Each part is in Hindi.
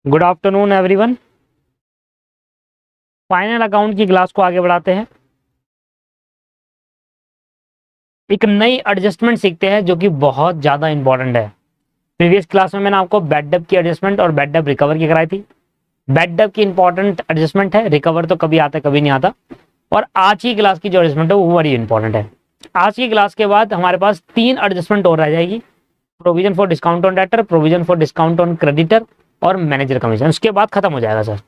Good afternoon everyone. Final account की क्लास को आगे बढ़ाते हैं। एक नई एडजस्टमेंट सीखते हैं जो कि बहुत ज़्यादा इंपॉर्टेंट है। प्रीवियस क्लास में मैंने आपको बेड डेप्थ की एडजस्टमेंट और बेड डेप्थ रिकवर की कराई थी। बेड डेप्थ की इंपॉर्टेंट एडजस्टमेंट है, रिकवर तो कभी आता कभी नहीं आता। और आज की क्लास की जो एडजस्टमेंट है वो बड़ी इंपॉर्टेंट है। आज की क्लास के बाद हमारे पास 3 एडजस्टमेंट और रह जाएगी। Provision for discount on debtor, provision for discount on creditor और मैनेजर कमीशन। उसके बाद खत्म हो जाएगा सर,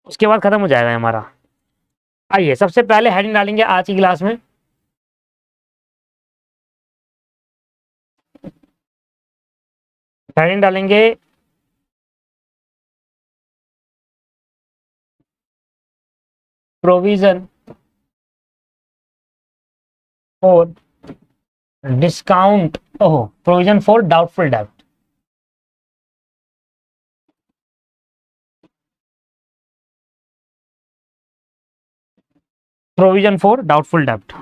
उसके बाद खत्म हो जाएगा हमारा। आइए सबसे पहले हेडिंग डालेंगे आज की क्लास में। हेडिंग डालेंगे provision for discount, oh provision for doubtful डेब्ट। प्रोविजन फॉर डाउटफुल डेब्ट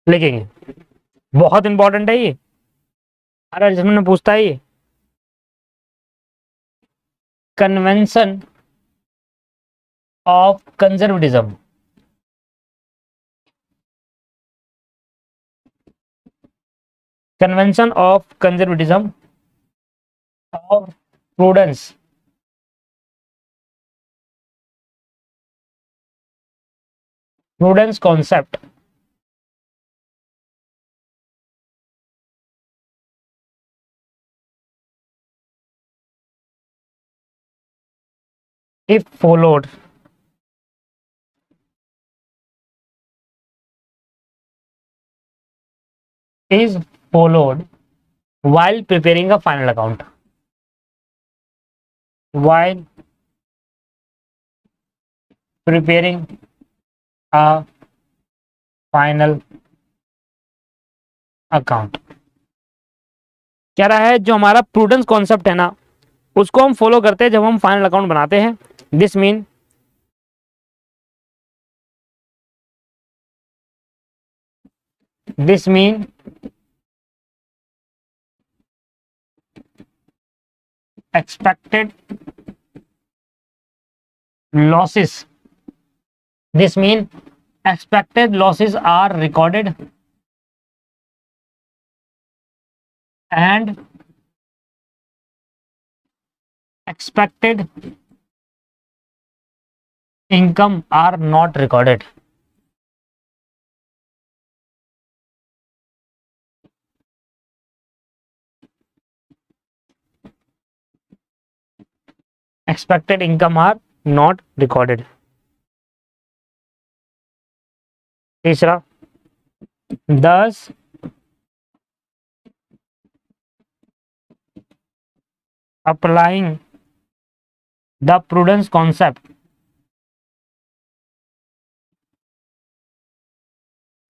लिखेंगे। बहुत इंपॉर्टेंट है ये, हर एग्जाम में पूछता है ये। Convention of conservatism, convention of conservatism और prudence, prudence concept if followed is followed while preparing a final account, while preparing a final account। कह रहा है जो हमारा प्रूडेंस कॉन्सेप्ट है ना, उसको हम फॉलो करते हैं जब हम फाइनल अकाउंट बनाते हैं। This mean this mean expected losses, this mean expected losses are recorded and expected income are not recorded। expected income are not recorded। तीसरा, thus applying the prudence concept,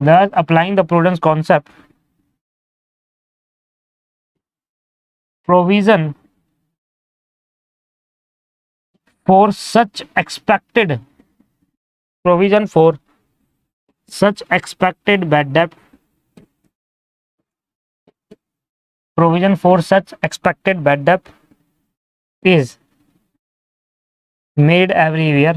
thus applying the prudence concept, provision for such expected, provision for such expected bad debt, provision for such expected bad debt is made every year,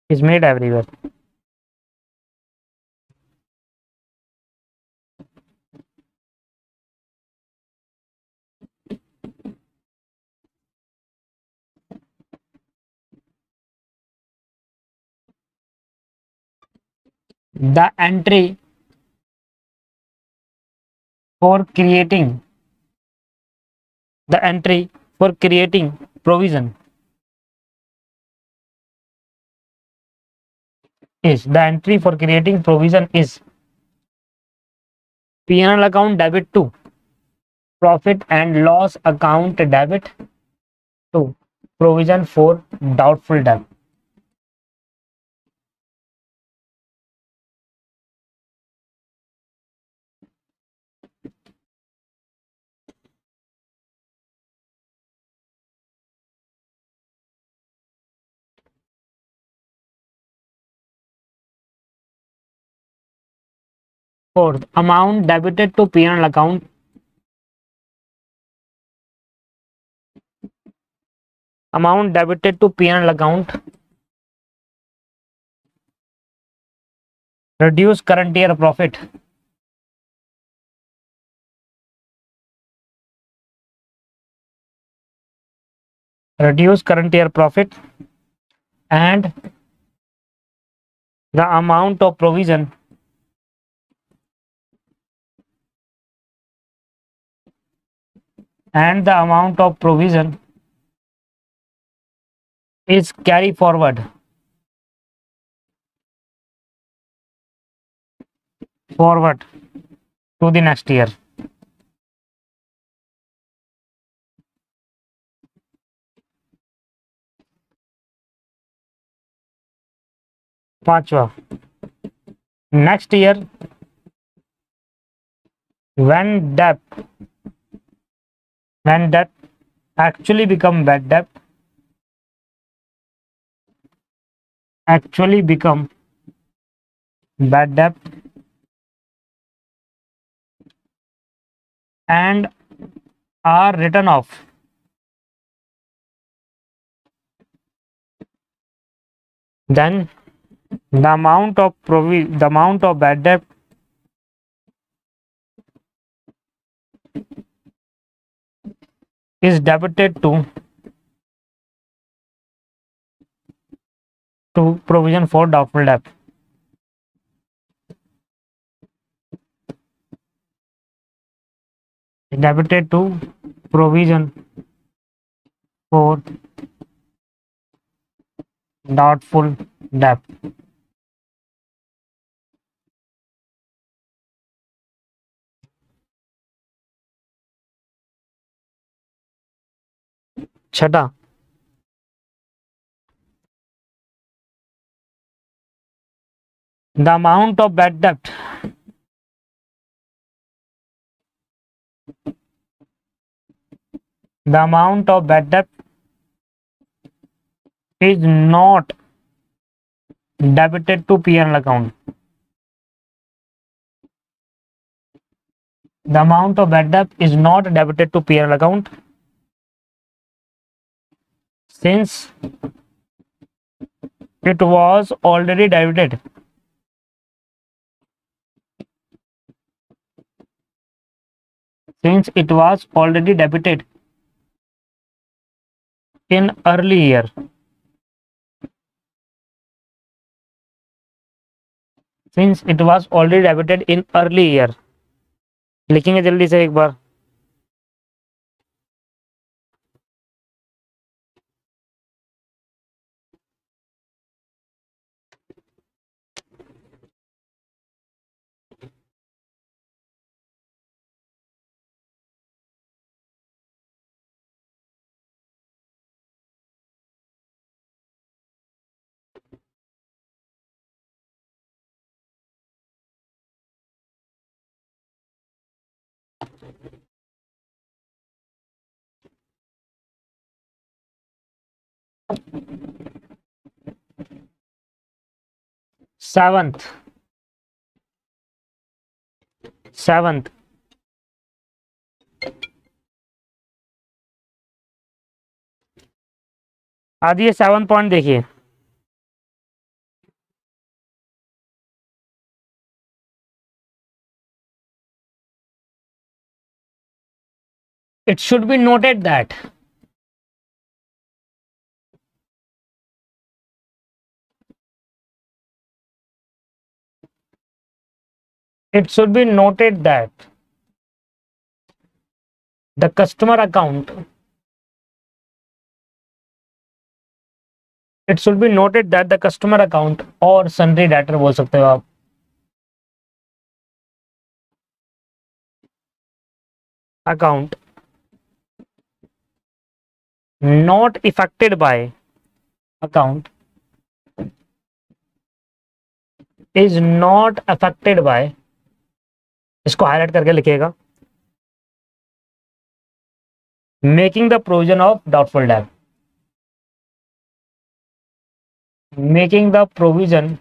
is made everywhere। The entry for creating, the entry for creating provision is, the entry for creating provision is P&L account debit to profit and loss account debit to provision for doubtful debt। Fourth, amount debited to P&L account. Amount debited to P&L account. Reduce current year profit. Reduce current year profit. And the amount of provision is carry forward to the next year. पांचवा, next year when debt actually become bad debt, and are written off, then the amount of bad debt is debited to provision for doubtful debt. Debited to provision for doubtful debt. छठा, the amount of bad debt is not debited to P&L account. The amount of bad debt is not debited to P&L account since it was already debited in early year. Since it was already debited in early year. लिखेंगे जल्दी से एक बार. Seventh, आदि ये 7 पॉइंट देखिए. It should be noted that the customer account और sundry debtor बोल सकते हो आप. Account not affected by is not affected by, इसको हाईलाइट करके लिखिएगा, making the provision of doubtful debt. Making the provision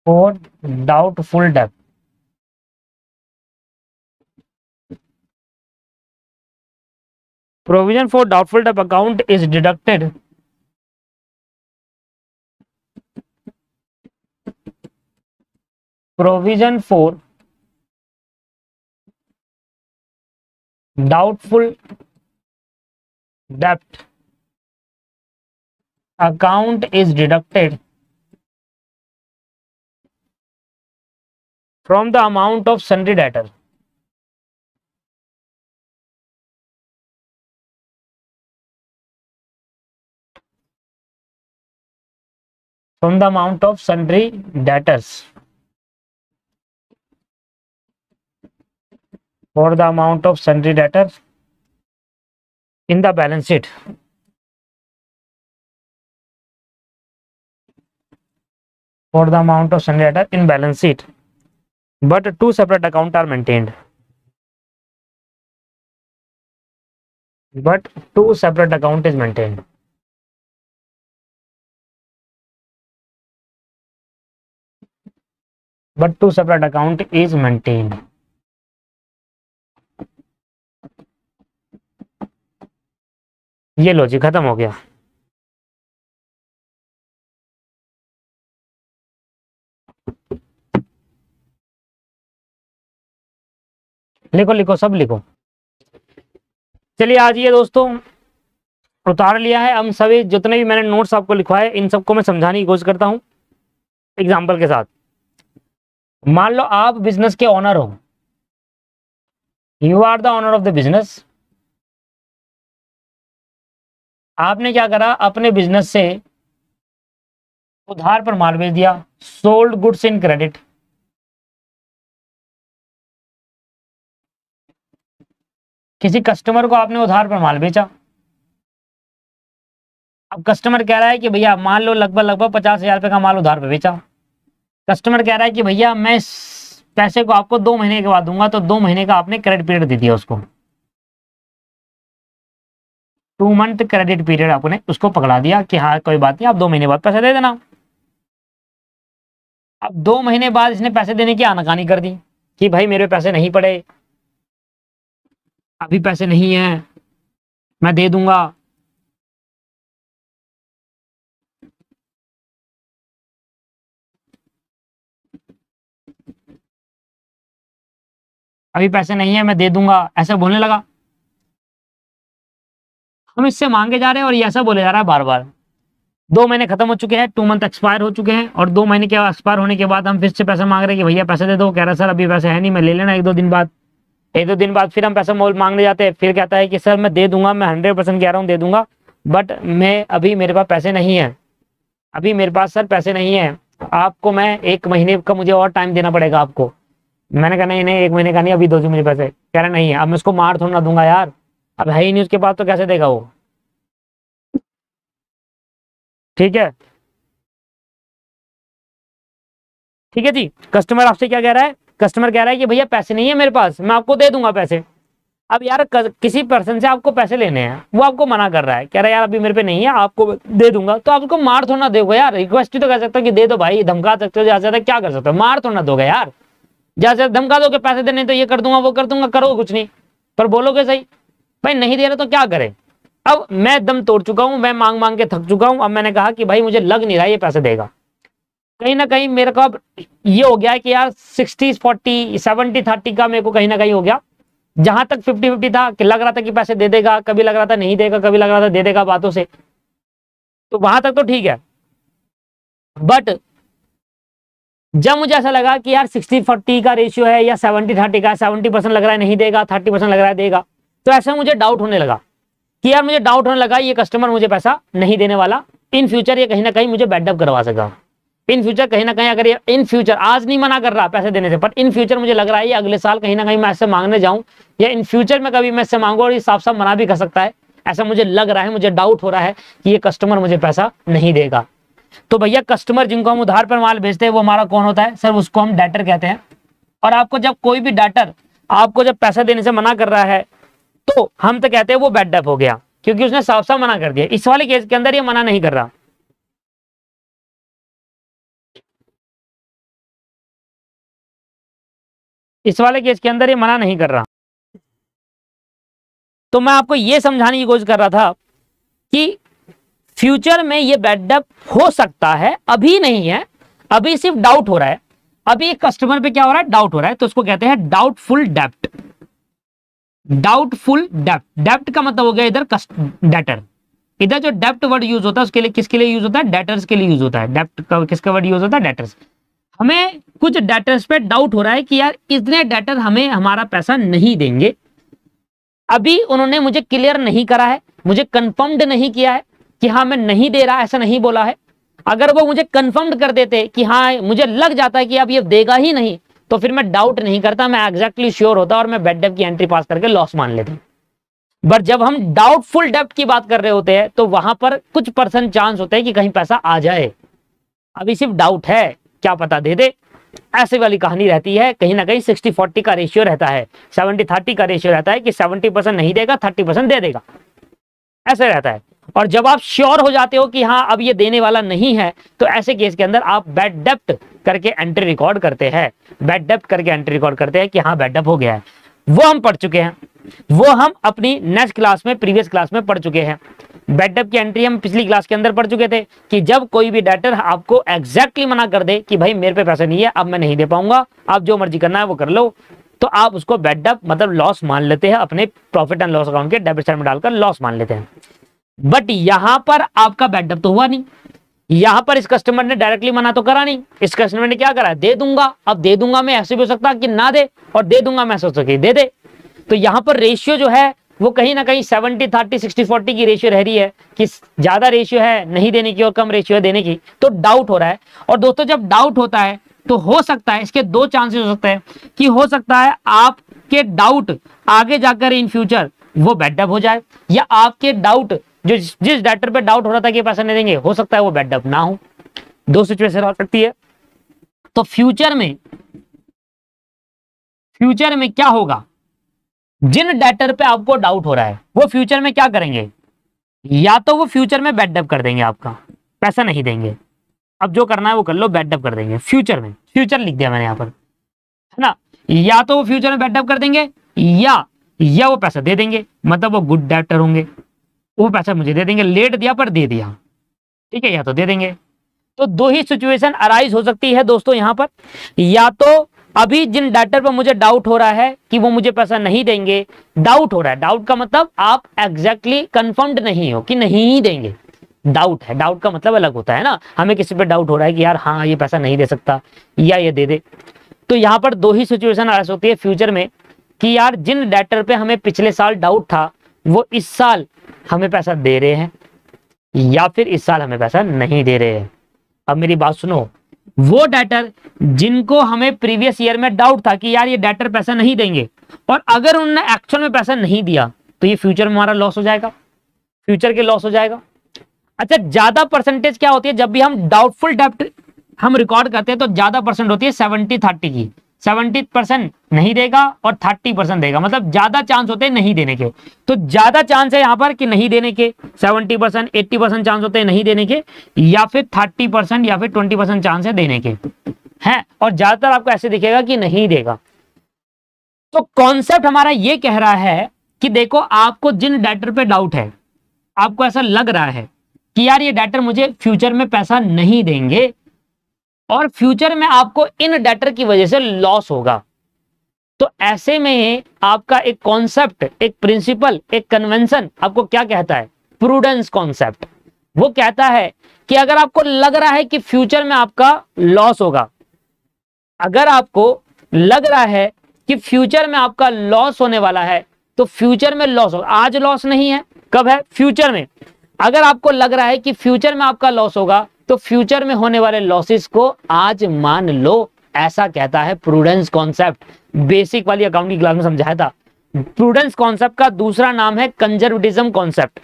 for doubtful डेब्ट, provision for doubtful debt account is deducted provision for doubtful debt account is deducted from the amount of sundry debtor. From the amount of sundry debtors. For the amount of sundry debtors in the balance sheet. For the amount of sundry debtors in balance sheet. But two separate accounts are maintained. But two separate account is maintained. But two separate account is maintained. ये लो जी, खत्म हो गया। लिखो लिखो, सब लिखो। चलिए आज ये दोस्तों उतार लिया है। हम सभी जितने भी मैंने नोट्स आपको लिखवाए इन सबको मैं समझाने की कोशिश करता हूं एग्जाम्पल के साथ। मान लो आप बिजनेस के ओनर हो, you are the owner of the business. आपने क्या करा, अपने बिजनेस से उधार पर माल बेच दिया, सोल्ड गुड्स इन क्रेडिट। किसी कस्टमर को आपने उधार पर माल बेचा। अब कस्टमर कह रहा है कि भैया मान लो लगभग 50,000 रुपए का माल उधार पर बेचा। कस्टमर कह रहा है कि भैया मैं इस पैसे को आपको 2 महीने के बाद दूंगा, तो 2 महीने का आपने क्रेडिट पीरियड दे दिया उसको। 2 मंथ क्रेडिट पीरियड आपने उसको पकड़ा दिया कि हाँ कोई बात नहीं, आप 2 महीने बाद पैसे दे देना। अब 2 महीने बाद इसने पैसे देने की आनाकानी कर दी कि भाई मेरे पैसे नहीं पड़े, अभी पैसे नहीं है, मैं दे दूंगा। अभी पैसे नहीं है, मैं दे दूंगा, ऐसा बोलने लगा। हम इससे मांगे जा रहे हैं और ये ऐसा बोले जा रहा है बार बार। 2 महीने खत्म हो चुके हैं, 2 मंथ एक्सपायर हो चुके हैं, और 2 महीने के एक्सपायर होने के बाद हम फिर से पैसे मांग रहे हैं कि भैया पैसे दे दो। कह रहा सर अभी पैसे है नहीं, मैं ले लेना 1-2 दिन बाद। 1-2 दिन बाद फिर हम पैसा मोल मांगने जाते हैं, फिर कहता है कि सर मैं दे दूंगा, मैं 100% कह रहा हूँ दे दूंगा, बट मैं अभी मेरे पास पैसे नहीं है, अभी मेरे पास सर पैसे नहीं है, आपको मैं 1 महीने का मुझे और टाइम देना पड़ेगा आपको। मैंने कहा नहीं नहीं 1 महीने का नहीं, अभी दो मुझे पैसे। कह रहा नहीं है, अब मैं उसको मार थोड़ा ना दूंगा यार, अब है ही नहीं उसके पास तो कैसे देगा वो। ठीक है, ठीक है जी। कस्टमर आपसे क्या कह रहा है, कस्टमर कह रहा है कि भैया पैसे नहीं है मेरे पास, मैं आपको दे दूंगा पैसे। अब यार किसी पर्सन से आपको पैसे लेने हैं, वो आपको मना कर रहा है, कह रहा है यार अभी मेरे पे नहीं है, आपको दे दूंगा, तो आप उसको मार थोड़ा ना दोगे यार। रिक्वेस्ट ही तो कर सकते हो कि दे दो भाई, धमका सकते हो, ज्यादा क्या कर सकते हो, मार थोड़ा ना दोगे यार। जैसे धमका दोगे पैसे देने तो ये कर दूंगा वो कर दूंगा, करोगे कुछ नहीं, पर बोलोगे सही। भाई नहीं दे रहे तो क्या करे। अब मैं दम तोड़ चुका हूं, मैं मांग मांग के थक चुका हूं। अब मैंने कहा कि भाई मुझे लग नहीं रहा ये पैसे देगा। कहीं ना कहीं मेरे को अब ये हो गया कि यार 60-40 70-30 का मेरे को कहीं ना कहीं हो गया। जहां तक 50-50 था कि लग रहा था कि पैसे दे देगा, कभी लग रहा था नहीं देगा, कभी लग रहा था दे देगा बातों से, तो वहां तक तो ठीक है। बट जब मुझे ऐसा लगा कि यार 60-40 का रेशियो है या 70-30 का, 70% लग रहा है नहीं देगा, 30% लग रहा है देगा, तो ऐसा मुझे डाउट होने लगा कि यार मुझे डाउट होने लगा ये कस्टमर मुझे पैसा नहीं देने वाला। इन फ्यूचर ये कहीं ना कहीं मुझे बैडअप करवा सका। इन फ्यूचर कहीं ना कहीं अगर ये इन फ्यूचर, आज नहीं मना कर रहा पैसे देने से, पर इन फ्यूचर मुझे लग रहा है ये अगले साल कहीं ना कहीं मैं ऐसे मांगने जाऊं, या इन फ्यूचर में कभी मैं इससे मांगू और ये साफ साफ मना भी कर सकता है। ऐसा मुझे लग रहा है, मुझे डाउट हो रहा है कि ये कस्टमर मुझे पैसा नहीं देगा। तो भैया कस्टमर जिनको हम उधार पर माल बेचते हैं वो हमारा कौन होता है, सर उसको हम डेटर कहते हैं। और आपको जब कोई भी डेटर आपको जब पैसा देने से मना कर रहा है, तो हम तो कहते हैं वो बैड डेट हो गया, क्योंकि उसने साफ साफ मना कर दिया। इस वाले केस के अंदर ये मना नहीं कर रहा। इस वाले केस के अंदर ये मना नहीं कर रहा। तो मैं आपको ये समझाने की कोशिश कर रहा था कि फ्यूचर में ये बैड डेट हो सकता है, अभी नहीं है, अभी सिर्फ डाउट हो रहा है। अभी एक कस्टमर पे क्या हो रहा है, डाउट हो रहा है, तो उसको कहते हैं डाउटफुल डेब्ट। डाउटफुल डेब्ट, डेब्ट का मतलब हो गया इधर डेटर। इधर जो डेब्ट वर्ड यूज होता है उसके लिए किसके लिए यूज होता है, डेटर्स के लिए यूज होता है। डेब्ट का किसका वर्ड यूज होता है, डेटर्स। हमें कुछ डेटर्स पे डाउट हो रहा है कि यार इतने डेटर हमें हमारा पैसा नहीं देंगे, अभी उन्होंने मुझे क्लियर नहीं करा है, मुझे कंफर्म्ड नहीं किया है कि हाँ मैं नहीं दे रहा, ऐसा नहीं बोला है। अगर वो मुझे कंफर्म कर देते कि हाँ मुझे लग जाता है कि अब ये देगा ही नहीं, तो फिर मैं डाउट नहीं करता, मैं एग्जैक्टली श्योर होता और मैं बैड डेट की एंट्री पास करके लॉस मान लेता। बट जब हम डाउटफुल डेब्ट की बात कर रहे होते हैं तो वहां पर कुछ % चांस होते हैं कि कहीं पैसा आ जाए, अभी सिर्फ डाउट है, क्या पता दे दे, ऐसे वाली कहानी रहती है। कहीं ना कहीं 60-40 का रेशियो रहता है, 70-30 का रेशियो रहता है कि 70% नहीं देगा, 30% दे देगा, ऐसे रहता है। और जब आप श्योर हो जाते हो कि हाँ अब ये देने वाला नहीं है, तो ऐसे केस के अंदर आप बैड डेब्ट करके एंट्री रिकॉर्ड करते हैं, बैड डेब्ट करके एंट्री रिकॉर्ड करते हैं कि हाँ बैड डेब्ट हो गया है। वो हम पढ़ चुके हैं, वो हम अपनी नेक्स्ट क्लास में, प्रीवियस क्लास में पढ़ चुके हैं। बैड डेब्ट की एंट्री हम पिछली क्लास के अंदर पढ़ चुके थे कि जब कोई भी डेटर आपको एग्जैक्टली मना कर दे कि भाई मेरे पे पैसा नहीं है, अब मैं नहीं दे पाऊंगा, आप जो मर्जी करना है वो कर लो, तो आप उसको बैड डेब्ट मतलब लॉस मान लेते हैं, अपने प्रॉफिट एंड लॉस अकाउंट के डेबिट साइड में डालकर लॉस मान लेते हैं। बट यहां पर आपका बैड डेब्ट तो हुआ नहीं, यहां पर इस कस्टमर ने डायरेक्टली मना तो करा नहीं, इस कस्टमर ने क्या करा, दे दूंगा। अब दे दूंगा में ऐसे भी हो सकता कि ना दे, और दे दूंगा मैं सोच सके दे दे। तो यहां पर रेशियो जो है वो कहीं ना कहीं 70-30 60-40 की रेशियो रह रही है कि ज्यादा रेशियो है नहीं देने की और कम रेशियो है देने की, तो डाउट हो रहा है। और दोस्तों जब डाउट होता है तो हो सकता है, इसके दो चांसेस हो सकते हैं कि हो सकता है आपके डाउट आगे जाकर इन फ्यूचर वो बैड डेब्ट हो जाए, या आपके डाउट जो जिस डेटर पे डाउट हो रहा था कि पैसा नहीं देंगे, हो सकता है वो बैड डेब्ट ना हो। दो सिचुएशन हो सकती है। तो फ्यूचर में क्या होगा, जिन डेटर पे आपको डाउट हो रहा है वो फ्यूचर में क्या करेंगे, या तो वो फ्यूचर में बैड डेब्ट कर देंगे, आपका पैसा नहीं देंगे, अब जो करना है वो कर लो, बैड डेब्ट कर देंगे फ्यूचर में, फ्यूचर लिख दिया मैंने यहां पर, है ना। या तो वो फ्यूचर में बैड डेब्ट कर देंगे, या वो पैसा दे देंगे, मतलब वो गुड डेब्टर होंगे, वो पैसा मुझे दे देंगे, लेट दिया पर दे दिया, ठीक है, या तो दे देंगे। तो दो ही सिचुएशन अराइज हो सकती है दोस्तों यहां पर, या तो अभी जिन डेटर पर मुझे डाउट हो रहा है कि वो मुझे पैसा नहीं देंगे, डाउट हो रहा है, डाउट का मतलब आप एग्जैक्टली कंफर्म्ड नहीं हो कि नहीं ही देंगे, डाउट है, डाउट का मतलब अलग होता है ना, हमें किसी पे डाउट हो रहा है कि यार हाँ ये पैसा नहीं दे सकता या ये दे दे। तो यहां पर दो ही सिचुएशन अराइज होती है फ्यूचर में कि यार जिन डेटर पे हमें पिछले साल डाउट था वो इस साल हमें पैसा दे रहे हैं, या फिर इस साल हमें पैसा नहीं दे रहे हैं। अब मेरी बात सुनो, वो डेटर जिनको हमें प्रीवियस ईयर में डाउट था कि यार ये डेटर पैसा नहीं देंगे, और अगर उन्होंने एक्चुअल में पैसा नहीं दिया तो ये फ्यूचर में हमारा लॉस हो जाएगा, फ्यूचर के लॉस हो जाएगा। अच्छा, ज्यादा परसेंटेज क्या होती है जब भी हम डाउटफुल डेब्ट हम रिकॉर्ड करते हैं, तो ज्यादा परसेंट होती है 70-30 की, 70% नहीं देगा और 30% देगा, मतलब ज्यादा चांस होते हैं नहीं देने के। तो ज्यादा चांस है यहां पर कि नहीं देने के, 70% 80% चांस होते हैं नहीं देने के, या फिर 30% या फिर 20% चांस है देने के, है, और ज्यादातर आपको ऐसे दिखेगा कि नहीं देगा। तो कॉन्सेप्ट हमारा ये कह रहा है कि देखो आपको जिन डेटर पे डाउट है, आपको ऐसा लग रहा है कि यार ये डेटर मुझे फ्यूचर में पैसा नहीं देंगे और फ्यूचर में आपको इन डेटर की वजह से लॉस होगा, तो ऐसे में आपका एक कॉन्सेप्ट, एक प्रिंसिपल, एक कन्वेंशन आपको क्या कहता है, प्रूडेंस कॉन्सेप्ट। वो कहता है कि अगर आपको लग रहा है कि फ्यूचर में आपका लॉस होगा, अगर आपको लग रहा है कि फ्यूचर में आपका लॉस होने वाला है, तो फ्यूचर में लॉस होगा। आज लॉस नहीं है, कब है, फ्यूचर में। अगर आपको लग रहा है कि फ्यूचर में आपका लॉस होगा, तो फ्यूचर में होने वाले लॉसेस को आज मान लो, ऐसा कहता है प्रूडेंस कॉन्सेप्ट। बेसिक वाली अकाउंटिंग क्लास में समझाया था। प्रूडेंस कॉन्सेप्ट का दूसरा नाम है कंजर्वेटिज्म कॉन्सेप्ट।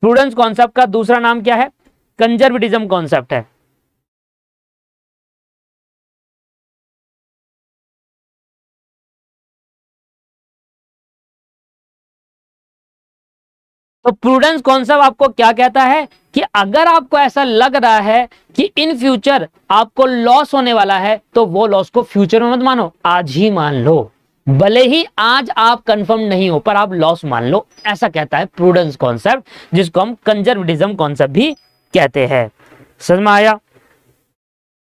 प्रूडेंस कॉन्सेप्ट का दूसरा नाम क्या है, कंजर्वेटिज्म कॉन्सेप्ट है। तो प्रूडेंस कॉन्सेप्ट आपको क्या कहता है कि अगर आपको ऐसा लग रहा है कि इन फ्यूचर आपको लॉस होने वाला है, तो वो लॉस को फ्यूचर में मत मानो, आज ही मान लो। भले ही आज आप कंफर्म नहीं हो पर आप लॉस मान लो, ऐसा कहता है प्रूडेंस कॉन्सेप्ट, जिसको हम कंजर्वेटिज्म कॉन्सेप्ट भी कहते हैं। समझ में आया?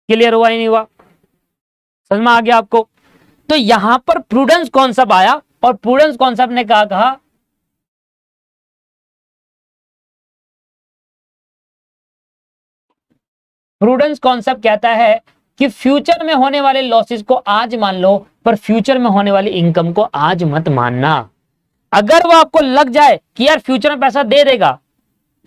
क्लियर हुआ ही नहीं हुआ? समझ में आ गया आपको? तो यहां पर प्रूडेंस कॉन्सेप्ट आया और प्रूडेंस कॉन्सेप्ट ने कहा प्रूडेंस कॉन्सेप्ट कहता है कि फ्यूचर में होने वाले लॉसेस को आज मान लो पर फ्यूचर में होने वाली इनकम को आज मत मानना। अगर वो आपको लग जाए कि यार फ्यूचर में पैसा दे देगा,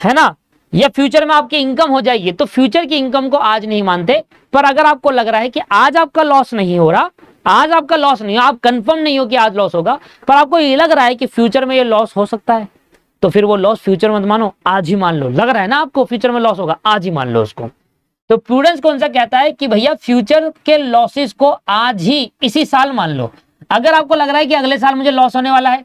है ना, या फ्यूचर में आपकी इनकम हो जाएगी, तो फ्यूचर की इनकम को आज नहीं मानते। पर अगर आपको लग रहा है कि आज आपका लॉस नहीं हो रहा, आज आपका लॉस नहीं हो, आप कंफर्म नहीं हो कि आज लॉस होगा, पर आपको ये लग रहा है कि फ्यूचर में ये लॉस हो सकता है, तो फिर वो लॉस फ्यूचर मत मानो, आज ही मान लो। लग रहा है ना आपको फ्यूचर में लॉस होगा, आज ही मान लो उसको। तो प्रूडेंस कौन सा कहता है कि भैया फ्यूचर के लॉसेस को आज ही इसी साल मान लो। अगर आपको लग रहा है कि अगले साल मुझे लॉस होने वाला है,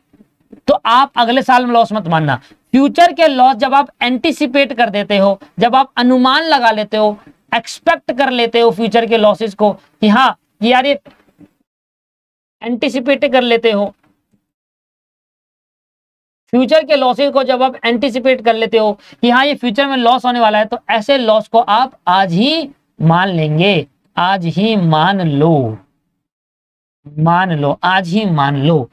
तो आप अगले साल में लॉस मत मानना। फ्यूचर के लॉस जब आप एंटीसिपेट कर देते हो, जब आप अनुमान लगा लेते हो, एक्सपेक्ट कर लेते हो फ्यूचर के लॉसेस को कि हाँ यार ये एंटीसिपेट कर लेते हो, फ्यूचर के लॉसेस को जब आप एंटीसिपेट कर लेते हो कि हाँ ये फ्यूचर में लॉस होने वाला है, तो ऐसे लॉस को आप आज ही मान लेंगे, आज ही मान लो, मान लो, आज ही मान लो।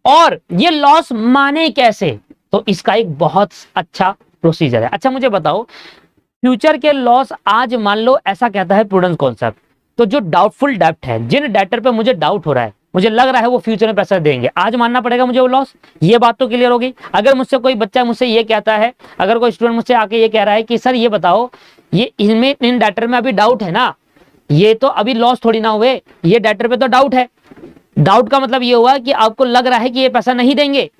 और ये लॉस माने कैसे? तो इसका एक बहुत अच्छा प्रोसीजर है। अच्छा मुझे बताओ, फ्यूचर के लॉस आज मान लो, ऐसा कहता है प्रूडेंस कॉन्सेप्ट। तो जो डाउटफुल डेब्ट है, जिन डेटर पे मुझे डाउट हो रहा है, मुझे लग रहा है वो फ्यूचर में पैसा देंगे, आज मानना पड़ेगा मुझे वो लॉस। ये बात तो क्लियर होगी। अगर मुझसे कोई बच्चा मुझसे ये कहता है, अगर कोई स्टूडेंट मुझसे आके ये कह रहा है कि सर ये बताओ, ये इनमें इन डेटर में अभी डाउट है ना, ये तो अभी लॉस थोड़ी ना हुए, ये डेटर पे तो डाउट है। डाउट का मतलब ये हुआ कि आपको लग रहा है कि ये पैसा नहीं देंगे,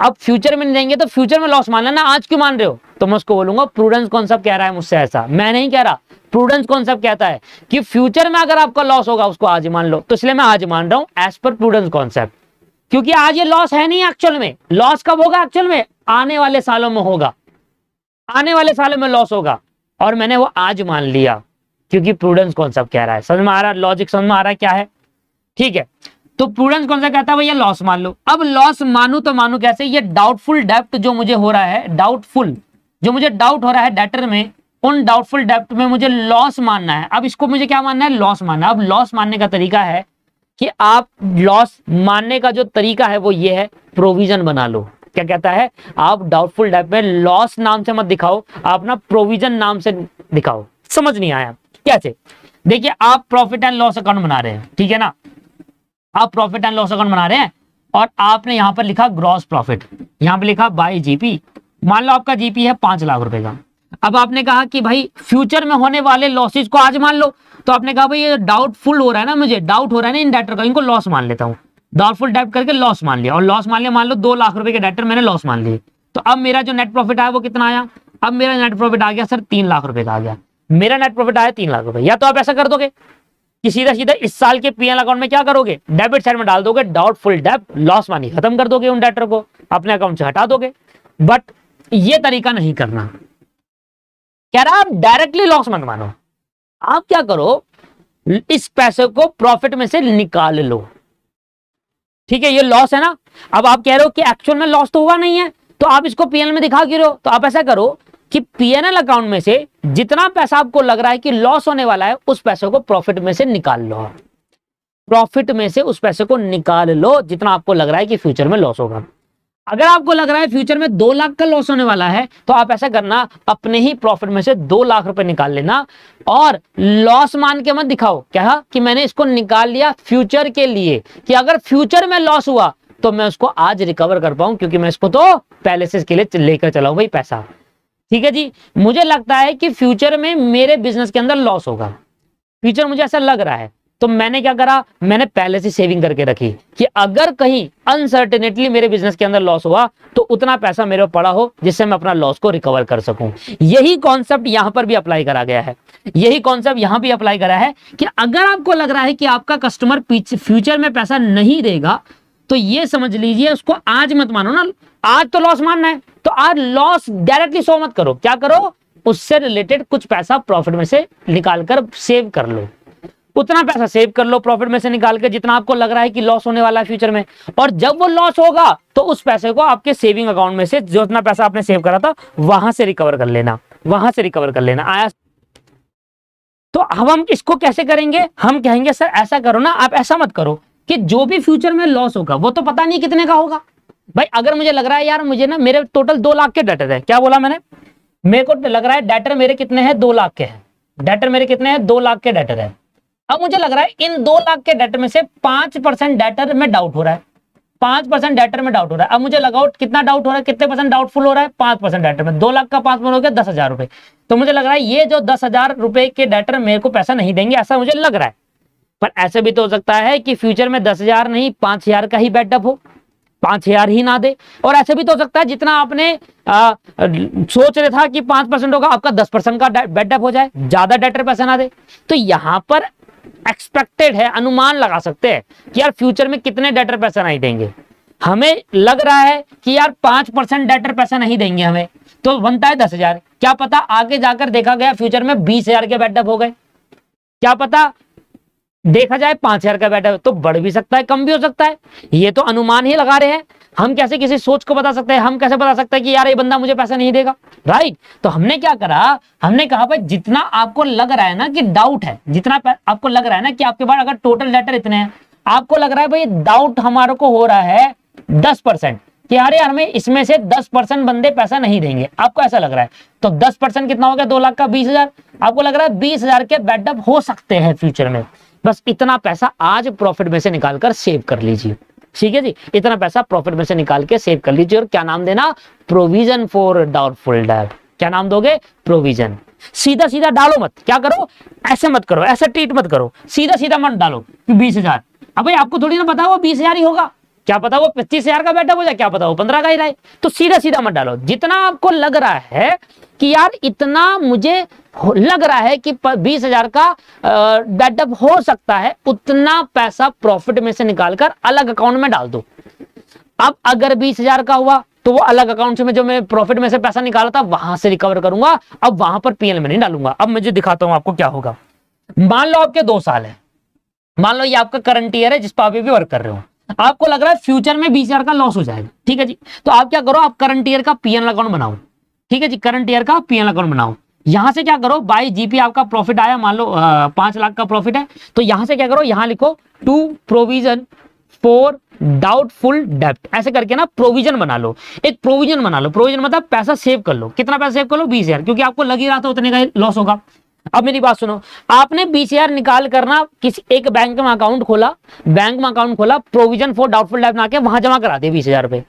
अब फ्यूचर में नहीं देंगे, तो फ्यूचर में लॉस मान लेना, आज क्यों मान रहे हो? तो मैं उसको बोलूंगा प्रूडेंस कॉन्सेप्ट कह रहा है मुझसे ऐसा, मैं नहीं कह रहा। प्रूडेंस कॉन्सेप्ट कहता है कि फ्यूचर में अगर आपका लॉस होगा उसको आज ही मान लो, तो इसलिए मैं आज मान रहा हूं एज पर प्रूडेंस कॉन्सेप्ट, क्योंकि आज ये लॉस है नहीं एक्चुअल में। लॉस कब होगा एक्चुअल में? आने वाले सालों में होगा, आने वाले सालों में लॉस होगा, और मैंने वो आज मान लिया क्योंकि प्रूडेंस कॉन्सेप्ट कह रहा है। समझ में आ रहा है? लॉजिक समझ में आ रहा है क्या है? ठीक है, तो प्रूडेंस कौन सा कहता है भैया लॉस मान लो। अब लॉस मानू तो मानू कैसे? ये डाउटफुल डेब्ट जो मुझे हो रहा है, डाउटफुल जो मुझे डाउट हो रहा है डेटर में, उन डाउटफुल डेब्ट में मुझे लॉस मानना है। अब इसको मुझे क्या मानना है? लॉस मानना। अब लॉस मानने का तरीका है कि आप लॉस मानने का जो तरीका है वो ये है, प्रोविजन बना लो। क्या कहता है? आप डाउटफुल डेब्ट में लॉस नाम से मत दिखाओ, आप ना प्रोविजन नाम से दिखाओ। समझ नहीं आया कैसे? देखिए आप प्रॉफिट एंड लॉस अकाउंट बना रहे हैं, ठीक है ना, आप प्रॉफिट एंड लॉस अकाउंट बना रहे हैं और आपने यहां पर लिखा ग्रॉस प्रॉफिट, यहां पर लिखा बाय जीपी। मान लो आपका जीपी है 5 लाख रुपए का। अब आपने कहा कि भाई फ्यूचर में होने वाले लॉसेस को आज मान लो, तो आपने कहा भाई ये डाउटफुल हो रहा है ना, मुझे डाउट हो रहा है ना इन डेटर का, इनको लॉस मान लेता हूं। डाउटफुल डेब्ट करके लॉस मान लिया, और लॉस मान लिया, मान लो 2 लाख रुपए के डेटर मैंने लॉस मान लिए। तो अब मेरा जो नेट प्रॉफिट आया वो कितना आया? अब मेरा नेट प्रॉफिट आ गया सर 3 लाख रुपए का आ गया। मेरा नेट प्रॉफिट आया 3 लाख रुपए। या तो आप ऐसा कर दोगे कि सीधा सीधा इस साल के पीएल अकाउंट में क्या करोगे? डेबिट साइड में डाल दोगे डाउटफुल डेब्ट, लॉस मानी खत्म कर दोगे, उन डेटर को अपने अकाउंट से हटा दोगे। बट ये तरीका नहीं करना। कह रहा आप डायरेक्टली लॉस मत मानो, आप क्या करो, इस पैसे को प्रॉफिट में से निकाल लो। ठीक है, ये लॉस है ना। अब आप कह रहे हो कि एक्चुअल में लॉस तो हुआ नहीं है, तो आप इसको पीएल में दिखा क्यों रहे हो? तो आप ऐसा करो कि पीएनएल अकाउंट में से जितना पैसा आपको लग रहा है कि लॉस होने वाला है, उस पैसे को प्रॉफिट में से निकाल लो। प्रॉफिट में से उस पैसे को निकाल लो जितना आपको लग रहा है कि फ्यूचर में लॉस होगा। अगर आपको लग रहा है फ्यूचर में 2 लाख का लॉस होने वाला है, तो आप ऐसा करना, अपने ही प्रॉफिट में से 2 लाख रुपए निकाल लेना और लॉस मान के मत दिखाओ। क्या कि मैंने इसको निकाल लिया फ्यूचर के लिए, कि अगर फ्यूचर में लॉस हुआ तो मैं उसको आज रिकवर कर पाऊं, क्योंकि मैं इसको तो पहले से इसके लिए लेकर चला हूं भाई पैसा। ठीक है जी, मुझे लगता है कि फ्यूचर में मेरे बिजनेस के अंदर लॉस होगा, फ्यूचर मुझे ऐसा लग रहा है, तो मैंने क्या करा, मैंने पहले से सेविंग करके रखी कि अगर कहीं अनसर्टेनिटली मेरे बिजनेस के अंदर लॉस हुआ तो उतना पैसा मेरे पड़ा हो जिससे मैं अपना लॉस को रिकवर कर सकूं। यही कॉन्सेप्ट यहां पर भी अप्लाई करा गया है, यही कॉन्सेप्ट यहां भी अप्लाई करा है कि अगर आपको लग रहा है कि आपका कस्टमर फ्यूचर में पैसा नहीं देगा, तो ये समझ लीजिए उसको आज मत मानो ना। आज तो लॉस मानना है, तो आज लॉस डायरेक्टली शो मत करो। क्या करो, उससे रिलेटेड कुछ पैसा प्रॉफिट में से निकाल कर सेव कर लो। उतना पैसा सेव कर लो प्रॉफिट में से निकाल के जितना आपको लग रहा है कि लॉस होने वाला है फ्यूचर में, और जब वो लॉस होगा तो उस पैसे को आपके सेविंग अकाउंट में से जो इतना पैसा आपने सेव करा था वहां से रिकवर कर लेना, वहां से रिकवर कर लेना। आया? तो अब हम इसको कैसे करेंगे? हम कहेंगे सर ऐसा करो ना, आप ऐसा मत करो कि जो भी फ्यूचर में लॉस होगा वो तो पता नहीं कितने का होगा। भाई अगर मुझे लग रहा है यार मुझे ना मेरे टोटल 2 लाख के डेटर है, क्या बोला मैंने, मेरे को लग रहा है डेटर मेरे कितने हैं, 2 लाख के हैं, डेटर मेरे कितने हैं, 2 लाख के डेटर है। अब मुझे लग रहा है इन 2 लाख के डेटर में से 5% डेटर में डाउट हो रहा है, 5% डेटर में डाउट हो रहा है। अब मुझे लगाओ कितना डाउट हो रहा है, कितने परसेंट डाउटफुल हो रहा है, 5% डेटर में। 2 लाख का 5% हो गया 10,000 रुपए। तो मुझे लग रहा है ये जो 10,000 रुपए के डेटर मेरे को पैसा नहीं देंगे, ऐसा मुझे लग रहा है। पर ऐसे भी तो हो सकता है कि फ्यूचर में 10,000 नहीं 5,000 का ही बेटअप हो, 5,000 ही ना दे। और ऐसे भी तो हो सकता है जितना आपने सोच रहे था कि 5% होगा आपका 10% का बेटअप हो जाए, ज्यादा डेटर पैसा ना दे। तो यहां पर एक्सपेक्टेड है, अनुमान लगा सकते हैं कि यार फ्यूचर में कितने डेटर पैसा नहीं देंगे। हमें लग रहा है कि यार 5% डेटर पैसा नहीं देंगे हमें, तो बनता है 10,000। क्या पता आगे जाकर देखा गया फ्यूचर में 20,000 के बेटअप हो गए, क्या पता देखा जाए 5,000 का बेटअप, तो बढ़ भी सकता है कम भी हो सकता है। ये तो अनुमान ही लगा रहे हैं, हम कैसे किसी सोच को बता सकते हैं, हम कैसे बता सकते हैं कि यार ये बंदा मुझे पैसा नहीं देगा, राइट। तो हमने क्या करा, हमने कहा भाई जितना आपको लग रहा है ना कि डाउट है, जितना आपको लग रहा है ना कि आपके पास अगर टोटल डेटर इतने हैं, आपको लग रहा है भाई डाउट हमारे को हो रहा है 10% कि यार हमें इसमें से 10% बंदे पैसा नहीं देंगे, आपको ऐसा लग रहा है। तो 10% कितना हो गया, 2 लाख का 20,000। आपको लग रहा है 20,000 के बेटअप हो सकते हैं फ्यूचर में, बस इतना पैसा आज प्रॉफिट में से निकालकर सेव कर लीजिए, ठीक है जी। इतना पैसा प्रॉफिट में से निकाल के सेव कर लीजिए, और क्या नाम देना, प्रोविजन फॉर डाउटफुल डेट। क्या नाम दोगे, प्रोविजन। सीधा सीधा डालो मत, क्या करो, ऐसे मत करो, ऐसा ट्रीट मत करो, सीधा सीधा मत डालो कि 20,000। अब भाई आपको थोड़ी ना पता वो 20,000 ही होगा, क्या पता वो 25,000 का बेटअप हो जाए, क्या पता वो 15 का ही रहे। तो सीधा सीधा मत डालो, जितना आपको लग रहा है कि यार इतना मुझे लग रहा है कि 20,000 का बेटअप हो सकता है, उतना पैसा प्रॉफिट में से निकालकर अलग अकाउंट में डाल दो। अब अगर 20,000 का हुआ तो वो अलग अकाउंट से जो मैं प्रॉफिट में से पैसा निकाला था वहां से रिकवर करूंगा, अब वहां पर पीएल में नहीं डालूंगा। अब मुझे दिखाता हूं आपको क्या होगा। मान लो आपके 2 साल है, मान लो ये आपका करंट ईयर है जिस पर आप भी वर्क कर रहे हो, आपको लग रहा है फ्यूचर में 20,000 का लॉस हो जाएगा, ठीक है जी। तो आप क्या करो, आप करंट ईयर का पीएनएल अकाउंट बनाओ, ठीक है जी, करंट ईयर का पीएनएल अकाउंट बनाओ। यहां से क्या करो, बाय जीपी आपका प्रॉफिट आया, मान लो 5 लाख का प्रॉफिट है, तो यहां से क्या करो, यहां लिखो टू प्रोविजन फॉर डाउटफुल डेब्ट, ऐसे करके ना प्रोविजन बना लो, एक प्रोविजन बना लो। प्रोविजन मतलब पैसा सेव कर लो, कितना पैसा सेव कर लो, 20,000, क्योंकि आपको लग ही रहा था उतने का लॉस होगा। अब मेरी बात सुनो, आपने 20,000 निकाल करना किसी एक बैंक में अकाउंट खोला, बैंक में अकाउंट खोला, प्रोविजन फॉर डाउटफुल डेब्ट ना के वहां जमा करा दिए 20,000 रुपए,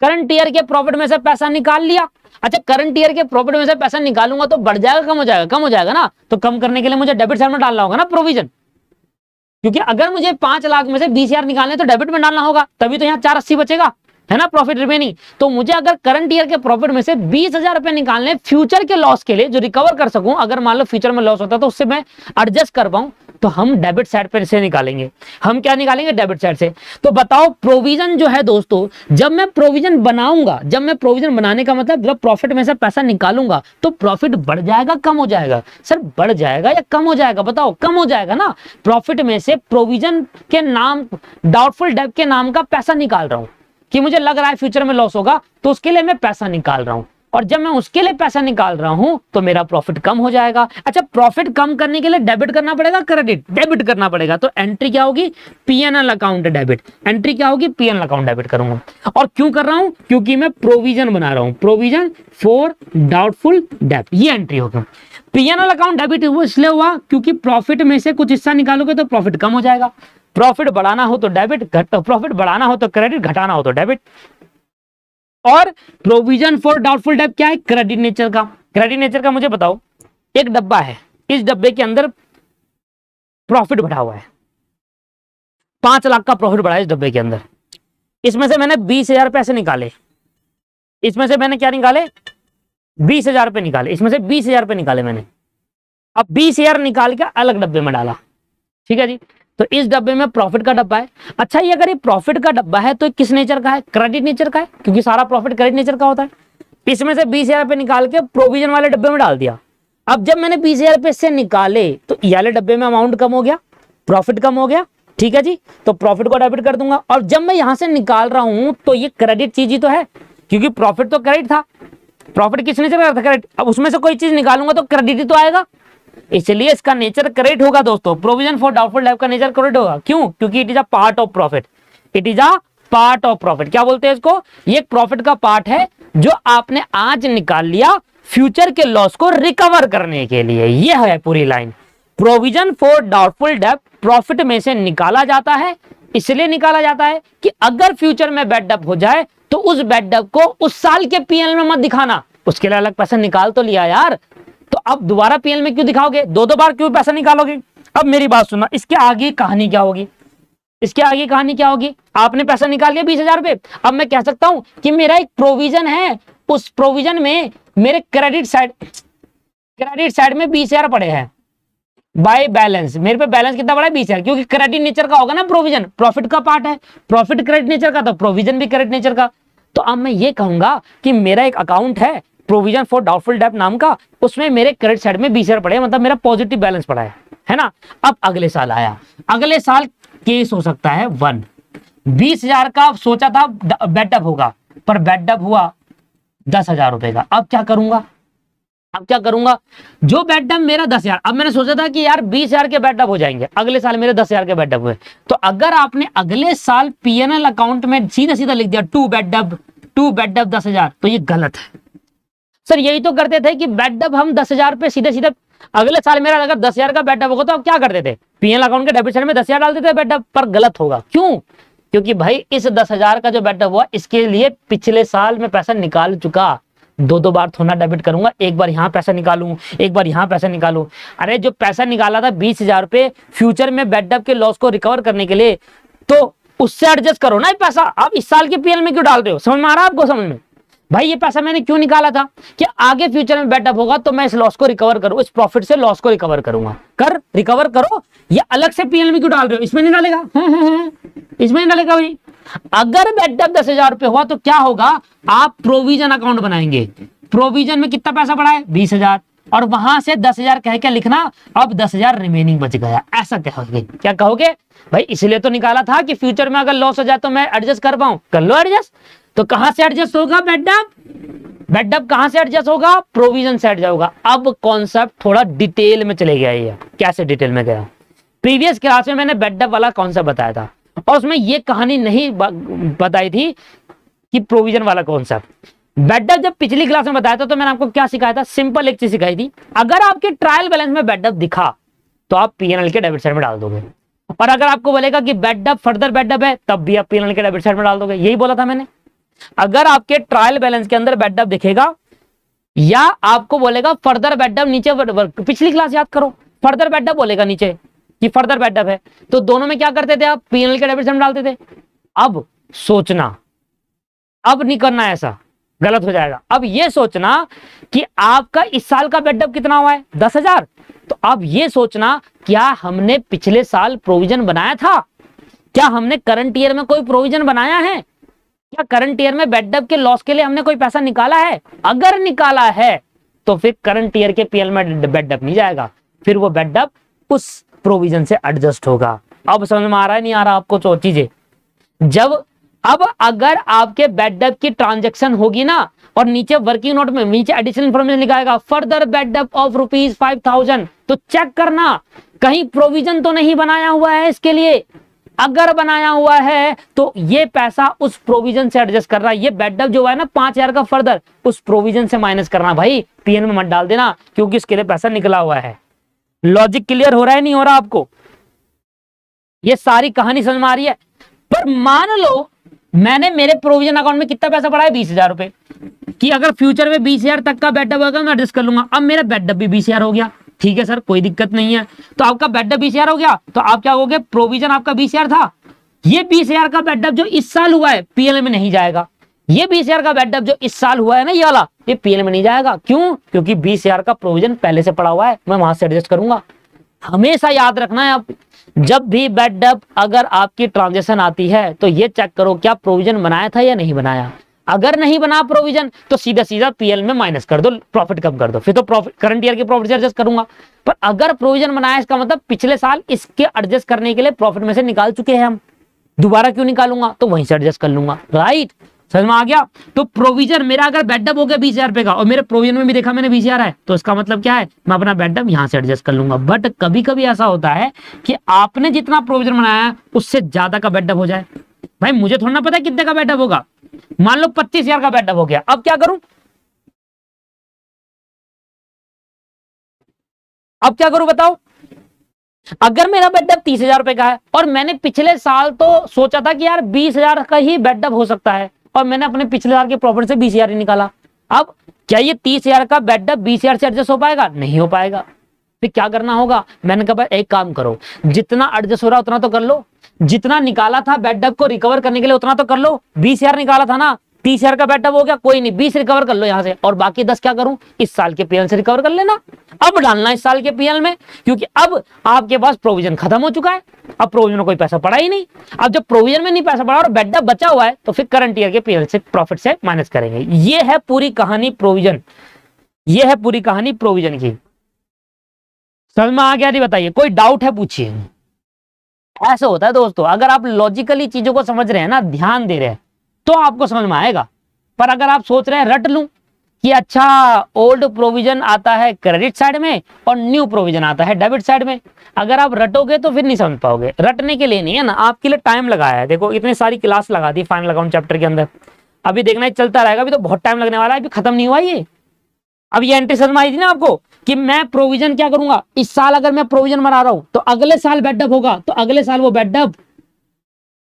करंट ईयर के प्रॉफिट में से पैसा निकाल लिया। अच्छा, करंट ईयर के प्रॉफिट में से पैसा निकालूंगा तो बढ़ जाएगा कम हो जाएगा, कम हो जाएगा ना, तो कम करने के लिए मुझे डेबिट साइड में डालना होगा ना प्रोविजन, क्योंकि अगर मुझे 5 लाख में से 20,000 निकालने तो डेबिट में डालना होगा, तभी तो यहाँ 480 बचेगा, है ना, प्रॉफिट रिमेनिंग। तो मुझे अगर करंट ईयर के प्रॉफिट में से 20,000 रुपए निकालने फ्यूचर के लॉस के लिए, जो रिकवर कर सकूं, अगर मान लो फ्यूचर में लॉस होता तो उससे मैं एडजस्ट कर पाऊं, तो हम डेबिट साइड पे से निकालेंगे। हम क्या निकालेंगे, डेबिट साइड से। तो बताओ प्रोविजन जो है दोस्तों, जब मैं प्रोविजन बनाऊंगा, जब मैं प्रोविजन बनाने का मतलब जब प्रॉफिट में से पैसा निकालूंगा तो प्रॉफिट बढ़ जाएगा कम हो जाएगा, सर बढ़ जाएगा या कम हो जाएगा, बताओ, कम हो जाएगा ना। प्रॉफिट में से प्रोविजन के नाम, डाउटफुल डेब्ट के नाम का पैसा निकाल रहा हूं कि मुझे लग रहा है फ्यूचर में लॉस होगा, तो उसके लिए मैं पैसा निकाल रहा हूं, और जब मैं उसके लिए पैसा निकाल रहा हूं तो मेरा प्रॉफिट कम हो जाएगा। अच्छा, प्रॉफिट कम करने के लिए डेबिट करना पड़ेगा, क्रेडिट, डेबिट करना पड़ेगा, तो एंट्री क्या होगी, पीएनएल अकाउंट डेबिट। एंट्री क्या होगी, पीएनएल अकाउंट डेबिट करूंगा। और क्यों कर रहा हूं, क्योंकि मैं प्रोविजन बना रहा हूं, प्रोविजन फॉर डाउटफुल डेब्ट, ये एंट्री होगी। पीएनएल अकाउंट डेबिट इसलिए हुआ क्योंकि प्रॉफिट में से कुछ हिस्सा निकालोगे तो प्रॉफिट कम हो जाएगा। प्रॉफिट बढ़ाना हो तो डेबिट, प्रॉफिट बढ़ाना हो तो क्रेडिट, घटाना हो तो डेबिट। और प्रोविजन फॉर डाउटफुल डेब्ट क्या है, क्रेडिट नेचर का। क्रेडिट नेचर का मुझे बताओ, एक डब्बा है, इस डब्बे के अंदर प्रॉफिट बढ़ा हुआ है, 5 लाख का प्रॉफिट बढ़ा है इस डब्बे के अंदर। इसमें से मैंने 20,000 पैसे निकाले, इसमें से मैंने क्या निकाले, 20,000 रुपए निकाले, इसमें से 20,000 रुपए निकाले मैंने। अब 20,000 निकाल के अलग डब्बे में डाला, ठीक है जी। तो इस डब्बे में प्रॉफिट का डब्बा है। अच्छा, ये अगर ये प्रॉफिट का डब्बा है तो किस नेचर का है, क्रेडिट नेचर का है, क्योंकि सारा प्रॉफिट क्रेडिट नेचर का होता है। इसमें से 20,000 रुपए निकाल के प्रोविजन वाले डब्बे में डाल दिया। अब जब मैंने 20,000 रुपए से निकाले तो ये वाले डब्बे में अमाउंट कम हो गया, प्रॉफिट कम हो गया, ठीक है जी। तो प्रॉफिट को डेबिट कर दूंगा, और जब मैं यहां से निकाल रहा हूं तो ये क्रेडिट चीज ही तो है, क्योंकि प्रॉफिट तो क्रेडिट था, प्रॉफिट किस नेचर का था, क्रेडिट। अब उसमें से कोई चीज निकालूंगा तो क्रेडिट ही तो आएगा, इसलिए इसका नेचर क्रेडिट होगा दोस्तों। प्रोविजन फॉर डाउटफुल डेब्ट का नेचर क्रेडिट होगा, क्यों? क्योंकि it is a part of profit, it is a part of profit. क्या बोलते हैं इसको? ये प्रॉफिट का पार्ट है जो आपने आज निकाल लिया फ्यूचर के लॉस को रिकवर करने के लिए। ये है पूरी लाइन। प्रोविजन फॉर डाउटफुल डेब्ट प्रॉफिट में से निकाला जाता है, इसलिए निकाला जाता है कि अगर फ्यूचर में बैड डेब्ट हो जाए तो उस बैड डेब्ट को उस साल के पीएल में मत दिखाना, उसके लिए अलग पैसा निकाल तो लिया यार, तो अब दोबारा पीएल में क्यों दिखाओगे, दो बार क्यों पैसा निकालोगे? अब मेरी बात सुनना, इसके आगे कहानी क्या होगी, इसके आगे कहानी क्या होगी? आपने पैसा निकाल लिया 20,000 रुपए, अब मैं कह सकता हूं कि मेरा एक प्रोविजन है, उस प्रोविजन में मेरे क्रेडिट साइड में 20,000 पड़े हैं बाय बैलेंस। मेरे पे बैलेंस कितना बड़ा है? 20,000, क्योंकि क्रेडिट नेचर का होगा ना प्रोविजन, प्रॉफिट का पार्ट है, प्रॉफिट क्रेडिट नेचर का, तो प्रोविजन भी क्रेडिट नेचर का। तो अब मैं ये कहूंगा कि मेरा एक अकाउंट है प्रोविजन फॉर डाउटफुल डेब्ट नाम का, उसमें मेरे क्रेडिट साइड में 20,000 पड़े, मतलब मेरा पॉजिटिव बैलेंस पड़ा है ना। अब अगले साल आया, अगले साल केस हो सकता है 1, 20,000 का सोचा था बैड डेब्ट होगा, पर बैड डेब्ट हुआ 10,000 रुपए का। अब क्या करूंगा? जो बैड डेब्ट मेरा 10,000, अब मैंने सोचा था कि यार 20,000 के बैड डेब्ट हो जाएंगे, अगले साल मेरे 10,000 के बैड डेब्ट हुए, तो अगर आपने अगले साल पीएनएल अकाउंट में सीधा लिख दिया टू बैड डेब्ट 10,000, तो ये गलत है। सर यही तो करते थे कि बैड डेब्ट हम 10,000 पे सीधे अगले साल मेरा अगर 10,000 का बैड डेब्ट होगा तो आप क्या करते थे? पीएनएल अकाउंट के डेबिट साइड में 10,000 डालते थे बैड डेब्ट पर। गलत होगा, क्यों? क्योंकि भाई इस 10,000 का जो बैड डेब्ट हुआ, इसके लिए पिछले साल में पैसा निकाल चुका, दो बार थोड़ा डेबिट करूंगा, एक बार यहाँ पैसा निकालूं, एक बार यहाँ पैसा निकालूं। अरे जो पैसा निकाला था 20,000 रुपए फ्यूचर में बैड डेब्ट के लॉस को रिकवर करने के लिए, तो उससे एडजस्ट करो ना पैसा। आप इस साल के पीएल में क्यों डाल रहे हो? समझ में आ रहा है आपको? समझ में भाई ये पैसा मैंने क्यों निकाला था कि आगे फ्यूचर में बैड डेब्ट होगा तो मैं इस लॉस को रिकवर करूं, इस प्रॉफिट से लॉस को रिकवर करूंगा। रिकवर करो, ये अलग से पीएल में क्यों डाल रहे हो? इसमें नहीं डालेगा, इसमें नहीं डालेगा भाई। अगर बैड डेब्ट 10,000 रुपए हुआ तो क्या होगा? आप प्रोविजन अकाउंट बनाएंगे, प्रोविजन में कितना पैसा पड़ा है? 20,000, और वहां से 10,000 कह के लिखना, अब 10,000 रिमेनिंग बच गया, ऐसा कहोगे। क्या कहोगे? भाई इसलिए तो निकाला था कि फ्यूचर में अगर लॉस हो जाए तो मैं एडजस्ट कर पाऊं। कर लो एडजस्ट। तो कहां से एडजस्ट होगा बैड डेब्ट? कहां से एडजस्ट होगा? प्रोविजन से एडजस्ट होगा। अब कॉन्सेप्ट थोड़ा डिटेल में चले गया। ये कैसे डिटेल में गया? प्रीवियस क्लास में मैंने बैड डेब्ट वाला कॉन्सेप्ट बताया था, और उसमें ये कहानी नहीं बताई थी कि प्रोविजन वाला कॉन्सेप्ट। बैड डेब्ट जब पिछली क्लास में बताया था तो मैंने आपको क्या सिखाया था? सिंपल एक चीज सिखाई थी, अगर आपके ट्रायल बैलेंस में बैड डेब्ट दिखा तो आप पीएनएल के डेबिट साइड में डाल दोगे, और अगर आपको बोलेगा कि बैड डेब्ट फर्दर बैड डेब्ट है तब भी आप पीएनएल के डेबिट साइड में डाल दोगे। यही बोला था मैंने। अगर आपके ट्रायल बैलेंस के अंदर बैड डेब्ट दिखेगा, या आपको बोलेगा फर्दर बैड डेब्ट नीचे, पिछली क्लास याद करो, फर्दर बैड डेब्ट बोलेगा नीचे कि फर्दर बैड डेब्ट है, तो दोनों में क्या करते थे? आप पीएनएल के डेबिट साइड में डालते थे। अब सोचना, अब नहीं करना, ऐसा गलत हो जाएगा। अब ये सोचना कि आपका इस साल का बैड डेब्ट कितना हुआ है? 10,000। तो अब ये सोचना, क्या हमने पिछले साल प्रोविजन बनाया था? क्या हमने करंट ईयर में कोई प्रोविजन बनाया है? क्या करंट ईयर में बैड डेब्ट के लॉस के लिए हमने कोई पैसा निकाला है? अगर निकाला है तो फिर करंट ईयर के पीएल में बैड डेब्ट नहीं जाएगा, फिर वो बैड डेब्ट उस प्रोविजन से एडजस्ट होगा। अब समझ में आ रहा है नहीं आ रहा आपको? तो चीजें जब अब अगर आपके बैड डेब्ट की ट्रांजैक्शन होगी ना, और नीचे वर्किंग नोट में नीचे एडिशनल इन्फॉर्मेशन लिखाएगा फर्दर बैड डेब्ट ऑफ ₹5,000, तो चेक करना कहीं प्रोविजन तो नहीं बनाया हुआ है इसके लिए। अगर बनाया हुआ है तो ये पैसा उस प्रोविजन से एडजस्ट करना। ये बैड डेब्ट जो है ना 5,000 का फर्दर, उस प्रोविजन से माइनस करना भाई, पीएन में मत डाल देना, क्योंकि इसके लिए पैसा निकला हुआ है। लॉजिक क्लियर हो रहा है नहीं हो रहा आपको? ये सारी कहानी समझ में आ रही है? पर मान लो मैंने मेरे प्रोविजन अकाउंट में कितना पैसा पड़ा है? 20,000 रुपए, कि अगर फ्यूचर में 20,000 तक का बैड डेब्ट होगा मैं एडजस्ट कर लूंगा। अब मेरा बैड डेब्ट भी 20,000 हो गया, ठीक है सर कोई दिक्कत नहीं है। तो आपका बैड डेब्ट 20,000 हो गया, तो आप क्या कहोगे? प्रोविजन आपका 20,000 था, ये 20,000 का बैड डेब्ट जो इस साल हुआ है पीएल में नहीं जाएगा। ये 20,000 का बैड डेब्ट जो इस साल हुआ है ना, ये वाला, ये पीएल में नहीं जाएगा। क्यों? क्योंकि 20,000 का प्रोविजन पहले से पड़ा हुआ है, मैं वहां से एडजस्ट करूंगा। हमेशा याद रखना है, आप जब भी बैड डेब्ट अगर आपकी ट्रांजैक्शन आती है तो ये चेक करो क्या प्रोविजन बनाया था या नहीं बनाया। अगर नहीं बना प्रोविजन तो सीधा सीधा पीएल में माइनस कर दो, प्रॉफिट कम कर दो, फिर तो प्रॉफिट करंट ईयर के प्रॉफिट से एडजस्ट करूंगा। पर अगर प्रोविजन बनाया इसका मतलब पिछले साल इसके एडजस्ट करने के लिए प्रॉफिट में से निकाल चुके हैं हम, दोबारा क्यों निकालूंगा, तो वहीं से एडजस्ट कर लूंगा, राइट। समझ में आ गया। तो प्रोविजन मेरा अगर बेडअप हो गया 20,000 रुपए का और मेरे प्रोविजन में भी देखा मैंने 20,000 है, तो इसका मतलब क्या है, मैं अपना बेडअप यहां से एडजस्ट कर लूंगा। बट कभी कभी ऐसा होता है कि आपने जितना प्रोविजन बनाया है उससे ज्यादा का बेडअप हो जाए। भाई मुझे थोड़ा ना पता है कितने का बेडअप होगा, मान लो 25,000 का बेडअप हो गया, अब क्या करूं, अब क्या करूं बताओ। अगर मेरा बेडअप 30,000 रुपए का है और मैंने पिछले साल तो सोचा था कि यार 20,000 का ही बेडअप हो सकता है और मैंने अपने पिछले साल के प्रॉफिट से 20,000 ही निकाला, अब क्या ये 30,000 का बेडअप 20,000 से एडजस्ट हो पाएगा, नहीं हो पाएगा। फिर क्या करना होगा, मैंने कहा एक काम करो, जितना एडजस्ट हो रहा उतना तो कर लो, जितना निकाला था बेडअप को रिकवर करने के लिए उतना तो कर लो। 20,000 निकाला था ना, 30,000 का बेडअप हो गया, कोई नहीं 20 रिकवर कर लो यहां से, और बाकी 10 क्या करूं, इस साल के पीएल से रिकवर कर लेना। अब डालना इस साल के पीएल में, क्योंकि अब आपके पास प्रोविजन खत्म हो चुका है, अब प्रोविजन में कोई पैसा पड़ा ही नहीं। अब जब प्रोविजन में नहीं पैसा पड़ा और बेडअप बचा हुआ है तो फिर करंट ईयर के पीएल से प्रॉफिट से माइनस करेंगे। ये है पूरी कहानी प्रोविजन, ये है पूरी कहानी प्रोविजन की। समझ में आ गया नहीं, बताइए कोई डाउट है पूछिए। ऐसा होता है दोस्तों, अगर आप लॉजिकली चीजों को समझ रहे हैं ना, ध्यान दे रहे हैं, तो आपको समझ में आएगा। पर अगर आप सोच रहे हैं रट लूं कि अच्छा ओल्ड प्रोविजन आता है क्रेडिट साइड में और न्यू प्रोविजन आता है डेबिट साइड में, अगर आप रटोगे तो फिर नहीं समझ पाओगे। रटने के लिए नहीं है ना, आपके लिए टाइम लगाया है। देखो इतनी सारी क्लास लगा दी फाइनल अकाउंट चैप्टर के अंदर, अभी देखना चलता रहेगा, अभी तो बहुत टाइम लगने वाला है, अभी खत्म नहीं हुआ ये। अब ये एंट्री समझ में आई थी ना आपको कि मैं प्रोविजन क्या करूंगा, इस साल अगर मैं प्रोविजन बना रहा हूं तो अगले साल बेडअप होगा, तो अगले साल वो बेडअप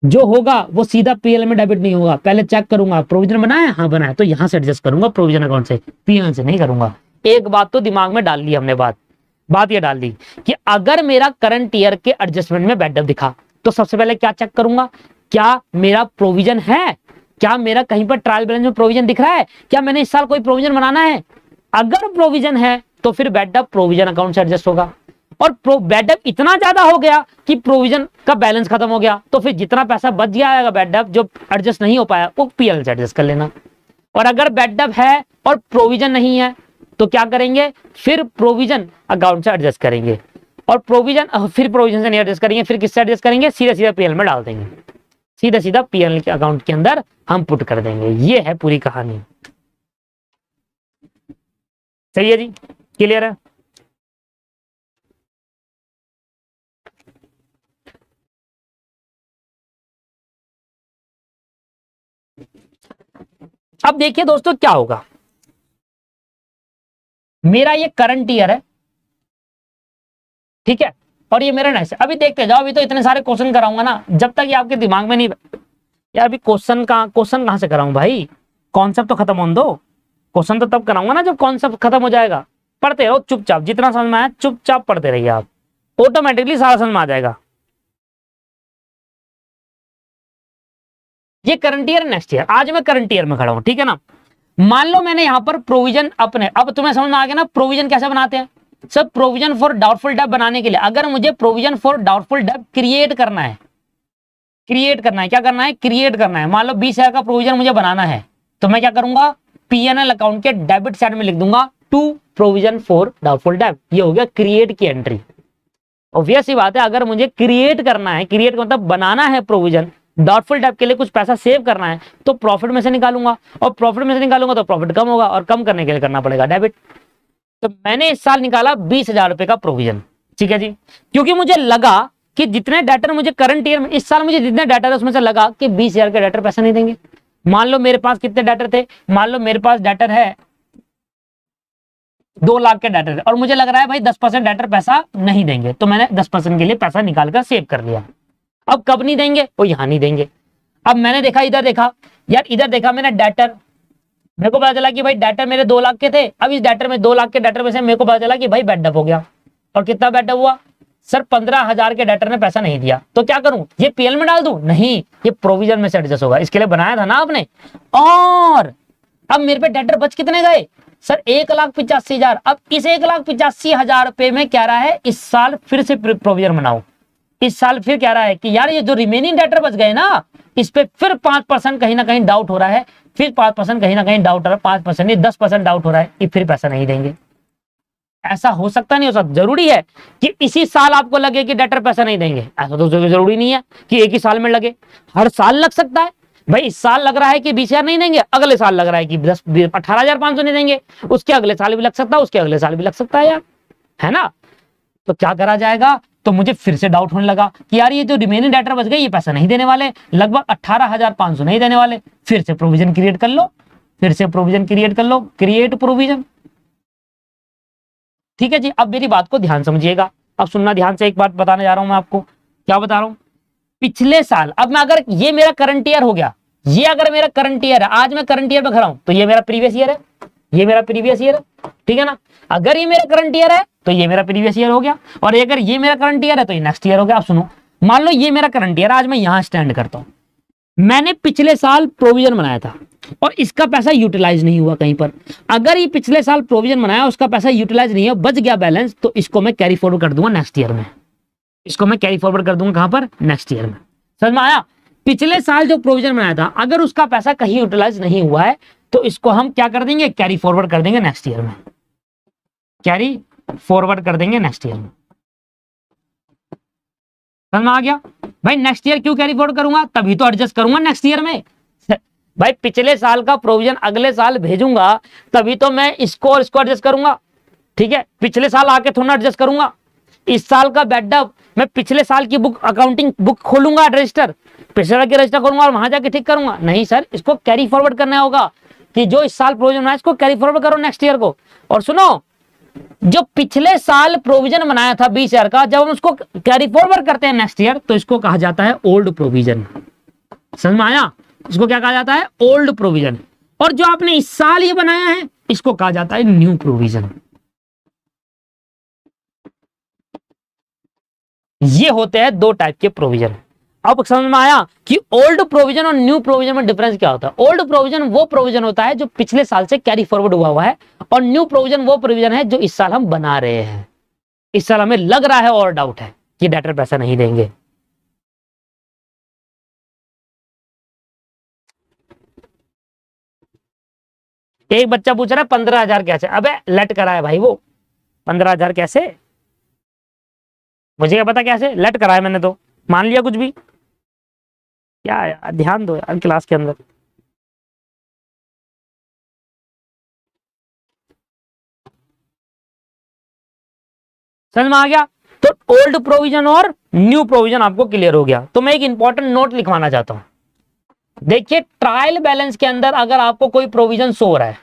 जो होगा वो सीधा पीएल में डेबिट नहीं होगा, पहले चेक करूंगा प्रोविजन बनाया, हाँ बनाया, तो यहां से एडजस्ट करूंगा प्रोविजन अकाउंट से, पीएल से नहीं करूंगा। एक बात तो दिमाग में डाल ली हमने, बात ये डाल दी कि अगर मेरा करंट ईयर के एडजस्टमेंट में बेडअप दिखा तो सबसे पहले क्या चेक करूंगा, क्या मेरा प्रोविजन है, क्या मेरा कहीं पर ट्रायल बैलेंस में प्रोविजन दिख रहा है, क्या मैंने इस साल कोई प्रोविजन बनाना है। अगर प्रोविजन है तो फिर बेडअप प्रोविजन अकाउंट से एडजस्ट होगा, और बेडअप इतना ज्यादा हो गया कि प्रोविजन का बैलेंस खत्म हो गया, तो फिर जितना पैसा बच गया बेडअप जो एडजस्ट नहीं हो पाया वो पीएल से एडजस्ट कर लेना। और अगर बेडअप है और प्रोविजन नहीं है तो क्या करेंगे, फिर प्रोविजन अकाउंट से एडजस्ट करेंगे, और प्रोविजन फिर प्रोविजन से नहीं एडजस्ट करेंगे, फिर किससे एडजस्ट करेंगे, सीधा सीधा पीएल में डाल देंगे, सीधा सीधा पीएल के अकाउंट के अंदर हम पुट कर देंगे। ये है पूरी कहानी। सही है जी, क्लियर है। अब देखिए दोस्तों क्या होगा, मेरा ये करंट ईयर है, ठीक है, और ये मेरा नेक्स्ट। अभी देखते जाओ, अभी तो इतने सारे क्वेश्चन कराऊंगा ना, जब तक ये आपके दिमाग में नहीं, यार अभी क्वेश्चन कहां से कराऊं भाई, कॉन्सेप्ट तो खत्म होने दो, क्वेश्चन तो तब कराऊंगा ना जब कॉन्सेप्ट खत्म हो जाएगा। पढ़ते रहो चुपचाप, जितना समझ में आया चुपचाप पढ़ते रहिए आप, ऑटोमेटिकली सारा समझ में आ जाएगा। ये करंट ईयर नेक्स्ट ईयर, आज मैं करंट ईयर में खड़ा हूं, ठीक है ना। मान लो मैंने यहां पर प्रोविजन अपने, अब तुम्हें समझ में आ गया ना प्रोविजन कैसे बनाते हैं। सब प्रोविजन फॉर डाउटफुल डेब्ट बनाने के लिए अगर मुझे प्रोविजन फॉर डाउटफुल डेब्ट क्रिएट करना है, क्या करना है, क्रिएट करना है। मान लो 20,000 का प्रोविजन मुझे बनाना है, तो मैं क्या करूंगा, पीएनएल अकाउंट के डेबिट साइड में लिख दूंगा टू प्रोविजन फॉर डाउटफुल डेब्ट, ये हो गया क्रिएट की एंट्री। ऑब्वियस सी बात है, अगर मुझे क्रिएट करना है, क्रिएट मतलब बनाना है प्रोविजन डाउटफुल डेब्ट के लिए, कुछ पैसा सेव करना है, तो प्रॉफिट में से निकालूंगा, और प्रॉफिट में से निकालूंगा तो प्रॉफिट कम होगा, और कम करने के लिए करना पड़ेगा डेबिट। तो मैंने इस साल निकाला 20,000 रुपए का प्रोविजन, ठीक है जी, क्योंकि मुझे लगा कि जितने डेटर मुझे करंट ईयर में, इस साल मुझे जितने डेटर है उसमें से लगा कि 20,000 के डेटर पैसा नहीं देंगे। मान लो मेरे पास कितने डेटर थे, मान लो मेरे पास डेटर है 2 लाख के डेटर, और मुझे लग रहा है भाई 10% डेटर पैसा नहीं देंगे, तो मैंने 10% के लिए पैसा निकाल कर सेव कर लिया। अब कब नहीं देंगे, वो यहां नहीं देंगे। अब मैंने देखा, इधर देखा यार, इधर देखा मैंने डेटर, मेरे को पता चला कि भाई डेटर मेरे 2 लाख के थे, अब इस डेटर में 2 लाख के डेटर में से मेरे को पता चला कि भाई बेडअप हो गया, और कितना बेडअप हुआ सर, 15,000 के डेटर ने पैसा नहीं दिया, तो क्या करूं, ये पीएल में डाल दूं, नहीं ये प्रोविजन में से एडजस्ट होगा, इसके लिए बनाया था ना आपने। और अब मेरे पे डेटर बच कितने गए सर, 1,85,000। अब इस 1,85,000 रुपए में कह रहा है इस साल फिर से प्रोविजन बनाओ, इस साल फिर कह रहा है कि यार ये जो रिमेनिंग डेटर बच गए ना, इस पे फिर 5% कहीं ना कहीं डाउट हो रहा है, फिर 5% कहीं ना कहीं डाउट हो रहा है, 5% नहीं 10% डाउट हो रहा है कि फिर पैसा नहीं देंगे। ऐसा हो सकता नहीं हो सकता, जरूरी है कि इसी साल आपको लगे कि डेटर पैसा नहीं देंगे, ऐसा तो जरूरी नहीं है कि एक ही साल में लगे, हर साल लग सकता है। भाई इस साल लग रहा है कि 20,000 नहीं देंगे, अगले साल लग रहा है कि 18,500 नहीं देंगे, उसके अगले साल भी लग सकता है, उसके अगले साल भी लग सकता है यार, है ना। तो क्या करा जाएगा, तो मुझे फिर से डाउट होने लगा कि यार ये जो रिमेनिंग डेटर बच गए ये पैसा नहीं देने वाले, लगभग 18,500 नहीं देने वाले, फिर से प्रोविजन क्रिएट कर लो, फिर से प्रोविजन क्रिएट कर लो, क्रिएट प्रोविजन। ठीक है जी, अब मेरी बात को ध्यान समझिएगा, अब सुनना ध्यान से, एक बात बताने जा रहा हूं मैं आपको, क्या बता रहा हूं, पिछले साल, अब मैं अगर ये मेरा करंट ईयर हो गया, ये अगर मेरा करंट ईयर है, आज मैं करंट ईयर में खड़ा हूं, तो ये मेरा प्रीवियस ईयर है, ये मेरा प्रीवियस ईयर है, ठीक है ना। अगर ये मेरा करंट ईयर है तो ये मेरा प्रीवियस ईयर हो गया, और अगर ये मेरा करंट ईयर है तो ये नेक्स्ट ईयर हो गया। आप सुनो, मान लो ये मेरा करंट ईयर, आज मैं यहां स्टैंड करता हूं, मैंने पिछले साल प्रोविजन बनाया था और इसका पैसा यूटिलाइज नहीं हुआ कहीं पर, अगर ये पिछले साल प्रोविजन बनाया उसका पैसा यूटिलाइज नहीं हुआ, बच गया बैलेंस, तो इसको मैं कैरी फॉरवर्ड कर दूंगा नेक्स्ट ईयर में, इसको मैं कैरी फॉरवर्ड कर दूंगा कहां पर, नेक्स्ट ईयर में। समझ में आया, पिछले साल जो प्रोविजन बनाया था अगर उसका पैसा कहीं यूटिलाइज नहीं हुआ है तो इसको हम क्या कर देंगे, कैरी फॉरवर्ड कर देंगे नेक्स्ट ईयर में, कैरी फॉरवर्ड कर देंगे नेक्स्ट ईयर में। समझ में आ गया भाई, नेक्स्ट ईयर क्यों कैरी फॉरवर्ड करूंगा, तभी तो एडजस्ट करूंगा नेक्स्ट ईयर में। भाई पिछले साल का प्रोविजन अगले साल भेजूंगा तभी तो मैं इसको और इसको एडजस्ट करूंगा, ठीक है, पिछले साल आके थोड़ा एडजस्ट करूंगा। इस साल का बैडअप मैं पिछले साल की बुक, अकाउंटिंग बुक खोलूंगा, रजिस्टर पिछले साल की रजिस्टर करूंगा और वहां जाके ठीक करूंगा, नहीं सर, इसको कैरी फॉरवर्ड करना होगा कि जो इस साल प्रोविजन बनाया इसको कैरी फॉरवर्ड करो नेक्स्ट ईयर को। और सुनो, जो पिछले साल प्रोविजन बनाया था 20,000 का, जब हम उसको कैरी फॉरवर्ड करते हैं नेक्स्ट ईयर तो इसको कहा जाता है ओल्ड प्रोविजन। समझ में आया, इसको क्या कहा जाता है, ओल्ड प्रोविजन। और जो आपने इस साल ये बनाया है इसको कहा जाता है न्यू प्रोविजन। ये होते हैं दो टाइप के प्रोविजन। अब समझ में आया कि ओल्ड प्रोविजन और न्यू प्रोविजन में डिफरेंस क्या होता है। ओल्ड प्रोविजन वो प्रोविजन होता है जो पिछले साल से कैरी फॉरवर्ड हुआ है, और न्यू प्रोविजन वो प्रोविजन है जो इस साल हम बना रहे हैं, इस साल हमें लग रहा है और डाउट है कि डेटर पैसा नहीं देंगे। एक बच्चा पूछ रहा है 15,000 कैसे, अबे लेट करा है भाई, वो 15,000 कैसे, मुझे क्या पता कैसे लेट करा है, मैंने तो मान लिया कुछ भी। क्या यार, ध्यान दो यार क्लास के अंदर। समझ में आ गया, तो ओल्ड प्रोविजन और न्यू प्रोविजन आपको क्लियर हो गया। तो मैं एक इंपॉर्टेंट नोट लिखवाना चाहता हूं, देखिए ट्रायल बैलेंस के अंदर अगर आपको कोई प्रोविजन शो हो रहा है,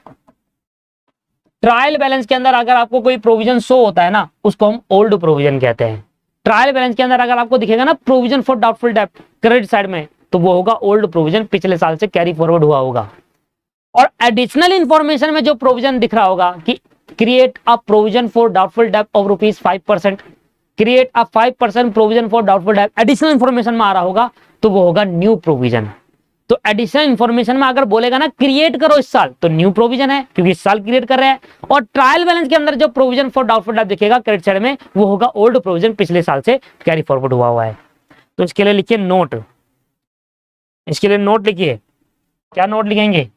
ट्रायल बैलेंस के अंदर अगर आपको कोई प्रोविजन शो होता है ना, उसको हम ओल्ड प्रोविजन कहते हैं। ट्रायल बैलेंस के अंदर अगर आपको दिखेगा ना प्रोविजन फॉर डाउटफुल डेब्ट क्रेडिट साइड में, तो वो होगा ओल्ड प्रोविजन, पिछले साल से कैरी फॉरवर्ड हुआ होगा। और एडिशनल इंफॉर्मेशन में जो प्रोविजन दिख रहा होगा कि create a provision for doubtful डेब्ट of ₹5%, create a 5% provision for doubtful डेब्ट, एडिशनल इंफॉर्मेशन में आ रहा होगा तो वो होगा न्यू प्रोविजन। तो एडिशनल इंफॉर्मेशन में अगर बोलेगा ना क्रिएट करो इस साल, तो न्यू प्रोविजन है क्योंकि इस साल क्रिएट कर रहे हैं। और ट्रायल बैलेंस के अंदर जो प्रोविजन फॉर डाउटफुल डेब्ट दिखेगा क्रेडिट साइड में, वो होगा ओल्ड प्रोविजन, पिछले साल से कैरी फॉरवर्ड हुआ है। तो इसके लिए लिखिए नोट, इसके लिए नोट लिखिए, क्या नोट लिखेंगे,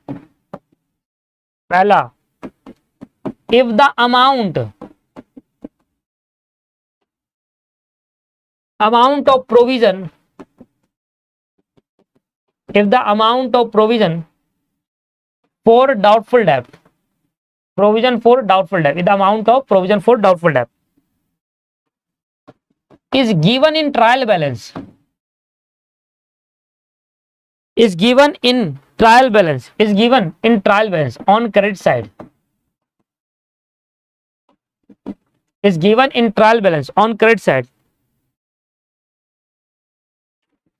पहला, if the amount of provision, if the amount of provision for doubtful debt, provision for doubtful debt, if the amount of provision for doubtful debt is given in trial balance, is given in trial balance, is given in trial balance on credit side, is given in trial balance on credit side,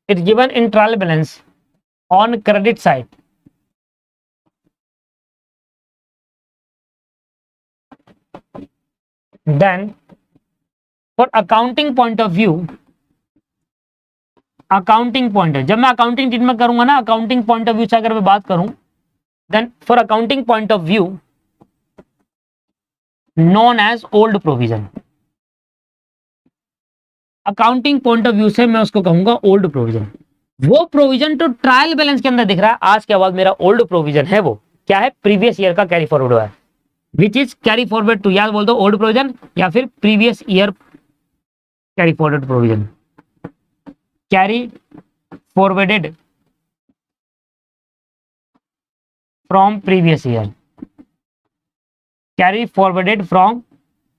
it's given in trial balance on credit side, then for accounting point of view, accounting point है, जब मैं अकाउंटिंग ट्रीटमेंट करूंगा ना, अकाउंटिंग पॉइंट ऑफ व्यू से अगर मैं बात करूं, then for accounting point of view known as old provision, accounting point of view से मैं उसको कहूंगा ओल्ड प्रोविजन। वो प्रोविजन तो ट्रायल बैलेंस के अंदर दिख रहा है, आज के बाद मेरा ओल्ड प्रोविजन है, वो क्या है, प्रीवियस ईयर का कैरी फॉरवर्ड हुआ है, which is carry forward to, या बोल दो ओल्ड प्रोविजन या फिर previous year carry forward provision, carry forwarded from previous year, carry forwarded from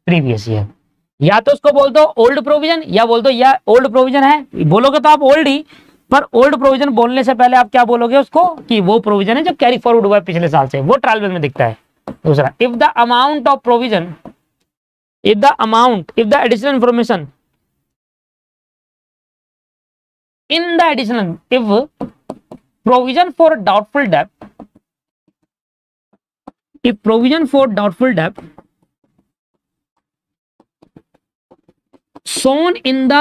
previous year. या तो उसको बोल दो ओल्ड प्रोविजन, या बोल दो या ओल्ड प्रोविजन है, बोलोगे तो आप ओल्ड ही, पर ओल्ड प्रोविजन बोलने से पहले आप क्या बोलोगे उसको, कि वो प्रोविजन है जो कैरी फॉरवर्ड हुआ है पिछले साल से, वो ट्रायल बैलेंस में दिखता है। दूसरा, if the amount of provision, if the additional information in the additional, if provision for doubtful डेब्ट, if provision for doubtful debt shown in the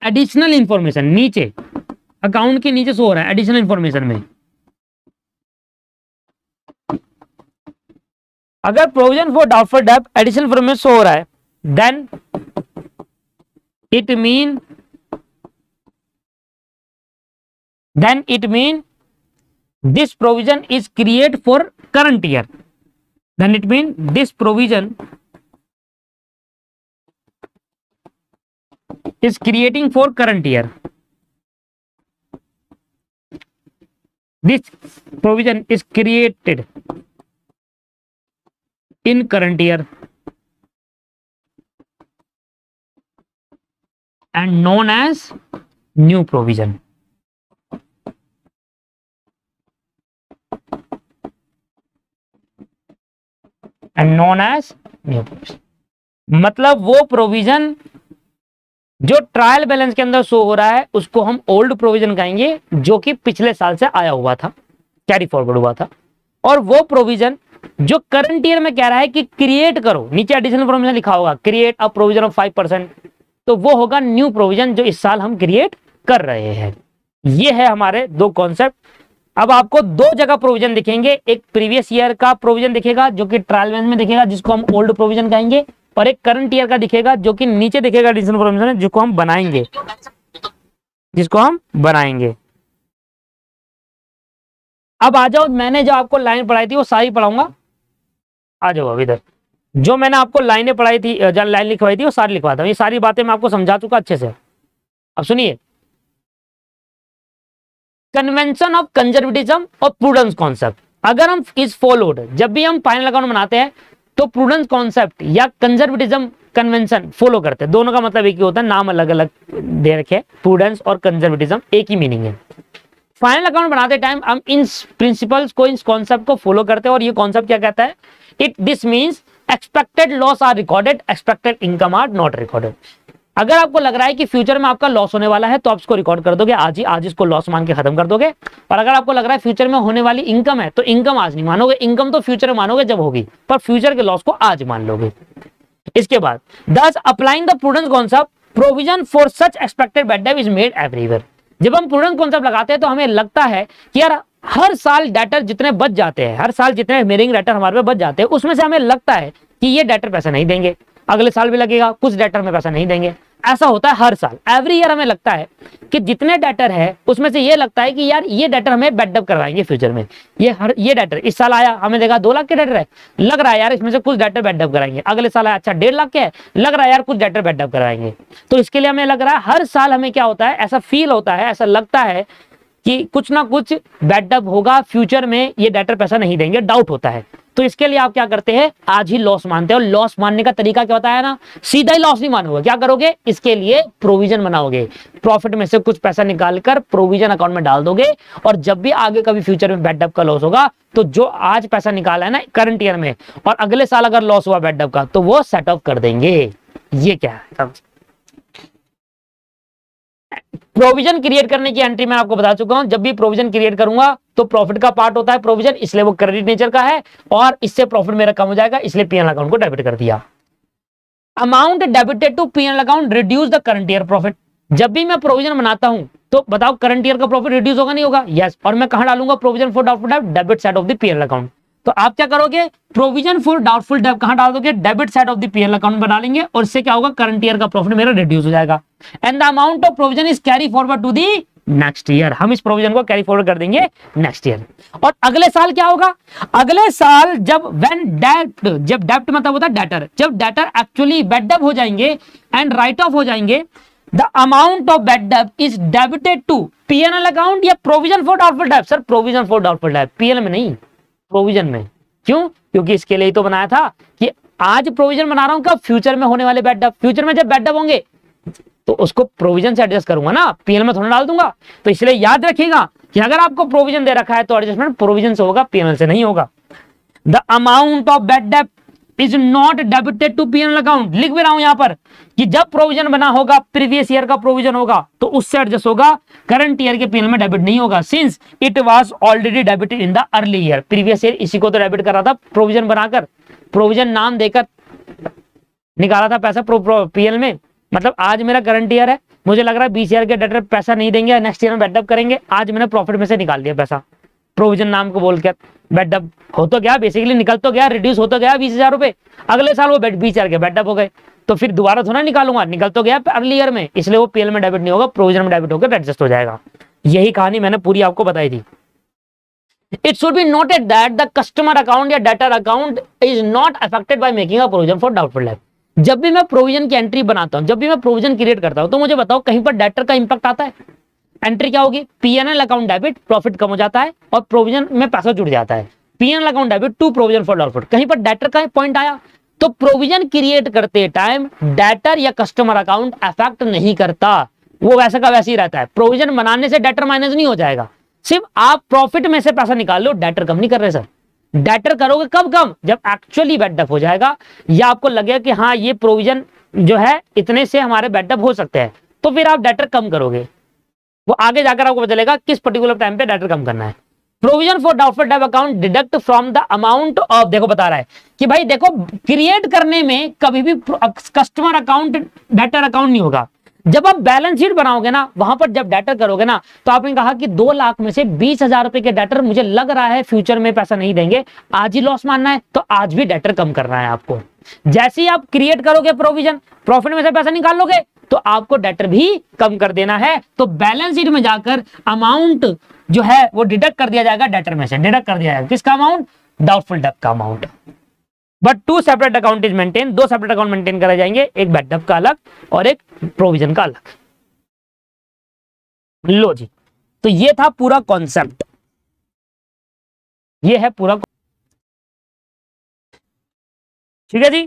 additional information, नीचे अकाउंट के नीचे शो हो रहा है एडिशनल इंफॉर्मेशन में, अगर प्रोविजन फॉर डाउटफुल डेब्ट एडिशनल इंफॉर्मेशन शो हो रहा है, then it mean this provision is created for current year, then it means this provision is creating for current year, this provision is created in current year and known as new provision, and known as new provision। मतलब वो प्रोविजन जो ट्रायल बैलेंस के अंदर शो हो रहा है उसको हम ओल्ड प्रोविजन कहेंगे, जो कि पिछले साल से आया हुआ था, कैरी फॉरवर्ड हुआ था। और वो प्रोविजन जो करंट ईयर में कह रहा है कि क्रिएट करो, नीचे एडिशनल प्रोविजन लिखा होगा, क्रिएट अ प्रोविजन ऑफ 5%, तो वो होगा न्यू प्रोविजन जो इस साल हम क्रिएट कर रहे हैं। ये है हमारे दो कॉन्सेप्ट। अब आपको दो जगह प्रोविजन दिखेंगे, एक प्रीवियस ईयर का प्रोविजन दिखेगा जो कि ट्रायल बैलेंस में दिखेगा, जिसको हम ओल्ड प्रोविजन कहेंगे, और एक करंट ईयर का दिखेगा जो कि नीचे दिखेगा एडिशनल प्रोविजन, जिसको हम बनाएंगे, अब आ जाओ, मैंने जो आपको लाइन पढ़ाई थी वो सारी पढ़ाऊंगा, आ जाओ अब इधर। जो मैंने आपको लाइनें पढ़ाई थी, जो लाइन लिखवाई थी वो सारी लिखवाता हूँ, ये सारी बातें मैं आपको समझा चुका अच्छे से। अब सुनिए, कन्वेंशन ऑफ कंजर्वेटिज्म और प्रूडेंस कॉन्सेप्ट, अगर हम इज फॉलोड, जब भी हम फाइनल अकाउंट बनाते हैं तो प्रूडेंस कॉन्सेप्ट या कंजर्वेटिज्म कन्वेंशन फॉलो करते हैं, दोनों का मतलब एक ही होता है, नाम अलग अलग दे रखे, प्रूडेंस और कंजर्वेटिज्म एक ही मीनिंग है। फाइनल अकाउंट बनाते टाइम हम इन प्रिंसिपल्स को, इस कॉन्सेप्ट को फॉलो करते हैं, और ये कॉन्सेप्ट क्या कहता है, this means expected loss are recorded, expected income are not recorded. अगर आपको लग रहा है कि फ्यूचर में आपका लॉस होने वाला है तो आप इसको रिकॉर्ड कर दोगे आज ही, आज इसको लॉस मान के खत्म कर दोगे। और अगर आपको लग रहा है फ्यूचर में होने वाली इनकम है तो इनकम आज नहीं मानोगे, इनकम तो फ्यूचर में मानोगे जब होगी, पर फ्यूचर के लॉस को आज मान लोगे। इसके बाद thus applying the prudence concept, provision for such expected bad debt is made everywhere। जब हम प्रूडेंस कॉन्सेप्ट लगाते हैं तो हमें लगता है कि यार हर साल डेटर जितने बच जाते हैं, हर साल जितने मेरिंग डेटर हमारे पे बच जाते हैं, उसमें से हमें लगता है कि ये डेटर पैसा नहीं देंगे, अगले साल भी लगेगा, कुछ डेटर में पैसा नहीं देंगे। ऐसा होता है हर साल, एवरी ईयर हमें लगता है कि जितने डेटर है उसमें से ये लगता है कि यार ये डेटर हमें बैडअप करवाएंगे फ्यूचर में, ये डेटर इस साल आया, हमें देखा 2 लाख के डेटर है, लग रहा है यार इसमें से कुछ डेटर बैडअप कराएंगे, अगले साल आया अच्छा 1.5 लाख के है, लग रहा है यार कुछ डेटर बैडअप कराएंगे। तो इसके लिए हमें लग रहा है हर साल हमें क्या होता है, ऐसा फील होता है, ऐसा लगता है कि कुछ ना कुछ बैडअप होगा फ्यूचर में, ये डेटर पैसा नहीं देंगे, डाउट होता है। तो इसके लिए आप क्या करते हैं, आज ही लॉस मानते हो। लॉस मानने का तरीका क्या होता है ना, सीधा ही लॉस नहीं मानोगे, क्या करोगे, इसके लिए प्रोविजन बनाओगे, प्रॉफिट में से कुछ पैसा निकालकर प्रोविजन अकाउंट में डाल दोगे, और जब भी आगे कभी फ्यूचर में बैडअप का लॉस होगा तो जो आज पैसा निकाला है ना करंट ईयर में, और अगले साल अगर लॉस हुआ बैडअप का तो वो सेट ऑफ कर देंगे। ये क्या है, प्रोविजन क्रिएट करने की एंट्री मैं आपको बता चुका हूं। जब भी प्रोविजन क्रिएट करूंगा तो प्रॉफिट का पार्ट होता है प्रोविजन, इसलिए वो क्रेडिट नेचर का है, और इससे प्रॉफिट मेरा कम हो जाएगा, इसलिए पीएनएल अकाउंट को डेबिट कर दिया। Amount debited to PNL account reduce the current year profit. जब भी मैं प्रोविजन बनाता हूं तो बताओ करंट ईयर का प्रॉफिट रिड्यूस होगा नहीं होगा, यस। और मैं कहां डालूंगा प्रोविजन फॉर डाउटफुल डेब्ट, debit side of the PNL account. तो आप क्या करोगे, प्रोविजन फॉर डाउटफुल डेट कहां डाल दोगे, debit side of the PL account बना लेंगे, और इससे क्या होगा, करंट ईयर का प्रॉफिट मेरा रिड्यूस हो जाएगा। And the amount of provision is carry forward to the next year, हम इस प्रोविजन को कैरी फॉरवर्ड कर देंगे नेक्स्ट ईयर। और अगले साल क्या होगा, अगले साल जब व्हेन डेट, जब डेट मतलब होता है डेटर, जब डेटर एक्चुअली बेड अप हो जाएंगे एंड राइट ऑफ हो जाएंगे, the amount of bad debt is debited to PNL account या provision for doubtful debt. Sir provision for doubtful debt, PL में नहीं, प्रोविजन में। क्यों, क्योंकि इसके लिए ही तो बनाया था कि आज प्रोविजन बना रहा हूं, कब, फ्यूचर में होने वाले बेड अप, फ्यूचर में जब बेड अप होंगे तो उसको प्रोविजन से एडजस्ट करूंगा ना, पीएल में थोड़ा डाल दूंगा। तो इसलिए याद रखिएगा कि अगर आपको प्रोविजन दे रखा है तो एडजस्टमेंट प्रोविजन से होगा, पीएल से नहीं होगा। The amount of bad debt is not debited to PL account, लिख भी रहा हूं यहां पर कि जब प्रोविजन बना होगा, प्रीवियस ईयर का प्रोविजन होगा तो उससे एडजस्ट होगा, करंट ईयर के पीएल में डेबिट नहीं होगा, since it was already debited in the early year. Previous year इसी को तो डेबिट कर रहा था, प्रोविजन बनाकर, प्रोविजन नाम देकर निकाला था पैसा पीएल में। मतलब आज मेरा करंट ईयर है, मुझे लग रहा है 20 ईयर के डेटर पैसा नहीं देंगे, नेक्स्ट ईयर में बेड अप करेंगे, आज मैंने प्रॉफिट में से निकाल दिया पैसा, प्रोविजन नाम को बोलकर बेड अप हो तो गया, बेसिकली निकल तो गया, रिड्यूस हो तो गया 20,000 रुपए, अगले साल वो 20 ईयर के बेड अप हो गए, तो फिर दोबारा थोड़ा निकालूंगा, निकल तो गया अर्ली ईयर में, इसलिए वो पीएल में डेबिट नहीं होगा, प्रोविजन में डेबिट होकर एडजस्ट हो जाएगा। यही कहानी मैंने पूरी आपको बताई थी। It should be noted that the customer account या debtor account is not affected by making a provision for doubtful debt। जब भी मैं प्रोविजन की एंट्री बनाता हूं, जब भी मैं प्रोविजन क्रिएट करता हूं, तो मुझे बताओ कहीं पर डेटर का इंपैक्ट आता है? एंट्री क्या होगी, पीएनएल अकाउंट डेबिट, प्रॉफिट कम हो जाता है और प्रोविजन में पैसा जुड़ जाता है, PNL account debit to provision for doubtful. कहीं पर डेटर का पॉइंट आया तो प्रोविजन क्रिएट करते टाइम डेटर या कस्टमर अकाउंट अफेक्ट नहीं करता, वो वैसा का वैसे ही रहता है। प्रोविजन बनाने से डेटर माइनस नहीं हो जाएगा, सिर्फ आप प्रॉफिट में से पैसा निकाल लो, डेटर कम नहीं कर रहे सर। डेटर करोगे कब कम, जब एक्चुअली बेडअप हो जाएगा या आपको लगेगा कि हाँ ये प्रोविजन जो है इतने से हमारे बेडअप हो सकते हैं, तो फिर आप डेटर कम करोगे। वो आगे जाकर आपको पता चलेगा किस पर्टिकुलर टाइम पे डेटर कम करना है। Provision for doubtful date account deduct from the amount of, देखो बता रहा है कि भाई देखो क्रिएट करने में कभी भी कस्टमर अकाउंट डेटर अकाउंट नहीं होगा। जब आप बैलेंस शीट बनाओगे ना, वहां पर जब डेटर करोगे ना, तो आपने कहा कि 2 लाख में से 20,000 रुपए के डेटर मुझे लग रहा है फ्यूचर में पैसा नहीं देंगे, आज ही लॉस मानना है, तो आज भी डेटर कम करना है आपको। जैसे ही आप क्रिएट करोगे प्रोविजन, प्रॉफिट में से पैसा निकाल लोगे, तो आपको डेटर भी कम कर देना है। तो बैलेंस शीट में जाकर अमाउंट जो है वो डिडक्ट कर दिया जाएगा, डेटर में से डिडक्ट कर दिया जाएगा। किसका अमाउंट, डाउटफुल डेट का amount. But 2 separate account is maintain, 2 separate account maintain करे जाएंगे, एक बेडअप का अलग और एक प्रोविजन का अलग। लो जी, तो ये था पूरा कॉन्सेप्ट, ये है पूरा, ठीक है जी।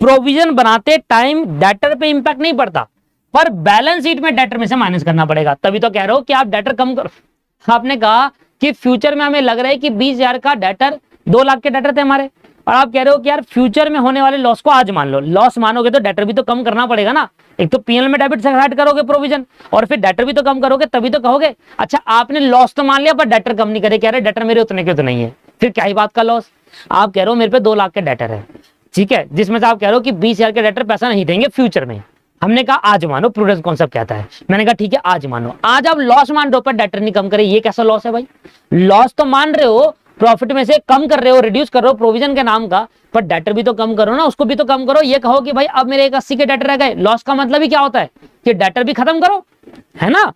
प्रोविजन बनाते टाइम डेटर पे इंपैक्ट नहीं पड़ता, पर बैलेंस शीट में डेटर में से माइनस करना पड़ेगा। तभी तो कह रहे हो कि आप डेटर कम करो। आपने कहा कि फ्यूचर में हमें लग रहा है कि 20,000 का डेटर, 2 लाख के डेटर थे हमारे, और आप कह रहे हो कि यार फ्यूचर में होने वाले लॉस को आज मान लो। लॉस मानोगे तो डेटर भी तो कम करना पड़ेगा ना, एक तो पीएल में डेबिट से ऐड करोगे प्रोविजन, और फिर डेटर भी तो कम करोगे, तभी तो कहोगे। अच्छा आपने लॉस तो मान लिया पर डेटर कम नहीं करे, कह रहे डेटर मेरे उतने के तो नहीं है, फिर क्या ही बात का लॉस। आप कह रहे हो मेरे पे 2 लाख के डेटर है, ठीक है, जिसमें से आप कह रहे हो कि 20,000 के डेटर पैसा नहीं देंगे फ्यूचर में। हमने कहा आज मानो, प्रूडेंस कॉन्सेप्ट कहता है। मैंने कहा ठीक है आज मानो, आज आप लॉस मान रहे हो पर डेटर नहीं कम करे, ये कैसा लॉस है भाई? लॉस तो मान रहे हो, प्रॉफिट में से कम कर रहे हो, रिड्यूस कर रहे हो प्रोविजन के नाम का, पर डेटर भी तो कम करो ना, उसको भी तो कम करो। ये कहो कि भाई अब मेरे 80 के डेटर रह गए, लॉस का मतलब ही क्या होता है कि डेटर भी खत्म करो, है ना।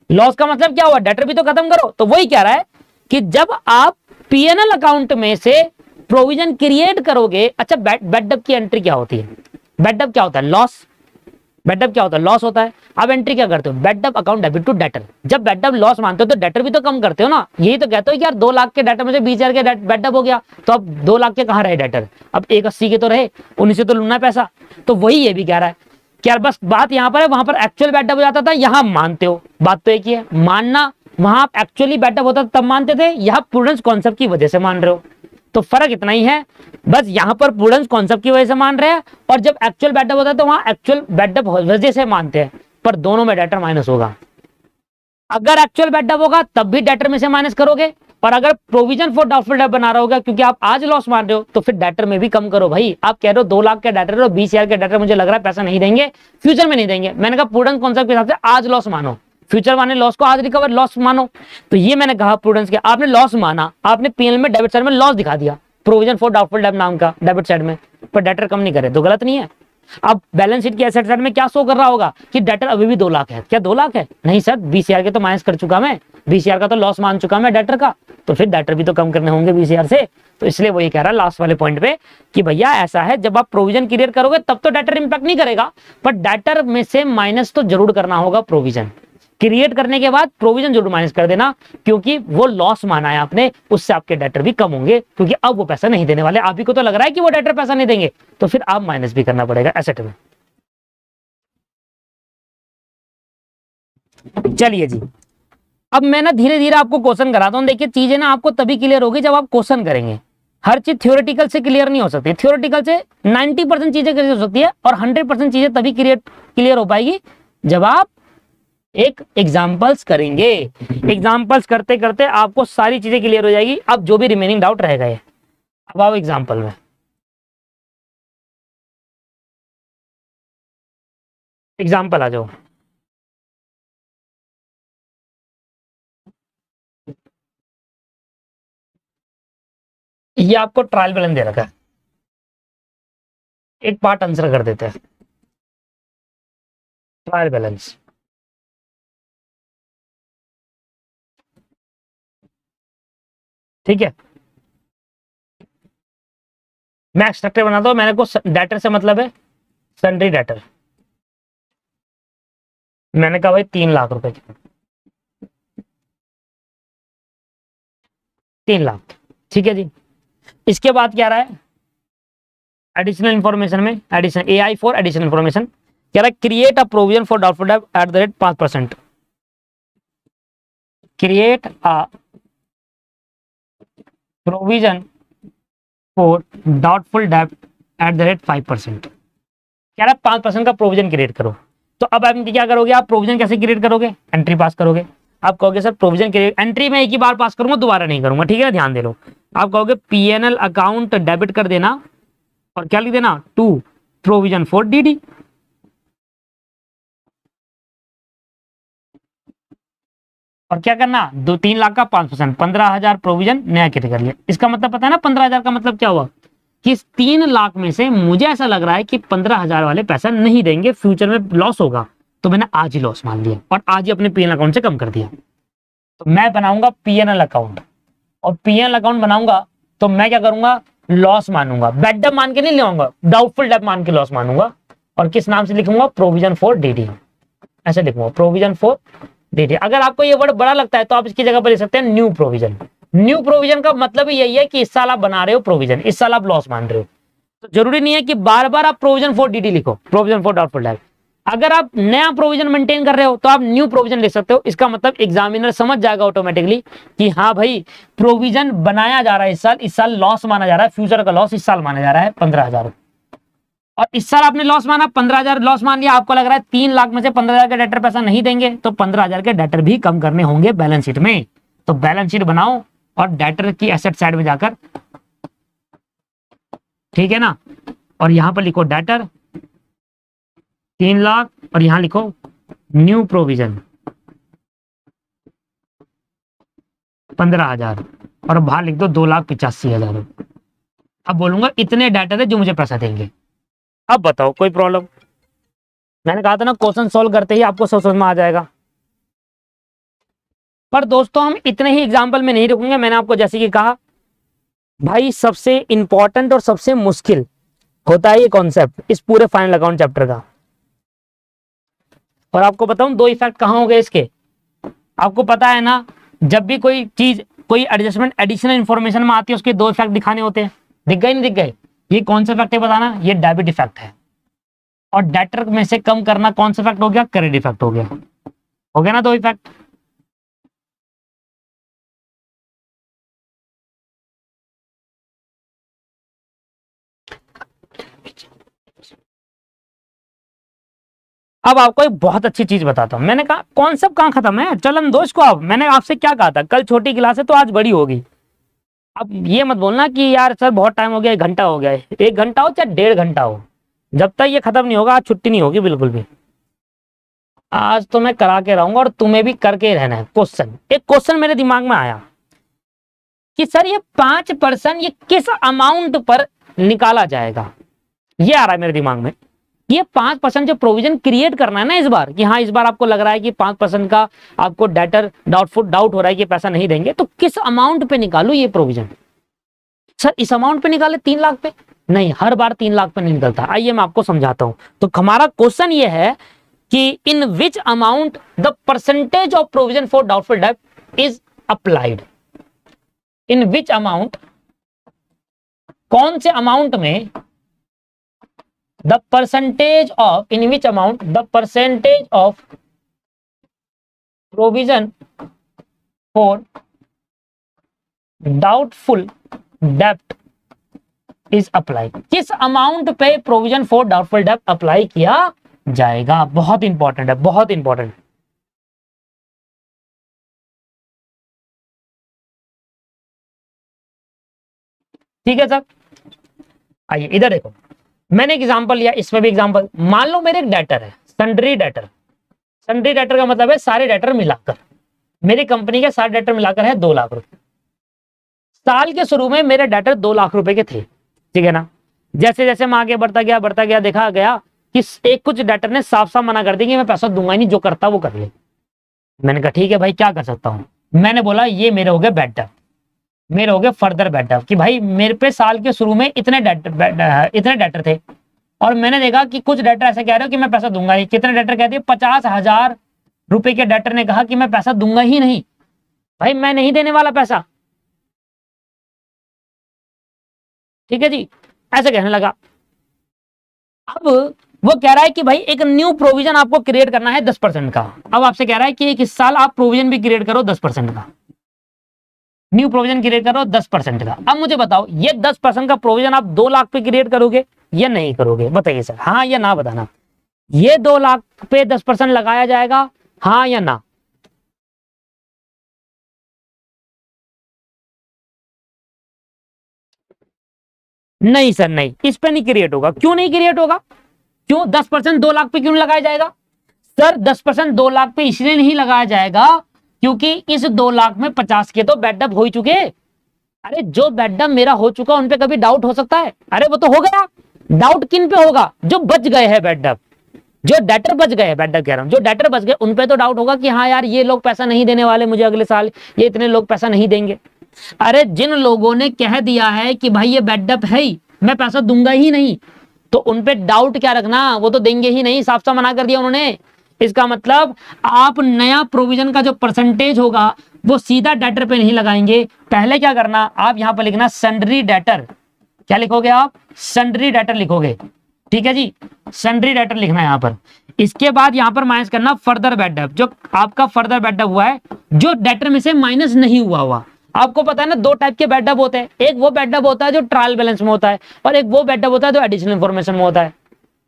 लॉस का मतलब क्या हुआ, डेटर भी तो खत्म करो। तो वही कह रहा है कि जब आप पीएनएल अकाउंट में से प्रोविजन क्रिएट करोगे। अच्छा बेडअप की एंट्री क्या होती है? बेडअप क्या होता है? लॉस। बेडअप क्या होता है? लॉस होता है। अब एंट्री क्या करते हो? बेडअप अकाउंट डेबिट टू डेटर। जब बेडअप लॉस मानते हो तो डेटर भी तो कम करते हो ना। यही तो कहते हो कि यार 2 लाख के डेटर में से 20,000 के बेडअप हो गया, तो अब 2 लाख के कहां रहे डेटर? अब 180 के तो रहे, उन्हीं से तो लूना पैसा। तो वही ये भी कह रहा है कि यार बस बात यहां पर है, वहां पर एक्चुअल बेडअप हो जाता था, यहां मानते हो। बात तो एक ही है, मानना। वहां एक्चुअली बेडअप होता तब मानते थे, यहां प्रूडेंस कॉन्सेप्ट की वजह से मान रहे हो। तो फर्क इतना ही है, बस यहां पर प्रूडेंस कॉन्सेप्ट की वजह से मान रहे हैं, और जब एक्चुअल बेडअप होता है तो वहां एक्चुअल बेडअप वजह से मानते हैं, पर दोनों में डेटर माइनस होगा। अगर एक्चुअल बेडअप होगा तब भी डेटर में से माइनस करोगे, और अगर प्रोविजन फॉर डाउटफुल डेट बना रहा होगा क्योंकि आप आज लॉस मान रहे हो, तो फिर डेटर में भी कम करो भाई। आप कह रहे हो 2 लाख के डेटर और 20,000 के डेटर मुझे लग रहा है पैसा नहीं देंगे, फ्यूचर में नहीं देंगे। मैंने कहा प्रूडेंस कॉन्सेप्ट के हिसाब से आज लॉस मानो, फ्यूचर माने लॉस को आज रिकवर लॉस मानो। तो ये मैंने कहा प्रूडेंस के, आपने लॉस माना, आपने पीएनएल में डेबिट साइड में लॉस दिखा दिया, प्रोविजन फॉर डाउटफुल डेट नाम का डेबिट साइड में, पर डेटर कम नहीं करे तो गलत नहीं है। अब बैलेंस शीट की एसेट साइड में क्या शो कर रहा होगा कि डेटर अभी भी 2 लाख है। क्या 2 लाख है? नहीं सर, 20,000 के तो माइनस कर चुका मैं, 20,000 का तो लॉस मान चुका मैं डेटर का, तो फिर डेटर भी तो कम करने होंगे 20,000 से। तो इसलिए वो ये कह रहा है लास्ट वाले पॉइंट पे कि भैया ऐसा है, जब आप प्रोविजन क्लियर करोगे तब तो डेटर इंपैक्ट नहीं करेगा, पर डेटर में से माइनस तो जरूर करना होगा प्रोविजन। क्रिएट करने के बाद प्रोविजन जरूर माइनस कर देना, क्योंकि वो लॉस माना है आपने, उससे आपके डेटर भी कम होंगे, क्योंकि अब वो पैसा नहीं देने वाले। आप ही को तो लग रहा है कि वो डेटर पैसा नहीं देंगे, तो फिर आप माइनस भी करना पड़ेगा एसेट में। चलिए जी, अब मैं ना धीरे धीरे आपको क्वेश्चन कराता हूं। देखिए चीजें ना आपको तभी क्लियर होगी जब आप क्वेश्चन करेंगे। हर चीज थ्योरेटिकल से क्लियर नहीं हो सकती। थ्योरेटिकल से 90% चीजें क्लियर हो सकती है, और 100% चीजें तभी क्लियर हो पाएगी जब आप एक एग्जाम्पल्स करेंगे। एग्जाम्पल्स करते करते आपको सारी चीजें क्लियर हो जाएगी। अब जो भी रिमेनिंग डाउट रहेगा ये, अब आओ एग्जाम्पल में। एग्जाम्पल आ जाओ। ये आपको ट्रायल बैलेंस दे रखा है, एक पार्ट आंसर कर देते हैं। ट्रायल बैलेंस, ठीक है। मैं एक्सट्रैक्टर बनाता हूं, मैंने को डेटर से मतलब है सन्ड्री डेटर। मैंने कहा भाई 3 लाख रुपए की, 3 लाख, ठीक है जी। इसके बाद क्या रहा है एडिशनल इंफॉर्मेशन में, addition AI for additional information कह रहा है create a provision for doubtful debt at the rate 5%। Create a provision for doubtful debt at the rate 5%। कह रहा है 5% का प्रोविजन क्रिएट करो। तो अब आप क्या करोगे, आप प्रोविजन कैसे क्रिएट करोगे, एंट्री पास करोगे। आप कहोगे सर प्रोविजन क्रिएट, एंट्री में एक ही बार पास करूंगा, दोबारा नहीं करूंगा, ठीक है, ध्यान दे लो। आप कहोगे PNL अकाउंट डेबिट कर देना, और क्या लिख देना, टू प्रोविजन फॉर DD। और क्या करना, 3 लाख का 5%, 15,000 प्रोविजन नया क्रिएट कर लिया। इसका मतलब पता है ना 15,000 का मतलब क्या हुआ, कि इस 3 लाख में से मुझे ऐसा लग रहा है कि 15,000 वाले पैसा नहीं देंगे, फ्यूचर में लॉस होगा, तो मैंने आज ही लॉस मान लिया और आज ही अपने PNL अकाउंट से कम कर दिया। तो मैं बनाऊंगा PNL अकाउंट, और PNL अकाउंट बनाऊंगा तो मैं क्या करूंगा, लॉस मानूंगा। बैड डेट मान के नहीं लिखूंगा, डाउटफुल डेट मान के लॉस मानूंगा। और किस नाम से लिखूंगा, प्रोविजन फॉर DD, ऐसे लिखूंगा, प्रोविजन फॉर DD। अगर आपको ये वर्ड बड़ा लगता है तो आप इसकी जगह पर लिख सकते हैं न्यू प्रोविजन। न्यू प्रोविजन का मतलब ही यही है कि इस साल आप बना रहे हो प्रोविजन, इस साल आप लॉस मान रहे हो। तो जरूरी नहीं है कि बार बार आप प्रोविजन फॉर DD लिखो, प्रोविजन फॉर डाउटफुल डेट। अगर आप नया प्रोविजन मेंटेन कर रहे हो तो आप न्यू प्रोविजन लिख सकते हो। इसका मतलब एग्जामिनर समझ जाएगा ऑटोमेटिकली कि हाँ भाई प्रोविजन बनाया जा रहा है इस साल लॉस माना जा रहा है, फ्यूचर का लॉस इस साल माना जा रहा है 15,000। और इस साल आपने लॉस माना, 15,000 लॉस मान लिया, आपको लग रहा है 3 लाख में से 15,000 के डेटर पैसा नहीं देंगे, तो 15,000 के डेटर भी कम करने होंगे बैलेंस शीट में। तो बैलेंस शीट बनाओ और डेटर की एसेट साइड में जाकर, ठीक है ना, और यहां पर लिखो डेटर 3 लाख, और यहां लिखो न्यू प्रोविजन 15,000, और बाहर लिख दो 2,85,000। अब बोलूंगा इतने डेटर है जो मुझे पैसा देंगे। अब बताओ कोई प्रॉब्लम? मैंने कहा था ना क्वेश्चन सॉल्व करते ही आपको सब समझ में आ जाएगा। पर दोस्तों हम इतने ही एग्जाम्पल में नहीं रुकेंगे। मैंने आपको जैसे कि कहा भाई सबसे इंपॉर्टेंट और सबसे मुश्किल होता है ये कॉन्सेप्ट इस पूरे फाइनल अकाउंट चैप्टर का। और आपको बताऊं 2 इफेक्ट कहां हो गए इसके, आपको पता है ना, जब भी कोई चीज कोई एडजस्टमेंट एडिशनल इंफॉर्मेशन में आती है उसके 2 इफेक्ट दिखाने होते हैं। दिख गए नहीं दिख गए? ये कौन सा इफेक्ट है बताना, ये डेबिट इफेक्ट है। और डेटर में से कम करना कौन सा इफेक्ट हो गया, क्रेडिट इफेक्ट हो गया। हो गया ना 2 इफेक्ट। अब आपको एक बहुत अच्छी चीज बताता हूं। मैंने कहा कॉन्सेप्ट कहां खत्म है, चलन दोष को। अब मैंने आपसे क्या कहा था, कल छोटी क्लास है तो आज बड़ी होगी। अब ये मत बोलना कि यार सर बहुत टाइम हो गया, 1 घंटा हो गया है। 1 घंटा हो चाहे 1.5 घंटा हो, जब तक ये खत्म नहीं होगा आज छुट्टी नहीं होगी बिल्कुल भी। आज तो मैं करा के रहूंगा और तुम्हें भी करके रहना है। क्वेश्चन, एक क्वेश्चन मेरे दिमाग में आया कि सर ये 5% ये किस अमाउंट पर निकाला जाएगा, ये आ रहा है मेरे दिमाग में। ये 5% जो प्रोविजन क्रिएट करना है ना इस बार, कि हाँ इस बार आपको लग रहा है कि 5% का आपको डेटर डाउट हो रहा है कि पैसा नहीं देंगे, तो किस अमाउंट पे निकालू ये प्रोविजन। सर इस अमाउंट पे निकाले 3 लाख पे, नहीं हर बार 3 लाख पे नहीं निकलता। आइए मैं आपको समझाता हूं। तो हमारा क्वेश्चन ये है कि in which amount the percentage of provision for doubtful debt is applied. In which amount, कौन से अमाउंट में, the percentage of, in which amount the percentage of provision for doubtful डेब्ट इज अप्लाई। किस अमाउंट पे प्रोविजन फॉर डाउटफुल डेब्ट अप्लाई किया जाएगा। बहुत इंपॉर्टेंट है, बहुत इंपॉर्टेंट। ठीक है सर, आइए इधर देखो, मैंने एक एग्जांपल लिया, इसमें भी एग्जांपल। मान लो मेरे एक डेटर है, सन्ड्री डेटर। सन्ड्री डेटर का मतलब है सारे डेटर मिलाकर, मेरी कंपनी के सारे डेटर मिलाकर है 2 लाख रुपए। साल के शुरू में मेरे डेटर 2 लाख रुपए के थे, ठीक है ना। जैसे जैसे मैं आगे बढ़ता गया देखा गया कि एक कुछ डेटर ने साफ साफ मना कर दिया कि मैं पैसा दूंगा ही नहीं, जो करता वो कर ले। मैंने कहा ठीक है भाई, क्या कर सकता हूँ। मैंने बोला ये मेरे हो गए बैड डेट, मेरे हो गए फर्दर बैड डेट, कि भाई मेरे पे साल के शुरू में इतने डेटर थे, और मैंने देखा कि कुछ डेटर ऐसे कह रहे हो कि मैं पैसा दूंगा ही। कितने डेटर कहते हैं, 50,000 रुपए के डेटर ने कहा कि मैं पैसा दूंगा ही नहीं, भाई मैं नहीं देने वाला पैसा। ठीक है जी, ऐसे कहने लगा। अब वो कह रहा है कि भाई एक न्यू प्रोविजन आपको क्रिएट करना है 10% का। अब आपसे कह रहा है कि इस साल आप प्रोविजन भी क्रिएट करो 10% का, न्यू प्रोविजन क्रिएट करो 10% का। अब मुझे बताओ ये 10% का प्रोविजन आप 2 लाख पे क्रिएट करोगे या नहीं करोगे, बताइए सर, हाँ या ना बताना। ये 2 लाख पे 10% लगाया जाएगा, हाँ या ना। नहीं सर नहीं, इस पे नहीं क्रिएट होगा। क्यों नहीं क्रिएट होगा, क्यों 10% 2 लाख पे क्यों लगाया जाएगा। सर 10% 2 लाख पे इसलिए नहीं लगाया जाएगा क्योंकि इस 2 लाख में 50 के तो बैडअप हो ही चुके। अरे जो बैडअप मेरा हो चुका उन पे कभी डाउट हो सकता है, अरे वो तो हो गया। डाउट किन पे होगा, जो बच गए हैं बैडअप, जो डेटर बच गए, बैडअप कह रहा हूं, जो डेटर बच गए उन पे तो डाउट होगा कि हाँ यार ये लोग पैसा नहीं देने वाले मुझे अगले साल, ये इतने लोग पैसा नहीं देंगे। अरे जिन लोगों ने कह दिया है कि भाई ये बैडअप है ही, मैं पैसा दूंगा ही नहीं, तो उन पे डाउट क्या रखना, वो तो देंगे ही नहीं, साफ साफ मना कर दिया उन्होंने। इसका मतलब आप नया प्रोविजन का जो परसेंटेज होगा वो सीधा डेटर पे नहीं लगाएंगे। पहले क्या करना, आप यहां पर लिखना सन्ड्री डेटर। क्या लिखोगे आप, सन्ड्री डेटर लिखोगे, ठीक है जी, सन्ड्री डेटर लिखना है यहां पर। इसके बाद यहां पर माइनस करना फर्दर बैडअप, जो आपका फर्दर बैडअप हुआ है, जो डेटर में से माइनस नहीं हुआ। आपको पता है ना 2 टाइप के बैडअप होते हैं, एक वो बैडअप होता है जो ट्रायल बैलेंस में होता है, और एक वो बैडअप होता है जो एडिशनल इन्फॉर्मेशन में होता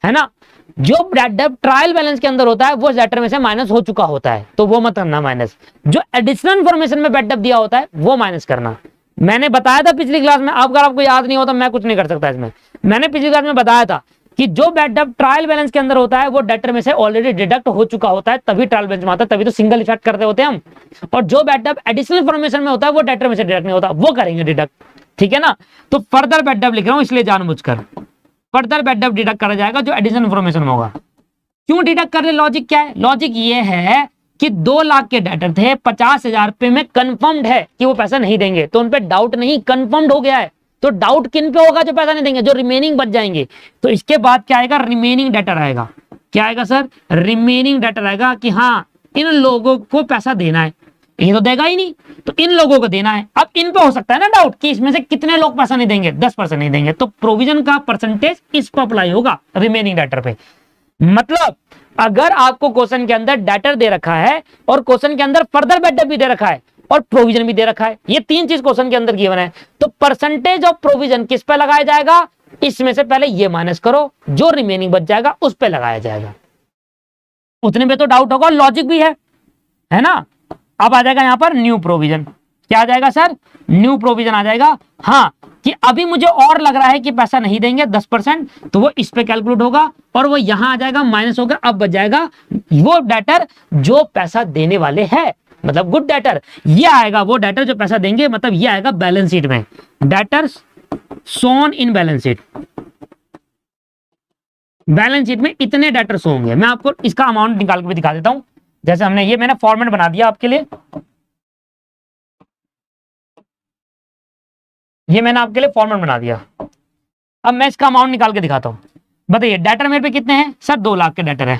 है ना। जो बैडअप ट्रायल बैलेंस के अंदर होता है वो डेटर में से माइनस हो चुका होता है, तो वो मत करना माइनस। जो एडिशनल इन्फॉर्मेशन में बैडअप दिया होता है वो माइनस करना। मैंने बताया था पिछली क्लास में, अगर आपको याद नहीं होता मैं कुछ नहीं कर सकता इसमें। मैंने पिछली क्लास में बताया था कि जो बैडअप ट्रायल बैलेंस के अंदर होता है वो डेटर में से ऑलरेडी डिडक्ट हो चुका होता है, तभी ट्रायल बैलेंस में आता है, तभी तो सिंगल इफेक्ट करते होते हैं हम। और जो बैडअप एडिशनल इन्फॉर्मेशन में होता है वो डेटर में से डिडक्ट नहीं होता, वो करेंगे डिडक्ट, ठीक है ना। तो फर्दर बैडअप लिख रहा हूं इसलिए जानबूझकर, फर्दर बैडअप डिडक्ट करा जाएगा जो एडिशनल इन्फॉर्मेशन में होगा। क्यों डिडक्ट कर रहे, लॉजिक क्या है, लॉजिक ये है कि 2 लाख के डेटर थे, 50,000 रुपए में कंफर्म्ड है कि वो पैसा नहीं देंगे, तो उन पे डाउट नहीं, कंफर्म्ड हो गया है। तो डाउट किन पे होगा, जो पैसा नहीं देंगे, जो रिमेनिंग बच जाएंगे। तो इसके बाद क्या आएगा, रिमेनिंग डेटर आएगा। क्या आएगा सर, रिमेनिंग डेटर आएगा कि हाँ इन लोगों को पैसा देना है, ये तो देगा ही नहीं, तो इन लोगों को देना है। अब इन पे हो सकता है ना डाउट कि इसमें से कितने लोग पैसा नहीं देंगे, 10% नहीं देंगे, तो प्रोविजन का परसेंटेज इस पर अप्लाई होगा, रिमेनिंग डेटर पे। मतलब अगर आपको क्वेश्चन के अंदर डेटर दे रखा है और क्वेश्चन के अंदर फर्दर बैडअप भी दे रखा है और प्रोविजन भी दे रखा है, ये 3 चीज क्वेश्चन के अंदर गिवन है, तो परसेंटेज ऑफ प्रोविजन किस पे लगाया जाएगा, इसमें से पहले ये माइनस करो, जो रिमेनिंग बच जाएगा उस पे लगाया जाएगा। उतने पे तो डाउट होगा, लॉजिक भी है ना। अब आ जाएगा यहां पर न्यू प्रोविजन, क्या आ जाएगा सर, न्यू प्रोविजन आ जाएगा। हाँ कि अभी मुझे और लग रहा है कि पैसा नहीं देंगे 10%, तो वो इस पे कैलकुलेट होगा और वो यहां आ जाएगा, माइनस होकर अब बच जाएगा वो डेटर जो पैसा देने वाले हैं, मतलब गुड डेटर। ये आएगा वो डेटर जो पैसा देंगे, मतलब ये आएगा बैलेंस शीट में, debtors shown in balance sheet. Balance sheet में इतने डेटर्स होंगे। मैं आपको इसका अमाउंट निकाल के भी दिखा देता हूं। जैसे हमने ये मैंने फॉर्मेट बना दिया आपके लिए, ये मैंने आपके लिए फॉर्मेट बना दिया। अब मैं इसका अमाउंट निकाल के दिखाता हूं। बताइए डेटर मेरे पे कितने हैं सर, 2 लाख के डेटर है।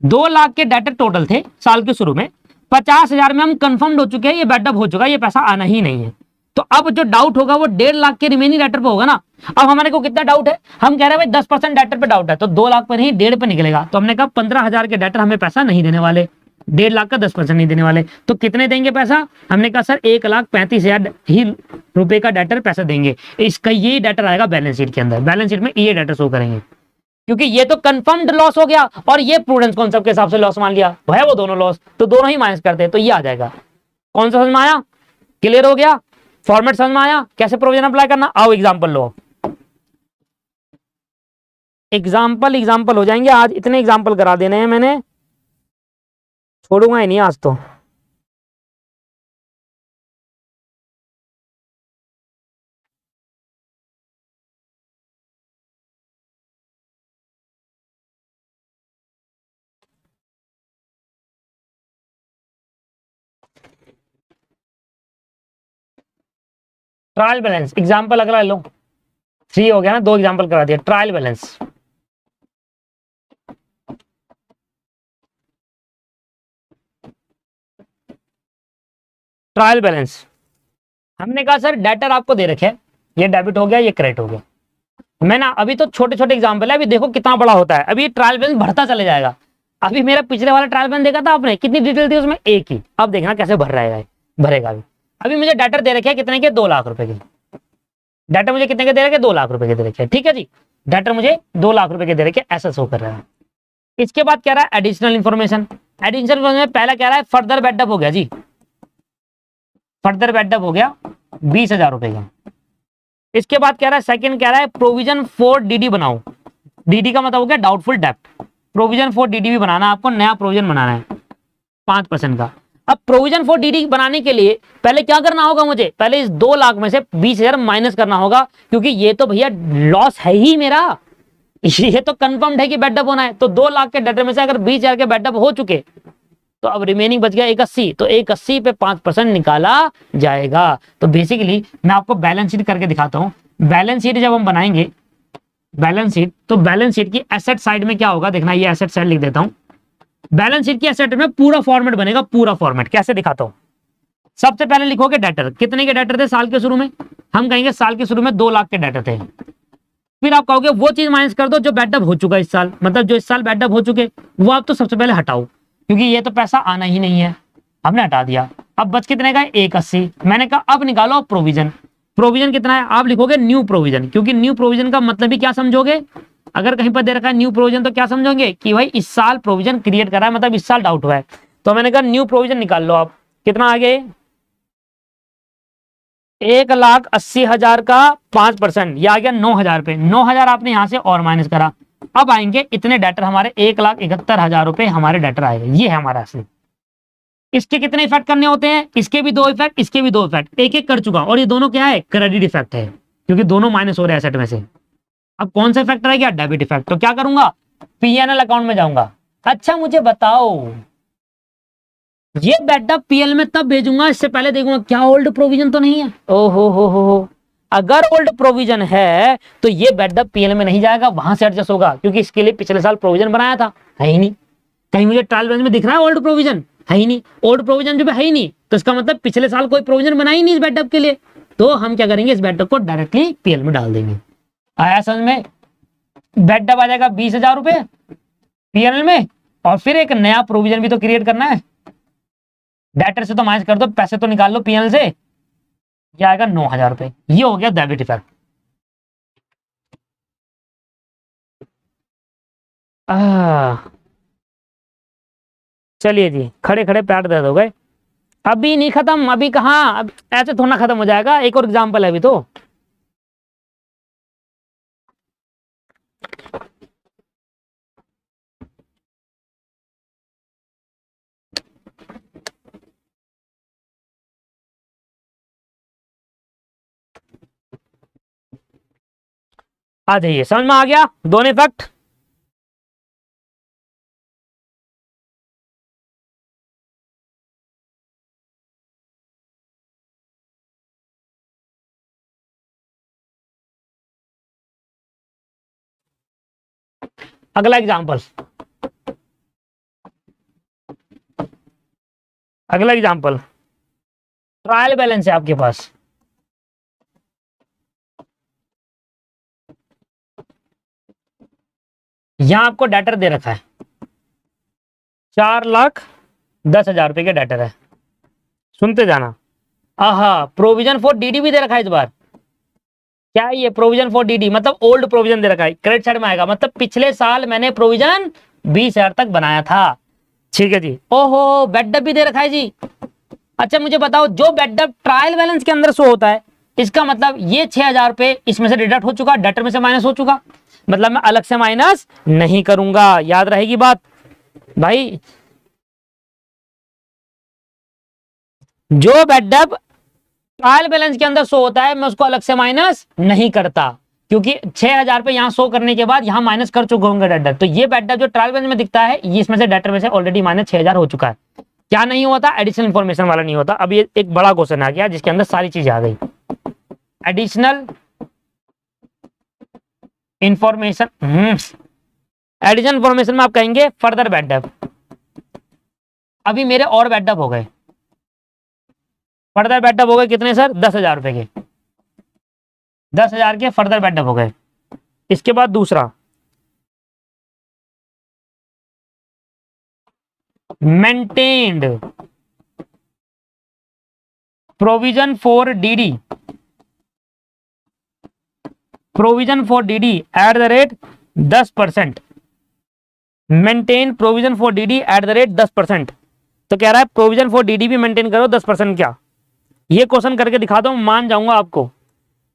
2 लाख के डेटर टोटल थे साल के शुरू में। 50,000 में हम कंफर्म्ड हो चुके हैं, ये बैडअप हो चुका है, ये पैसा आना ही नहीं है। तो अब जो डाउट होगा वो 1.5 लाख के रिमेनिंग डेटर पे होगा ना। अब हमारे को कितना डाउट है, हम कह रहे हैं भाई 10% डेटर पे डाउट है, तो 2 लाख पर नहीं 1.5 पे निकलेगा। तो हमने कहा 15,000 के डेटर हमें पैसा नहीं देने वाले, 1.5 लाख का 10% नहीं देने वाले। तो कितने देंगे पैसा, हमने कहा सर 1,35,000 ही रुपए का डेटर पैसा देंगे। इसका ये डेटर आएगा बैलेंस शीट के अंदर, बैलेंस शीट में ये डेटर शो करेंगे, क्योंकि ये तो कंफर्म्ड लॉस हो गया और ये प्रूडेंस कॉन्सेप्ट के हिसाब से लॉस मान लिया है वो दोनों लॉस, तो दोनों ही माइनस करते हैं, तो ये आ जाएगा। कौन सा समझ में आया, क्लियर हो गया, फॉर्मेट समझ में आया, कैसे प्रोविजन अप्लाई करना। आओ एग्जांपल लो, एग्जांपल हो जाएंगे आज, इतने एग्जांपल करा देने हैं मैंने, छोड़ूंगा ही नहीं आज तो। ट्रायल बैलेंस एग्जांपल अगला लो, 3 हो गया ना, 2 एग्जांपल करा दिया। ट्रायल बैलेंस, ट्रायल बैलेंस हमने कहा सर डेटर आपको दे रखे, ये डेबिट हो गया, ये क्रेडिट हो गया। मैं ना अभी तो छोटे छोटे एग्जांपल है, अभी देखो कितना बड़ा होता है, अभी ट्रायल बैलेंस बढ़ता चले जाएगा। अभी मेरा पिछले वाला ट्रायल बैलेंस देखा था आपने, कितनी डिटेल थी उसमें, एक ही। अब देखना कैसे भर रहेगा, भरेगा अभी। अभी मुझे डेटर दे रखे कितने के, 2 लाख रुपए के। डेटर मुझे कितने के दे रखे, 2 लाख रुपए के दे रखे, ठीक है जी। डेटर मुझे 2 लाख रुपए के दे रखे, ऐसा शो कर रहा है। इसके बाद कह रहा है एडिशनल इन्फॉर्मेशन। एडिशनल इन्फॉर्मेशन पहला कह रहा है फर्दर बेडअप हो गया जी, फर्दर बेडअप हो गया 20,000 रुपए का। इसके बाद कह रहा है सेकंड कह रहा है प्रोविजन फॉर डीडी बनाओ। डीडी का मतलब हो गया डाउटफुल डेप्ट, प्रोविजन फॉर डीडी भी बनाना, आपको नया प्रोविजन बनाना है 5% का। अब प्रोविजन फॉर डीडी बनाने के लिए पहले क्या करना होगा, मुझे पहले इस 2 लाख में से 20,000 माइनस करना होगा, क्योंकि ये तो भैया लॉस है ही मेरा, ये तो कंफर्म्ड है कि बेडअप होना है। तो 2 लाख के डेटर में से अगर 20,000 के बेडअप हो चुके, तो अब रिमेनिंग बच गया 81, तो 81 पे 5% निकाला जाएगा। तो बेसिकली मैं आपको बैलेंस शीट करके दिखाता हूं। बैलेंस शीट जब हम बनाएंगे, बैलेंस शीट, तो बैलेंस शीट की एसेट साइड में क्या होगा देखना, ये एसेट साइड लिख देता हूं। बैलेंस शीट की एसेट में पूरा फॉर्मेट बनेगा, पूरा फॉर्मेट कैसे दिखाता हूं। सबसे पहले लिखोगे डेटर, कितने के डेटर थे साल के शुरू में, हम कहेंगे साल के शुरू में 2 लाख के डेटर थे। फिर आप कहोगे वो चीज माइनस कर दो जो बेडअप हो चुका इस साल, मतलब जो इस साल बेडअप हो चुके वो आप तो सबसे पहले हटाओ, क्योंकि ये तो पैसा आना ही नहीं है, हमने हटा दिया। अब बच कितने का, 81। मैंने कहा अब निकालो प्रोविजन। प्रोविजन कितना है, आप लिखोगे न्यू प्रोविजन, क्योंकि न्यू प्रोविजन का मतलब भी क्या समझोगे, अगर कहीं पर दे रखा है न्यू प्रोविजन तो क्या समझोगे कि भाई इस साल प्रोविजन क्रिएट करा है, मतलब इस साल डाउट हुआ है। तो मैंने कहा न्यू प्रोविजन निकाल लो आप, कितना आ गया, 1,80,000 का 5%, ये आ गया 9,000 पे। 9,000 आपने यहां से और माइनस करा, अब आएंगे इतने डेटर हमारे 1,71,000 रुपए हमारे डेटर आएगा, ये है हमारा असली। इसके कितने इफेक्ट करने होते हैं, इसके भी 2 इफेक्ट, इसके भी 2 इफेक्ट, एक एक कर चुका, और ये दोनों क्या है, क्रेडिट इफेक्ट है, क्योंकि दोनों माइनस हो रहे हैं एसेट में से। अब कौन सा इफेक्ट रह गया, डेबिट इफेक्ट। तो क्या करूंगा, पीएनएल अकाउंट में जाऊंगा। अच्छा मुझे बताओ, ये बेडअप पीएल में तब भेजूंगा, इससे पहले देखूंगा क्या ओल्ड प्रोविजन तो नहीं है। ओहो हो, अगर ओल्ड प्रोविजन है तो ये बेडअप पीएल में नहीं जाएगा, वहां से एडजस्ट होगा, क्योंकि इसके लिए पिछले साल प्रोविजन बनाया था, है ही नहीं। कहीं मुझे ट्रायल बैलेंस में दिख रहा है ओल्ड प्रोविजन, है ही नहीं। ओल्ड प्रोविजन जो है ही नहीं, तो इसका मतलब पिछले साल कोई प्रोविजन बना ही नहीं इस बेडअप के लिए। तो हम क्या करेंगे, इस बेडअप को डायरेक्टली पीएल में डाल देंगे। आया समझ में, बेडअप आ जाएगा 20,000 रुपए पीएल में, और फिर एक नया प्रोविजन भी तो क्रिएट करना है। डेटर से तो माइनस कर दो, पैसे तो निकाल लो पीएल से, ये आएगा 9,000 रुपए। ये हो गया डेबिट इफेक्ट। चलिए जी, खड़े खड़े पैर दर्द हो गए। अभी नहीं खत्म, अभी कहाँ, अब ऐसे थोड़ा खत्म हो जाएगा, एक और एग्जाम्पल है अभी तो। आ जाइए, समझ में आ गया दोनों इफेक्ट। अगला एग्जाम्पल, अगला एग्जाम्पल, ट्रायल बैलेंस है आपके पास। यहां आपको डेटर दे रखा है 4,10,000 रुपए का डेटर है, सुनते जाना। आहा, प्रोविजन फॉर डीडी भी दे रखा है इस बार। क्या है ये प्रोविजन फॉर डीडी, मतलब ओल्ड प्रोविजन दे रखा है, क्रेडिट साइड में आएगा, मतलब पिछले साल मैंने प्रोविजन 20,000 तक बनाया था। ठीक है जी। ओहो, बेडअप भी दे रखा है जी। अच्छा मुझे बताओ, जो बेडअप ट्रायल बैलेंस के अंदर शो होता है, इसका मतलब ये 6,000 रुपए इसमें से डिडक्ट हो चुका, डेटर में से माइनस हो चुका, मतलब मैं अलग से माइनस नहीं करूंगा, याद रहेगी बात भाई। जो बेडअप ट्रायल बैलेंस के अंदर शो होता है, मैं उसको अलग से माइनस नहीं करता, क्योंकि 6,000 रुपए यहां शो करने के बाद यहां माइनस कर चुके होंगे डेटर। तो ये बेडअप जो ट्रायल बैलेंस में दिखता है, ये इसमें से डेटर में से ऑलरेडी माइनस 6,000 हो चुका है। क्या नहीं होता, एडिशनल इन्फॉर्मेशन वाला नहीं होता। अब ये एक बड़ा क्वेश्चन आ गया जिसके अंदर सारी चीजें आ गई। एडिशनल इंफॉर्मेशन, एडिशनल इंफॉर्मेशन में आप कहेंगे फर्दर बेडअप। अभी मेरे और बेडअप हो गए, फर्दर बेडअप हो गए कितने सर, 10,000 रुपए के, 10,000 के फर्दर बेडअप हो गए। इसके बाद दूसरा maintained provision for DD, provision for DD eight the rate 10%, maintain provision for DD eight the rate 10%। तो कह रहा है प्रोविजन फॉर डीडी भी मेंटेन करो 10%। क्या ये क्वेश्चन करके दिखा दो, मान जाऊंगा आपको।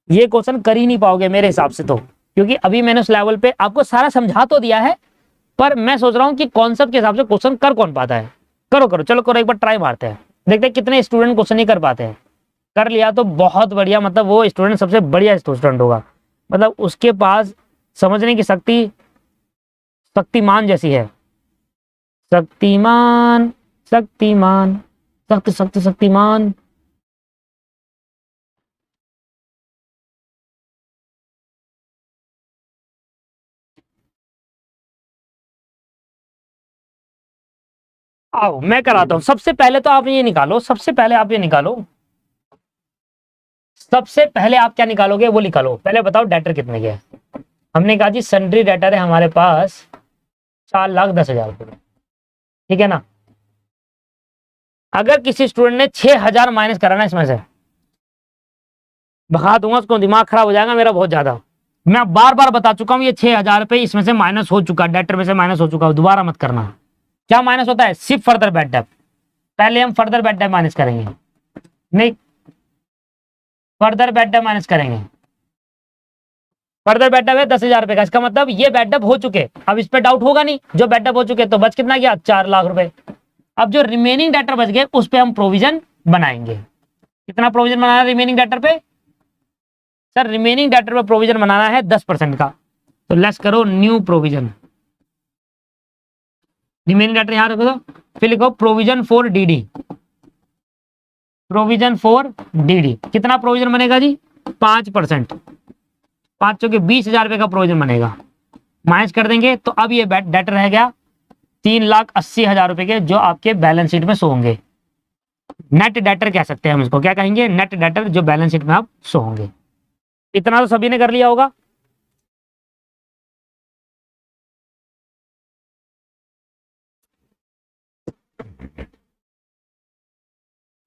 ये क्वेश्चन कर ही नहीं पाओगे मेरे हिसाब से तो, क्योंकि अभी मैंने उस लेवल पे आपको सारा समझा तो दिया है, पर मैं सोच रहा हूं कि कॉन्सेप्ट के हिसाब से क्वेश्चन कर कौन पाता है। करो करो, चलो करो, एक बार ट्राई मारते हैं, देखते हैं कितने स्टूडेंट क्वेश्चन नहीं कर पाते हैं। कर लिया तो बहुत बढ़िया, मतलब वो स्टूडेंट सबसे बढ़िया स्टूडेंट होगा, मतलब उसके पास समझने की शक्ति शक्तिमान जैसी है। शक्तिमान शक्तिमान शक्ति शक्ति शक्तिमान। आओ मैं कराता हूं। सबसे पहले तो आप ये निकालो, सबसे पहले आप ये निकालो, सबसे पहले आप क्या निकालोगे वो निकालो। पहले बताओ डेटर कितने के हैं। हमने कहा जी सन्ड्री डेटर है हमारे पास 4,10,000 रुपये, ठीक है ना। अगर किसी स्टूडेंट ने 6,000 माइनस कराना, इसमें से भगा दूंगा उसको, दिमाग खराब हो जाएगा मेरा बहुत ज्यादा। मैं बार बार बता चुका हूं, ये 6,000 रुपये इसमें से माइनस हो चुका, डेटर में से माइनस हो चुका, दोबारा मत करना। क्या माइनस होता है, सिर्फ फर्दर बेड डेप्थ। पहले हम फर्दर बेड डेप्थ माइनस करेंगे, नहीं फर्दर बेड डेप्थ माइनस करेंगे। फर्दर बेड डेप्थ है 10,000 रुपए का, इसका मतलब ये बेड डेप्थ हो चुके, अब इस पे डाउट होगा नहीं, जो बेड डेप्थ हो चुके, तो बच कितना गया, 4 लाख रुपए। अब जो रिमेनिंग डेटर बच गए उस पे हम प्रोविजन बनाएंगे। कितना प्रोविजन बनाना है रिमेनिंग डेटर पे, सर रिमेनिंग डेटर पे प्रोविजन बनाना है 10% का। तो लेस करो न्यू प्रोविजन, रिमेनिंग डेटर यहां रखो, तो फिर लिखो provision for DD, provision for DD. कितना प्रोविजन बनेगा जी, 5%, 5 चौके 20,000 रुपए का प्रोविजन बनेगा। माइनस कर देंगे तो अब ये डेटर रह गया 3,80,000 रुपए के, जो आपके बैलेंस शीट में शो होंगे। नेट डेटर कह सकते हैं हम इसको, क्या कहेंगे, नेट डेटर, जो बैलेंस शीट में आप शो होंगे। इतना तो सभी ने कर लिया होगा।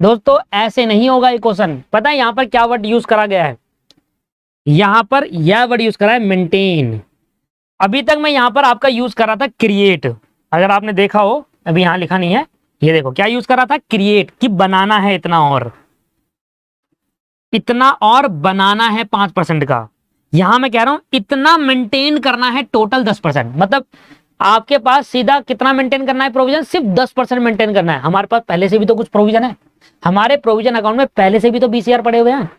दोस्तों ऐसे नहीं होगा ये क्वेश्चन। पता है यहां पर क्या वर्ड यूज करा गया है, यहां पर यह वर्ड यूज करा है मेंटेन। अभी तक मैं यहां पर आपका यूज कर रहा था क्रिएट, अगर आपने देखा हो, अभी यहां लिखा नहीं है, ये देखो क्या यूज कर रहा था, क्रिएट, कि बनाना है इतना और बनाना है 5% का। यहां मैं कह रहा हूं इतना मेंटेन करना है टोटल 10%। मतलब आपके पास सीधा कितना मेंटेन करना है प्रोविजन, सिर्फ 10% मेंटेन करना है। हमारे पास पहले से भी तो कुछ प्रोविजन है, हमारे प्रोविजन अकाउंट में पहले से भी तो 20,000 पड़े हुए हैं।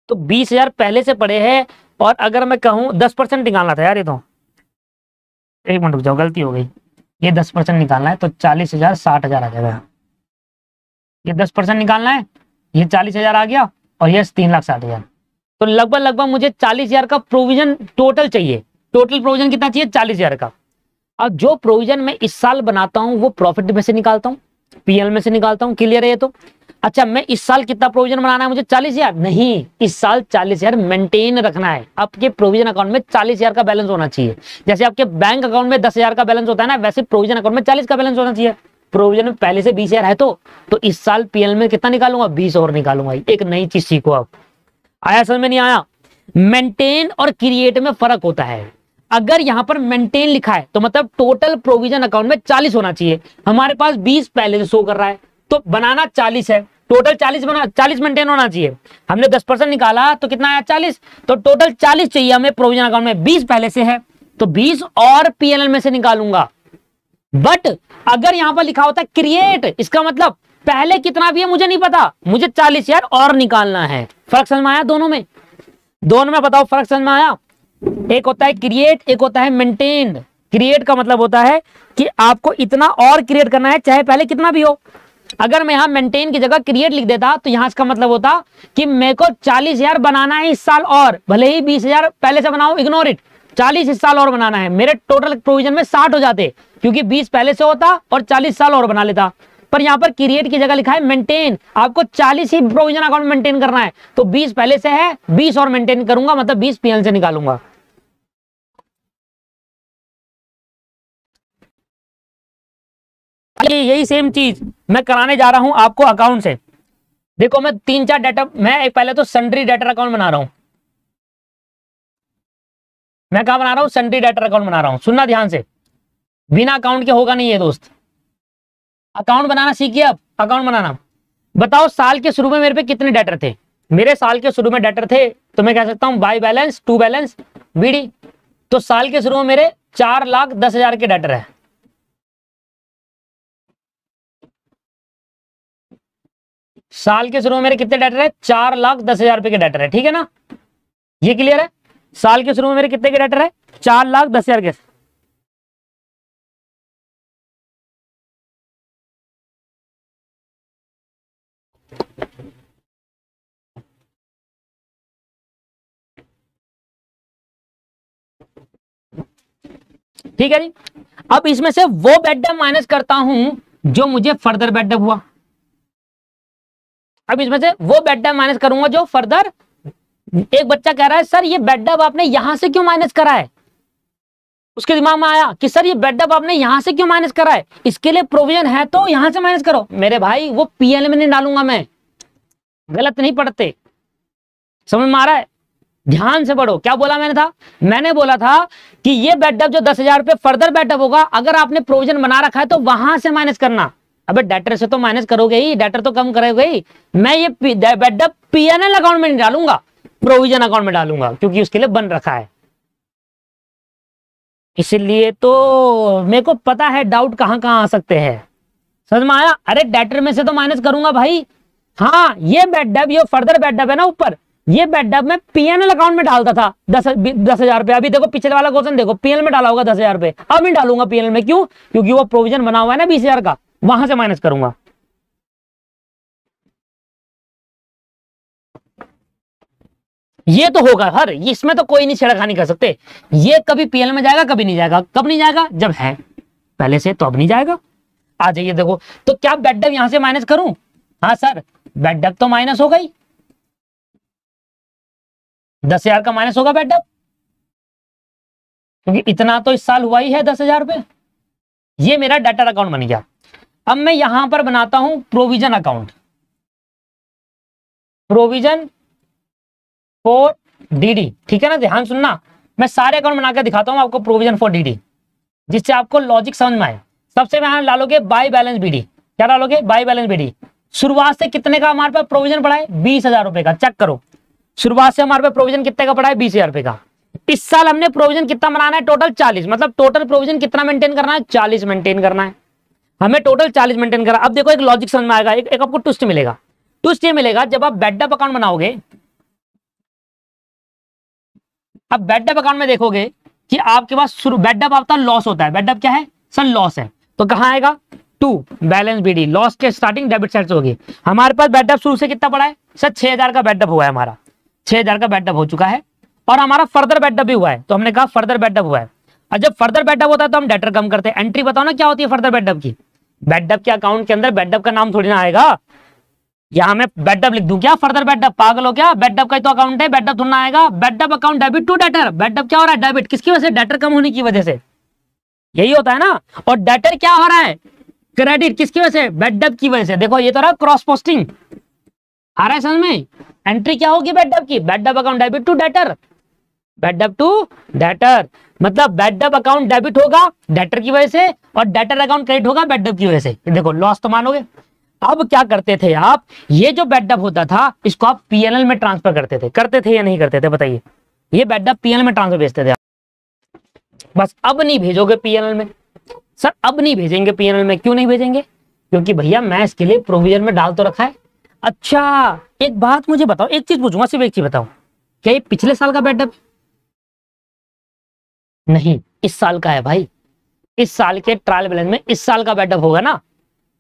तो 20,000 पहले से पड़े हैं, और अगर मैं कहूं 10% निकालना था यार, ये तो एक मिनट रुक जाओ, गलती हो गई, ये 10% निकालना है तो 40,000 60,000 आ जाएगा। ये 10% निकालना है, ये 40,000 आ गया, और ये 3,60,000। तो लगभग मुझे 40,000 का प्रोविजन टोटल चाहिए। टोटल प्रोविजन कितना चाहिए, 40,000 का। अब जो प्रोविजन मैं इस साल बनाता हूं वो प्रॉफिट में से निकालता हूं, पीएल में से निकालता हूं। क्लियर है ये तो? अच्छा, मैं इस साल कितना प्रोविजन बनाना है मुझे, 40,000? नहीं, इस साल 40,000 मेंटेन रखना है। आपके प्रोविजन अकाउंट में 40,000 का बैलेंस होना चाहिए। जैसे आपके बैंक अकाउंट में 10,000 का बैलेंस होता है ना, वैसे प्रोविजन अकाउंट में 40 का बैलेंस होना चाहिए। प्रोविजन में पहले से 20,000 है तो इस साल पीएल में कितना निकालूंगा, 20 और निकालूंगा। एक नई चीज सीखो आप। आया समझ में? नहीं आया? मेंटेन और क्रिएट में फर्क होता है। अगर यहां पर मेंटेन लिखा है तो मतलब टोटल प्रोविजन अकाउंट में 40 होना चाहिए, हमारे पास 20 पहले से शो कर रहा है, तो बनाना 40 है। टोटल 40 मेंटेन होना चाहिए। हमने 10% निकाला तो कितना आया, 40। तो टोटल 40 चाहिए हमें प्रोविजन अकाउंट में, 20 पहले से है तो 20 और पीएनएल में से निकालूंगा। बट अगर यहां पर लिखा होता है क्रिएट, इसका मतलब पहले कितना भी है मुझे नहीं पता, मुझे 40,000 और निकालना है। फर्क समझ में आया दोनों में? बताओ फर्क समझ में आया? एक होता है क्रिएट, एक होता है मेंटेन। क्रिएट का मतलब होता है कि आपको इतना और क्रिएट करना है, चाहे पहले कितना भी हो। अगर मैं यहां मेंटेन की जगह क्रिएट लिख देता तो यहां इसका मतलब होता कि मेरे को 40,000 बनाना है इस साल, और भले ही 20,000 पहले से बनाओ, इग्नोर इट, 40 इस साल और बनाना है। मेरे टोटल प्रोविजन में 60 हो जाते, क्योंकि 20 पहले से होता और 40 साल और बना लेता। पर यहां पर क्रिएट की जगह लिखा है मेंटेन, आपको 40 ही प्रोविजन अकाउंट मेंटेन करना है, तो 20 पहले से है, 20 और मेंटेन करूंगा, मतलब 20 पीएल से निकालूंगा। यही सेम चीज मैं कराने जा रहा हूं आपको अकाउंट से। देखो मैं 3-4 डाटा, मैं एक पहले तो सन्ड्री डेटर अकाउंट बना रहा हूं। मैं कहां बना रहा हूं, सन्ड्री डेटर अकाउंट बना रहा हूं। सुनना ध्यान से, बिना अकाउंट के होगा नहीं ये दोस्त। अकाउंट बनाना सीखिए अब, अकाउंट बनाना। बताओ साल के शुरू में मेरे पे कितने डेटर थे? मेरे साल के शुरू में डेटर थे तो मैं कह सकता हूं by balance to balance BD. तो साल के शुरू में मेरे 4,10,000 के डेटर है। साल के शुरू में मेरे कितने डेटर है, 4,10,000 रुपए के डेटर है। ठीक है ना, ये क्लियर है? साल के शुरू में मेरे कितने के डेटर है, 4,10,000 के। ठीक है जी। अब इसमें से वो बेडडम माइनस करता हूं जो मुझे फर्दर बेडडम हुआ। अब इसमें से वो बेडडम माइनस करूंगा जो फर्दर। एक बच्चा कह रहा है सर ये बेडडम आपने यहां से क्यों माइनस करा है? उसके दिमाग में आया कि सर ये बेडडम आपने यहां से क्यों माइनस करा है, इसके लिए प्रोविजन है तो यहां से माइनस करो। मेरे भाई वो पीएल में नहीं डालूंगा मैं, गलत नहीं पढ़ते। समझ में आ रहा है? ध्यान से पढ़ो। क्या बोला मैंने था? मैंने बोला था कि ये बेडअप जो 10,000 रुपए फर्दर बेडअप होगा, अगर आपने प्रोविजन बना रखा है तो वहां से माइनस करना। अबे डेटर से तो माइनस करोगे ही, डेटर तो कम करोगे ही। मैं ये बेडअप पीएनएल अकाउंट में नहीं डालूंगा, प्रोविजन अकाउंट में डालूंगा, क्योंकि उसके लिए बन रखा है। इसलिए तो मेरे को पता है डाउट कहां कहां आ सकते हैं। समझ में आया? अरे डेटर में से तो माइनस करूंगा भाई। हाँ, ये बेडअप, ये फर्दर बेडअप है ना ऊपर, ये बेडअप में पीएनएल अकाउंट में डालता था 10,000 रुपए। अभी देखो पिछले वाला क्वेश्चन देखो, पीएनएल में डाला होगा 10,000 रुपए, अब नहीं डालूंगा पीएनएल में। क्यों? क्योंकि वो प्रोविजन बना हुआ है ना 20,000 का, वहां से माइनस करूंगा। ये तो होगा हर, इसमें तो कोई नहीं छेड़खानी कर सकते। ये कभी पीएनएल में जाएगा, कभी नहीं जाएगा। कब नहीं जाएगा? जब है पहले से, तो अब नहीं जाएगा। आ जाइए देखो, तो क्या बेडअप यहां से माइनस करूं? हाँ सर, बेडअप तो माइनस हो गई, 10,000 का माइनस होगा बेडअप, क्योंकि इतना तो इस साल हुआ ही है 10,000 रुपए। ये मेरा डेटर अकाउंट बन गया। अब मैं यहां पर बनाता हूं provision account, provision for DD. ठीक है ना, ध्यान सुनना, मैं सारे अकाउंट बनाकर दिखाता हूं आपको प्रोविजन फॉर डीडी, जिससे आपको लॉजिक समझ में आए। सबसे पहले डालोगे बाय बैलेंस बीडी। क्या डालोगे? By balance BD. शुरुआत से कितने का हमारे पास प्रोविजन पड़ा है? 20,000 रुपए का। चेक करो, शुरुआत से हमारे पास प्रोविजन कितने का पड़ा है? 20,000 रुपए का। इस साल हमने प्रोविजन कितना बनाना है? टोटल 40। मतलब टोटल प्रोविजन कितना मेंटेन करना है? 40 मेंटेन करना है हमें, टोटल 40 मेंटेन करना। अब देखो एक लॉजिक समझ में आएगा, एक आपको ट्विस्ट मिलेगा। ट्विस्ट ये मिलेगा, जब आप बेडअप अकाउंट बनाओगे, अब बेडअप अकाउंट में देखोगे कि आपके पास शुरू बेडअप आपका लॉस होता है। बेडअप क्या है सर? लॉस है। तो कहां आएगा? टू बैलेंस बीडी, लॉस के स्टार्टिंग डेबिट साइड से होगी। हमारे पास बेडअप शुरू से कितना पड़ा है सर? 6,000 का बेडअप हुआ है हमारा, 6,000 का बेडअप हो चुका है, और हमारा फर्दर बेडअप भी हुआ है। तो हमने कहा फर्दर बेडअप हुआ है। और जब फर्दर बेडअप होता है तो हम डेटर कम करते हैं। एंट्री बताओ ना क्या होती है फर्दर बेडअप की? बेडअप के अकाउंट के अंदर बेडअप का नाम थोड़ी ना आएगा। यहां मैं बेडअप लिख दूं क्या? फर्दर बेडअप? पागल हो क्या? बेडअप का ही तो अकाउंट है, बेडअप थोड़ा आएगा। बेडअप अकाउंट डेबिट टू डेटर। बेडअप क्या हो रहा है? डेबिट। किसकी वजह से? डेटर कम होने की वजह से। यही होता है ना। और डेटर क्या हो रहा है? क्रेडिट। किसकी वजह से? बेडअप की वजह से। देखो ये तो रहा क्रॉस पोस्टिंग। आ रहा है समझ में? एंट्री क्या होगी बेडअप की? Bad debt account debit to debtor, bad debt to debtor. मतलब बेडअप अकाउंट डेबिट होगा डेटर की वजह से, और डेटर अकाउंट क्रेडिट होगा बेडअप की वजह से। देखो लॉस तो मानोगे। अब क्या करते थे आप? ये जो बेडअप होता था इसको आप पीएनएल में ट्रांसफर करते थे या नहीं करते थे? बताइए। ये बेडअप पीएनएल में ट्रांसफर भेजते थे आप। बस अब नहीं भेजोगे पीएनएल में। सर अब नहीं भेजेंगे पीएनएल में। क्यों नहीं भेजेंगे? क्योंकि भैया मैं इसके लिए प्रोविजन में डाल तो रखा है। अच्छा एक बात मुझे बताओ, एक चीज पूछूंगा, सिर्फ एक चीज बताओ, क्या ये पिछले साल का बेडअप? नहीं, इस साल का है भाई। इस साल के ट्रायल बैलेंस में इस साल का बेडअप होगा ना।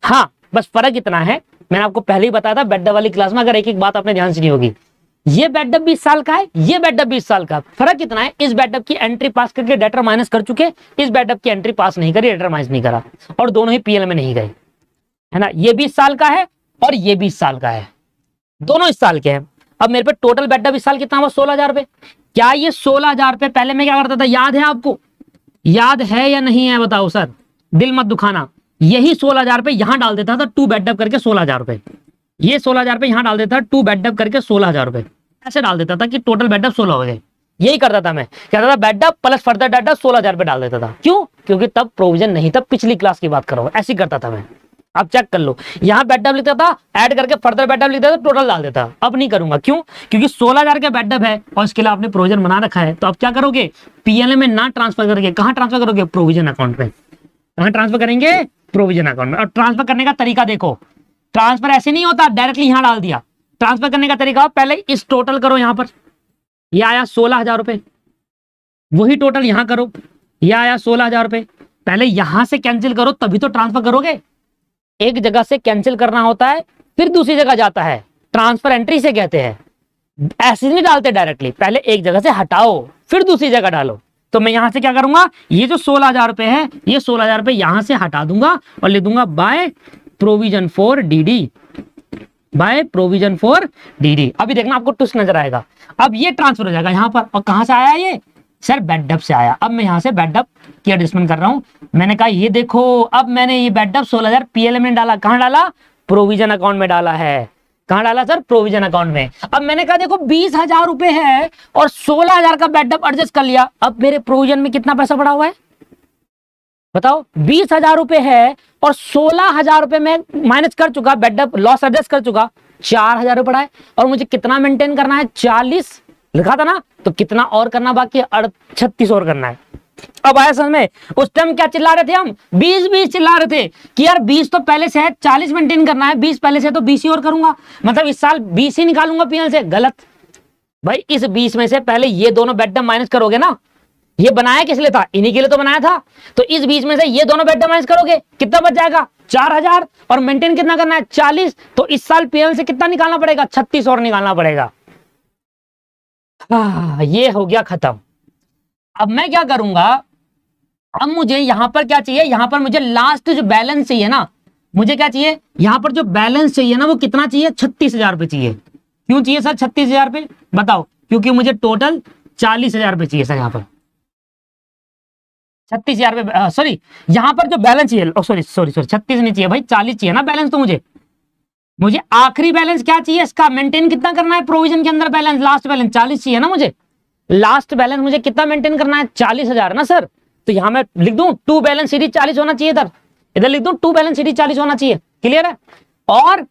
हाँ बस फर्क इतना है, मैंने आपको पहले ही बताया था बेडअप वाली क्लास में, अगर एक एक बात आपने ध्यान से नहीं होगी। ये बेडअप 20 साल का है, ये बेडअप 20 साल का। फर्क इतना है, इस बेडअप की एंट्री पास करके डेटर माइनस कर चुके, इस बेडअप की एंट्री पास नहीं करी, डेटर माइनस नहीं करा, और दोनों ही पीएल में नहीं गए, है ना। ये 20 साल का है और ये 20 साल का है, दोनों इस साल के हैं। अब मेरे पे टोटल बेडअप इस साल कितना हुआ? 16,000 रुपए। क्या ये 16,000 रुपए पहले मैं क्या करता था? याद है आपको? याद है या नहीं है बताओ सर? दिल मत दुखाना। यही 16,000 रुपए यहां डाल देता था टू बेडअप करके 16,000 रुपए। ये 16,000 रुपए यहां डाल देता था टू बेडअप करके 16,000 रुपए। ऐसे डाल देता था कि टोटल बेडअप 16 हो गए। यही करता था मैं, कहता था बेडअप प्लस फर्दर बेडअप 16,000 रुपए डाल देता था। क्यों? क्योंकि तब प्रोविजन नहीं था, पिछली क्लास की बात करो, ऐसी करता था मैं। आप चेक कर लो, यहां बेडअप लिखता था, ऐड करके फर्दर बेडअप लिखता था, टोटल डाल देता। अब नहीं करूंगा। क्यों? क्योंकि 16,000 का बेडअप है और इसके लिए आपने प्रोविजन बना रखा है। तो आप क्या करोगे? पीएनएल में ना ट्रांसफर करके कहां ट्रांसफर करोगे? प्रोविजन अकाउंट में। कहां ट्रांसफर करेंगे? प्रोविजन अकाउंट में। और ट्रांसफर करने का तरीका देखो, ट्रांसफर ऐसे नहीं होता डायरेक्टली यहां डाल दिया। ट्रांसफर करने का तरीका, पहले इस टोटल करो, यहां पर ये आया 16,000 रुपए, वही टोटल यहां करो, ये आया 16,000 रुपए। पहले यहां से कैंसिल करो तभी तो ट्रांसफर करोगे। एक जगह से कैंसिल करना होता है फिर दूसरी जगह जाता है, ट्रांसफर एंट्री से कहते हैं। ऐसे नहीं डालते डायरेक्टली, पहले एक जगह से हटाओ फिर दूसरी जगह डालो। तो मैं यहां से क्या करूंगा? ये जो 16,000 रुपए है, ये 16,000 रुपए यहां से हटा दूंगा और लिख दूंगा by provision for DD, by provision for DD. अभी देखना आपको ट्विस्ट नजर आएगा। अब ये ट्रांसफर हो जाएगा यहां पर, और कहां से आया ये? सर बेडअप से आया। अब मैं यहां से बेडअप की एडजस्टमेंट कर रहा हूं। मैंने कहा ये देखो, अब मैंने ये बेडअप 16,000 पीएल में डाला। कहां डाला? प्रोविजन अकाउंट में डाला है। कहां डाला सर? प्रोविजन अकाउंट में। अब मैंने कहा देखो 20,000 रुपए है और 16,000 का बेडअप एडजस्ट कर लिया। अब मेरे प्रोविजन में कितना पैसा पड़ा हुआ है बताओ? 20,000 रुपए है और 16,000 रुपए में माइनस कर चुका, बेडअप लॉस एडजस्ट कर चुका, 4,000 रुपए पड़ा है। और मुझे कितना मेंटेन करना है? 40 लिखा था ना, तो कितना और करना बाकी है? 36 और करना है। अब आया समझ में? उस टाइम क्या चिल्ला रहे थे हम? 20 चिल्ला रहे थे कि यार 20 तो पहले से है, 40 मेंटेन करना है, 20 पहले से तो 20 ही और करूंगा, मतलब इस साल 20 ही निकालूंगा पीएल से। गलत भाई, इस 20 में से पहले ये दोनों बेडअप माइनस करोगे ना। ये बनाया किस लिए था? इन्हीं के लिए तो बनाया था। तो इस 20 में से ये दोनों बेडअप माइनस करोगे, कितना बच जाएगा? 4,000। और मेंटेन कितना करना है? 40। तो इस साल पीएल से कितना निकालना पड़ेगा? 36 और निकालना पड़ेगा। ये हो गया खत्म। अब मैं क्या करूंगा? अब मुझे यहां पर क्या चाहिए? यहां पर मुझे लास्ट जो बैलेंस चाहिए ना, मुझे क्या चाहिए? यहां पर जो बैलेंस चाहिए ना, वो कितना चाहिए? 36,000 रुपए चाहिए। क्यों चाहिए सर 36,000 रुपए बताओ? क्योंकि मुझे टोटल 40,000 रुपए चाहिए सर। यहां पर 36,000 रुपए, सॉरी यहां पर जो बैलेंस चाहिए, सॉरी 36 नहीं चाहिए भाई, 40 चाहिए ना बैलेंस। तो मुझे आखिरी बैलेंस क्या चाहिए इसका? मेंटेन कितना करना है प्रोविजन के अंदर? बैलेंस, लास्ट बैलेंस 40 चाहिए ना मुझे। लास्ट बैलेंस मुझे कितना मेंटेन करना है? 40,000 ना सर। तो यहां मैं लिख दूं टू बैलेंस सीरीज 40 होना चाहिए इधर। इधर लिख दो टू बैलेंस शीट 40 होना चाहिए, क्लियर है। और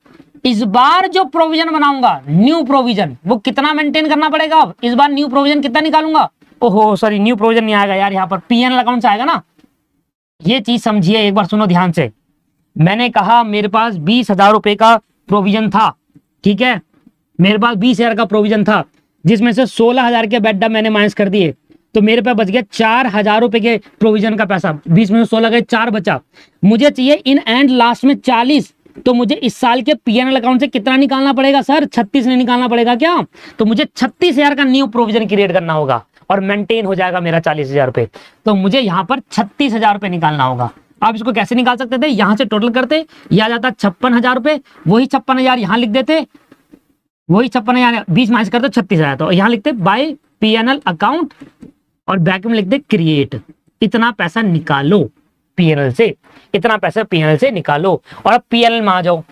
इस बार जो प्रोविजन बनाऊंगा न्यू प्रोविजन, वो कितना मेंटेन करना पड़ेगा। अब इस बार न्यू प्रोविजन कितना निकालूंगा, ओहो सॉरी न्यू प्रोविजन नहीं आएगा यार, यहाँ पर पीएनएल अकाउंट से आएगा ना। ये चीज समझिए, एक बार सुनो ध्यान से। मैंने कहा मेरे पास 20,000 रुपए का प्रोविजन था, ठीक है, मेरे पास 20,000 का प्रोविजन था, जिसमें से 16,000 के बेड मैंने माइनस कर दिए, तो मेरे पे बच गया 4,000 रुपए के प्रोविजन का पैसा। 20 में 16 गए, 4 बचा। मुझे चाहिए इन एंड लास्ट में 40, तो मुझे इस साल के पीएनएल अकाउंट से कितना निकालना पड़ेगा सर, 36 नहीं निकालना पड़ेगा क्या। तो मुझे 36,000 का न्यू प्रोविजन क्रिएट करना होगा और मेंटेन हो जाएगा मेरा 40,000 रुपए। तो मुझे यहाँ पर 36,000 रुपए निकालना होगा। आप इसको कैसे निकाल सकते थे, यहां से टोटल करते, यह आ जाता 56,000 रुपए, वही 56,000 यहां लिख देते, वही 56,000 20 माइनस करते 36,000, तो यहां लिखते बाय पीएनएल अकाउंट और बैक में लिख दे क्रिएट, इतना पैसा निकालो पीएनएल से, इतना पैसा पीएनएल से निकालो। और अब पीएनएल में आ जाओ,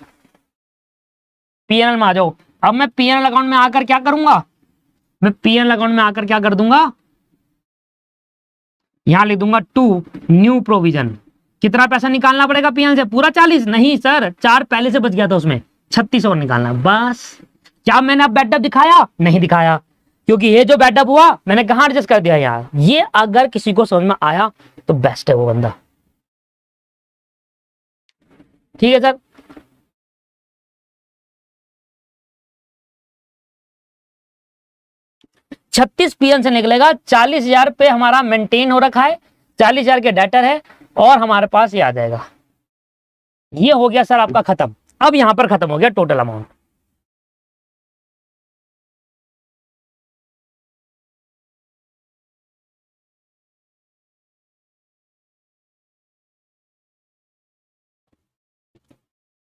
पीएनएल में आ जाओ। अब मैं पीएनएल अकाउंट में आकर क्या करूंगा, मैं पीएनएल अकाउंट में आकर क्या कर दूंगा, यहां लिख दूंगा टू न्यू प्रोविजन। कितना पैसा निकालना पड़ेगा पीएनएल से, पूरा 40 नहीं सर, 4 पहले से बच गया था उसमें, 36 और निकालना बस। क्या मैंने अब बैडअप दिखाया, नहीं दिखाया, क्योंकि ये जो बैडअप हुआ मैंने कहां एडजस्ट कर दिया यार। ये अगर किसी को समझ में आया तो बेस्ट है वो बंदा, ठीक है सर। छत्तीस पीएन से निकलेगा, 40,000 पे हमारा मेंटेन हो रखा है, 40,000 के डेटर है और हमारे पास ये आ जाएगा। ये हो गया सर आपका खत्म। अब यहां पर खत्म हो गया टोटल अमाउंट।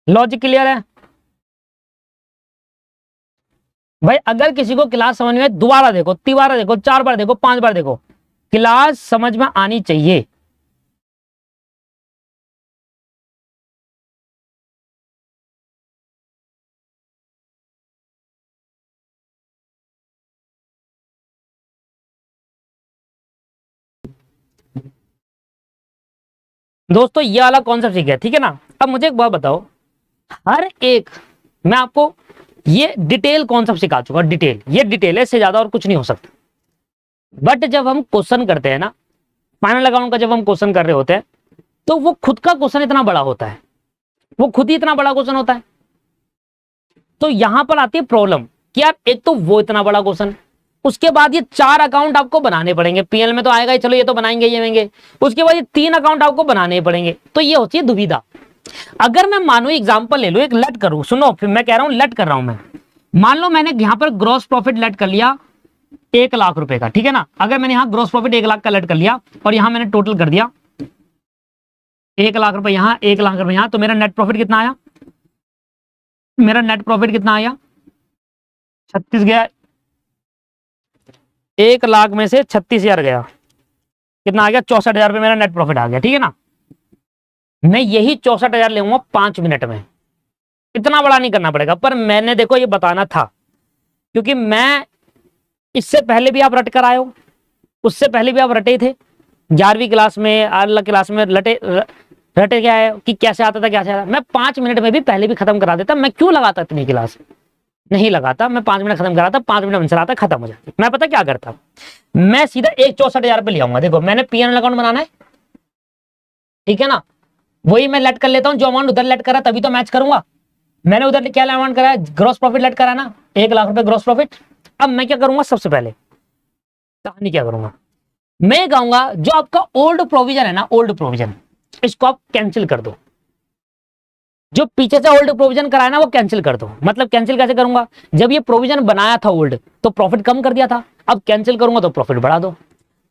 लॉजिक क्लियर है भाई। अगर किसी को क्लास समझ में, दोबारा देखो, तिबारा देखो, 4 बार देखो, 5 बार देखो, क्लास समझ में आनी चाहिए। दोस्तों ये वाला कॉन्सेप्ट सीख गया, ठीक है ना। अब मुझे एक बात बताओ, हर एक मैं आपको ये डिटेल कॉन्सेप्ट सिखा चुका, डिटेल, ये डिटेल है, इससे ज्यादा और कुछ नहीं हो सकता। बट जब हम क्वेश्चन करते हैं ना, फाइनल अकाउंट का जब हम क्वेश्चन कर रहे होते हैं, तो वो खुद का क्वेश्चन इतना बड़ा होता है, वो खुद ही इतना बड़ा क्वेश्चन होता है। तो यहां पर आती है प्रॉब्लम कि यार एक तो वो इतना बड़ा क्वेश्चन, उसके बाद ये 4 अकाउंट आपको बनाने पड़ेंगे। पीएल में तो आएगा ही, चलो ये तो बनाएंगे ही होंगे, उसके बाद ये 3 अकाउंट आपको बनाने पड़ेंगे। तो ये होती है दुविधा। अगर मैं मानो एग्जांपल ले लो, एक लेट करूं, सुनो, फिर मैं कह रहा हूं लेट कर रहा हूं मैं। मान लो मैंने यहां पर ग्रॉस प्रॉफिट लेट कर लिया 1 लाख रुपए का, ठीक है ना। अगर मैंने यहां ग्रॉस प्रॉफिट 1 लाख का लेट कर लिया और यहां मैंने टोटल कर दिया 1 लाख रुपए यहां, 1 लाख रुपए यहां, तो मेरा नेट प्रॉफिट कितना आया, मेरा नेट प्रॉफिट कितना आया, 36 गया। 1 लाख में से 36,000 गया, कितना आ गया, 64,000 रुपए मेरा नेट प्रॉफिट आ गया, ठीक है ना। मैं यही 64,000 लूंगा 5 मिनट में, इतना बड़ा नहीं करना पड़ेगा। पर मैंने देखो ये बताना था, क्योंकि मैं इससे पहले भी आप रट कर आए हो, उससे पहले भी आप रटे थे 11वीं क्लास में, अलग क्लास में रटे क्या है कि कैसे आता था, कैसे आता था। मैं 5 मिनट में भी पहले भी खत्म करा देता। मैं क्यों लगाता इतनी क्लास, नहीं लगाता, मैं 5 मिनट खत्म कराता, 5 मिनट में आता, खत्म हो जाती। मैं पता क्या करता, मैं सीधा 64,000 पे ले आऊंगा। देखो मैंने पीएनएल अकाउंट बनाना है, ठीक है ना, वही मैं लेट कर लेता हूं, जो अमाउंट उधर लेट करा तभी तो मैच करूंगा। मैंने उधर क्या अमाउंट करा, ग्रॉस प्रॉफिट लेट करा ना, 1 लाख रुपए ग्रॉस प्रॉफिट। अब मैं क्या करूंगा, सबसे पहले कहानी क्या करूंगा, मैं कहूंगा जो आपका ओल्ड प्रोविजन है ना, ओल्ड प्रोविजन, इसको आप कैंसिल कर दो। जो पीछे से ओल्ड प्रोविजन कराया ना वो कैंसिल कर दो। मतलब कैंसिल कैसे करूंगा, जब ये प्रोविजन बनाया था ओल्ड तो प्रॉफिट कम कर दिया था, अब कैंसिल करूंगा तो प्रॉफिट बढ़ा दो।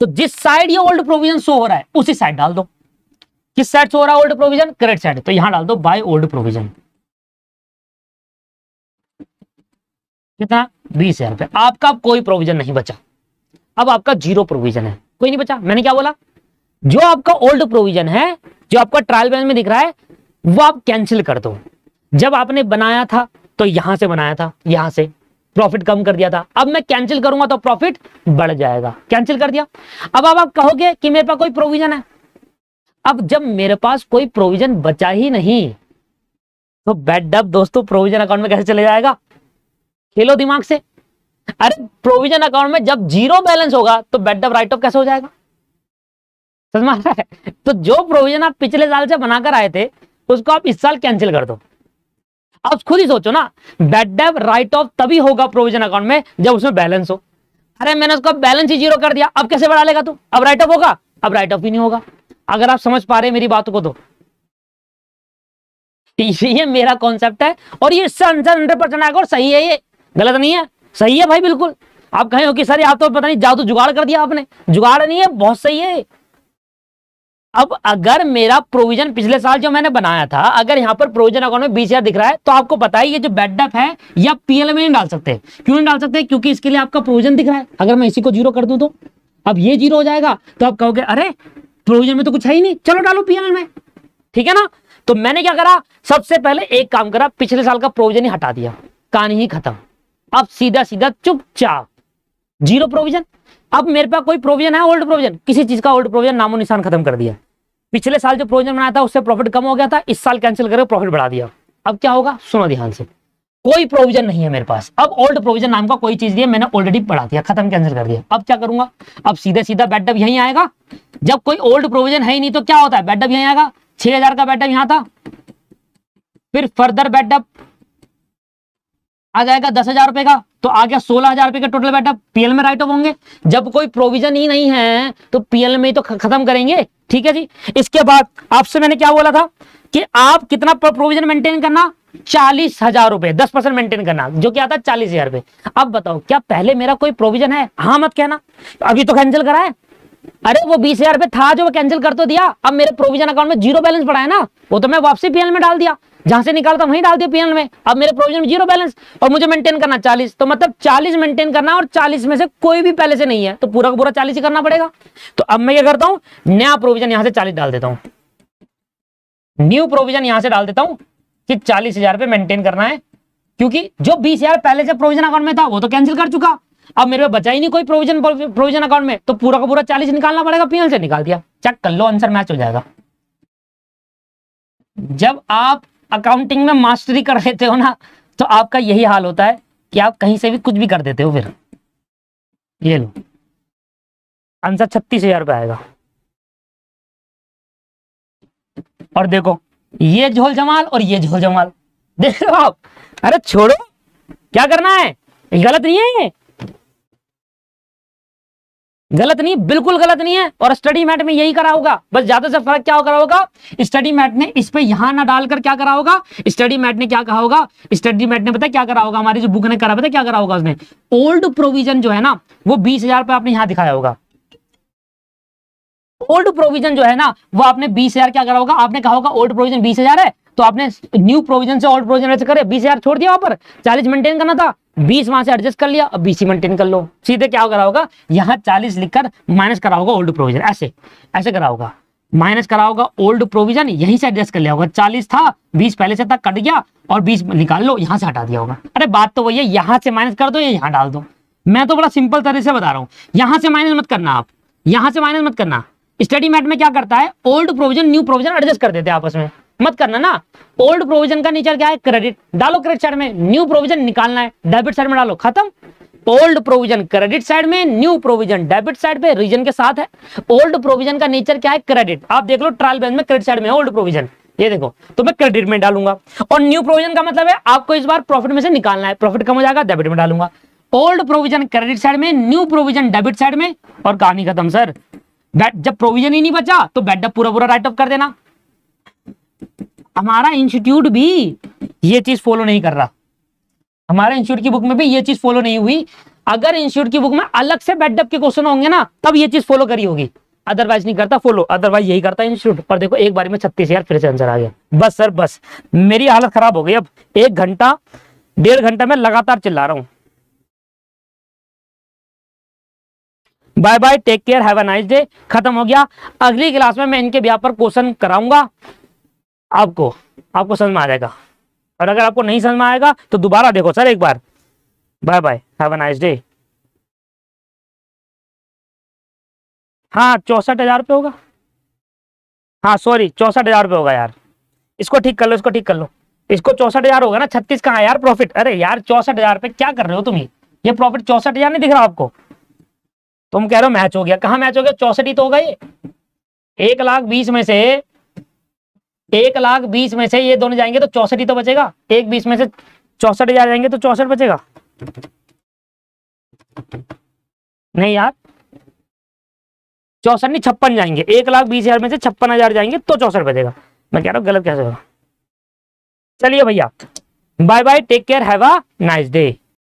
तो जिस साइड ये ओल्ड प्रोविजन शो हो रहा है उसी साइड डाल दो। किस साइड शो हो रहा है ओल्ड प्रोविजन, करेक्ट साइड, तो यहां डाल दो बाय ओल्ड प्रोविजन। कितना, 20,000 रुपए। आपका कोई प्रोविजन नहीं बचा, अब आपका 0 प्रोविजन है, कोई नहीं बचा। मैंने क्या बोला, जो आपका ओल्ड प्रोविजन है, जो आपका ट्रायल बैलेंस में दिख रहा है, वो आप कैंसिल कर दो। जब आपने बनाया था तो यहां से बनाया था, यहां से प्रॉफिट कम कर दिया था, अब मैं कैंसिल करूंगा तो प्रॉफिट बढ़ जाएगा, कैंसिल कर दिया। अब आप कहोगे कि मेरे पास कोई प्रोविजन है, अब जब मेरे पास कोई प्रोविजन बचा ही नहीं तो बैड डेब्ट दोस्तों प्रोविजन अकाउंट में कैसे चले जाएगा? खेलो दिमाग से। अरे प्रोविजन अकाउंट में जब जीरो बैलेंस होगा तो बैड डेब्ट राइट ऑफ कैसे हो जाएगा? समझ में आ रहा है? तो जो प्रोविजन आप पिछले साल से बनाकर आए थे उसको आप इस साल कैंसिल कर दो। अब खुद ही सोचो ना, बैड डेब्ट राइट ऑफ तभी होगा प्रोविजन अकाउंट में जब उसमें बैलेंस हो। अरे मैंने उसका बैलेंस ही जीरो कर दिया, अब कैसे बढ़ा लेगा तू? अब राइट ऑफ होगा? अब राइट ऑफ ही नहीं होगा। अगर आप समझ पा रहे हैं मेरी बात को तो ये मेरा कॉन्सेप्ट है और ये इससे आंसर 100% आएगा और सही है, ये गलत नहीं है, सही है भाई बिल्कुल। आप कहें हो कि सर आप तो पता नहीं जादू जुगाड़ कर दिया आपने, जुगाड़ नहीं है, बहुत सही है। अब अगर मेरा प्रोविजन पिछले साल जो मैंने बनाया था, अगर यहाँ पर प्रोविजन अकाउंट में 20,000 दिख रहा है तो आपको पता है ये जो बैड डेब्ट है या पीएल में नहीं डाल सकते। क्यों नहीं डाल सकते? क्योंकि इसके लिए आपका प्रोविजन दिख रहा है। अगर मैं इसी को जीरो कर दूं तो अब ये जीरो हो जाएगा तो आप कहोगे अरे प्रोविजन में तो कुछ है ही नहीं, चलो डालो पीएल में, ठीक है ना। तो मैंने क्या करा, सबसे पहले एक काम करा, पिछले साल का प्रोविजन ही हटा दिया, कहानी ही खत्म। अब सीधा सीधा चुपचाप जीरो प्रोविजन। अब मेरे पास कोई प्रोविजन है ओल्ड प्रोविजन, किसी चीज का ओल्ड प्रोविजन नामो निशान खत्म कर दिया। पिछले साल जो प्रोविजन बनाया था उससे प्रॉफिट कम हो गया था, इस साल कैंसिल करके प्रॉफिट बढ़ा दिया। अब क्या होगा सुनो ध्यान से, कोई प्रोविजन नहीं है मेरे पास, अब ओल्ड प्रोविजन नाम का कोई चीज नहीं है, मैंने ऑलरेडी बढ़ा दिया, खत्म, कैंसिल कर दिया। अब क्या करूंगा, अब सीधे सीधा बैड डेब्ट यहीं आएगा। जब कोई ओल्ड प्रोविजन है ही नहीं तो क्या होता है, बैड डेब्ट यहीं आएगा। 6,000 का बैड डेब्ट यहां था, फिर फर्दर बैड डेब्ट आ जाएगा 10,000 रुपए का, तो आ गया 16,000 रुपए का टोटल बैड डेब्ट, पीएल में राइट ऑफ होंगे। जब कोई प्रोविजन ही नहीं है तो पीएल में ही तो खत्म करेंगे, ठीक है जी। इसके बाद आपसे मैंने क्या बोला था कि आप कितना प्रोविजन मेंटेन करना, 40,000 रुपए, 10% मेंटेन करना, जो क्या आता है 40,000 रुपए। अब बताओ क्या पहले मेरा कोई प्रोविजन है? हाँ मत कहना, अभी तो कैंसिल करा है। अरे वो 20,000 रुपए था जो कैंसिल कर तो दिया, अब मेरे प्रोविजन अकाउंट में जीरो बैलेंस पड़ा है ना, वो तो मैं वापसी पीएल में डाल दिया, जहां से निकालता वहीं डाल दिया पीएल में। अब मेरे प्रोविजन में जीरो बैलेंस और मुझे मेंटेन करना 40, तो मतलब 40 मेंटेन करना और 40 में से कोई भी पहले से नहीं है तो पूरा का पूरा 40 ही करना पड़ेगा। तो अब मैं क्या करता हूं, नया प्रोविजन यहां से 40 डाल देता हूं, न्यू प्रोविजन यहां से डाल देता हूं कि 40,000 रुपए मेंटेन करना है, क्योंकि जो 20,000 पहले से प्रोविजन अकाउंट में था वो तो कैंसिल कर चुका। अब मेरे पे बचा ही नहीं कोई प्रोविजन अकाउंट में, तो पूरा का पूरा 40 निकालना पड़ेगा, पीएल से निकाल दिया, चेक कर लो आंसर मैच हो जाएगा। जब आप अकाउंटिंग में मास्टरी कर लेते हो ना तो आपका यही हाल होता है कि आप कहीं से भी कुछ भी कर देते हो। फिर ये लो आंसर 36,000 रुपए आएगा। और देखो ये झोल जमाल और ये झोल जमाल, देख रहे हो आप। अरे छोड़ो, क्या करना है, गलत नहीं है, गलत नहीं, बिल्कुल गलत नहीं है। और स्टडी मैट में यही करा होगा, बस ज्यादा से फर्क क्या करा होगा, स्टडी मैट ने इस पे यहां ना डालकर क्या करा होगा, स्टडी मैट ने क्या कहा होगा, स्टडी मैट ने पता क्या करा होगा, हमारी जो बुक ने करा पता क्या करा होगा, उसने ओल्ड प्रोविजन जो है ना वो 20,000 पे आपने यहां दिखाया होगा। ओल्ड प्रोविजन जो है ना वो आपने 20,000 क्या करा होगा, आपने कहा होगा ओल्ड प्रोविजन 20,000 है, तो आपने न्यू प्रोविजन से ओल्ड प्रोविजन ऐसे करे 20,000 छोड़ दिया, वहां पर 40 मेंटेन करना था, 20 वहां से एडजस्ट कर लिया, अब 20 ही मेंटेन कर लो। सीधे क्या करा होगा, यहाँ 40 लिखकर माइनस करा होगा ओल्ड प्रोविजन, ऐसे ऐसे करा होगा, माइनस करा होगा ओल्ड प्रोविजन, यहीं से एडजस्ट कर लिया होगा, 40 था 20 पहले से था कट गया और 20 निकाल लो, यहां से हटा दिया होगा। अरे बात तो वही है, यहां से माइनस कर दो या यहां डाल दो, मैं तो बड़ा सिंपल तरीके से बता रहा हूं। यहां से माइनस मत करना, आप यहां से माइनस मत करना। स्टडी मैट में क्या करता है, old provision new provision adjust कर देते हैं आपस में, मत करना ना। ओल्ड प्रोविजन का नेचर क्या है, क्रेडिट, डालो क्रेडिट साइड में, न्यू प्रोविजन निकालना है डेबिट साइड में डालो, खत्म। ओल्ड प्रोविजन क्रेडिट साइड में, न्यू प्रोविजन डेबिट साइड पे, रीजन के साथ है। ओल्ड प्रोविजन का नेचर क्या है, क्रेडिट, आप देख लो ट्रायल बैलेंस में क्रेडिट साइड में ओल्ड प्रोविजन, ये देखो, तो मैं क्रेडिट में डालूंगा। और न्यू प्रोविजन का मतलब है आपको इस बार प्रॉफिट में से निकालना है, प्रॉफिट कम हो जाएगा डेबिट में डालूंगा। ओल्ड प्रोविजन क्रेडिट साइड में, न्यू प्रोविजन डेबिट साइड में, और कहानी खत्म सर। जब प्रोविजन ही नहीं बचा तो बैड डेब्ट पूरा पूरा राइट ऑफ कर देना। हमारा इंस्टीट्यूट भी ये चीज फॉलो नहीं कर रहा, हमारे इंस्टीट्यूट की बुक में भी ये चीज फॉलो नहीं हुई। अगर इंस्टीट्यूट की बुक में अलग से बैड डेब्ट के क्वेश्चन होंगे ना तब ये चीज फॉलो करी होगी, अदरवाइज नहीं करता फॉलो, अदरवाइज यही करता है इंस्टीट्यूट। और देखो एक बार में 36,000 फिर से आंसर आ गया। बस सर बस, मेरी हालत खराब हो गई, अब 1 घंटा 1.5 घंटा में लगातार चिल्ला रहा हूं। Bye bye, take care, have a nice day, खत्म हो गया। अगली क्लास में मैं इनके ब्याह पर क्वेश्चन कराऊंगा, आपको समझ में आ जाएगा। और अगर आपको नहीं समझ में आएगा तो दोबारा देखो सर एक बार। Bye bye, have a nice day. हाँ 64,000 रुपये होगा। हाँ सॉरी 64,000 रुपये होगा यार, इसको ठीक कर लो, इसको ठीक कर लो, इसको 64,000 होगा ना, 36 कहाँ है यार प्रॉफिट, अरे यार 64,000 पे क्या कर रहे हो तुम, ये प्रॉफिट 64,000 नहीं दिख रहा आपको, तुम कह रहे हो मैच हो गया, कहाँ मैच हो गया, 64 ही तो होगा ये, 1,20,000 में से 1,20,000 में से ये दोनों जाएंगे तो 64 ही तो बचेगा, 1,20,000 में से 64,000 जाएंगे तो 64 बचेगा, नहीं यार 64 नहीं 56 जाएंगे, 1,20,000 में से 56,000 जाएंगे तो 64 बचेगा, मैं कह रहा हूँ गलत कैसे होगा। चलिए भैया, bye bye, take care, have a nice day.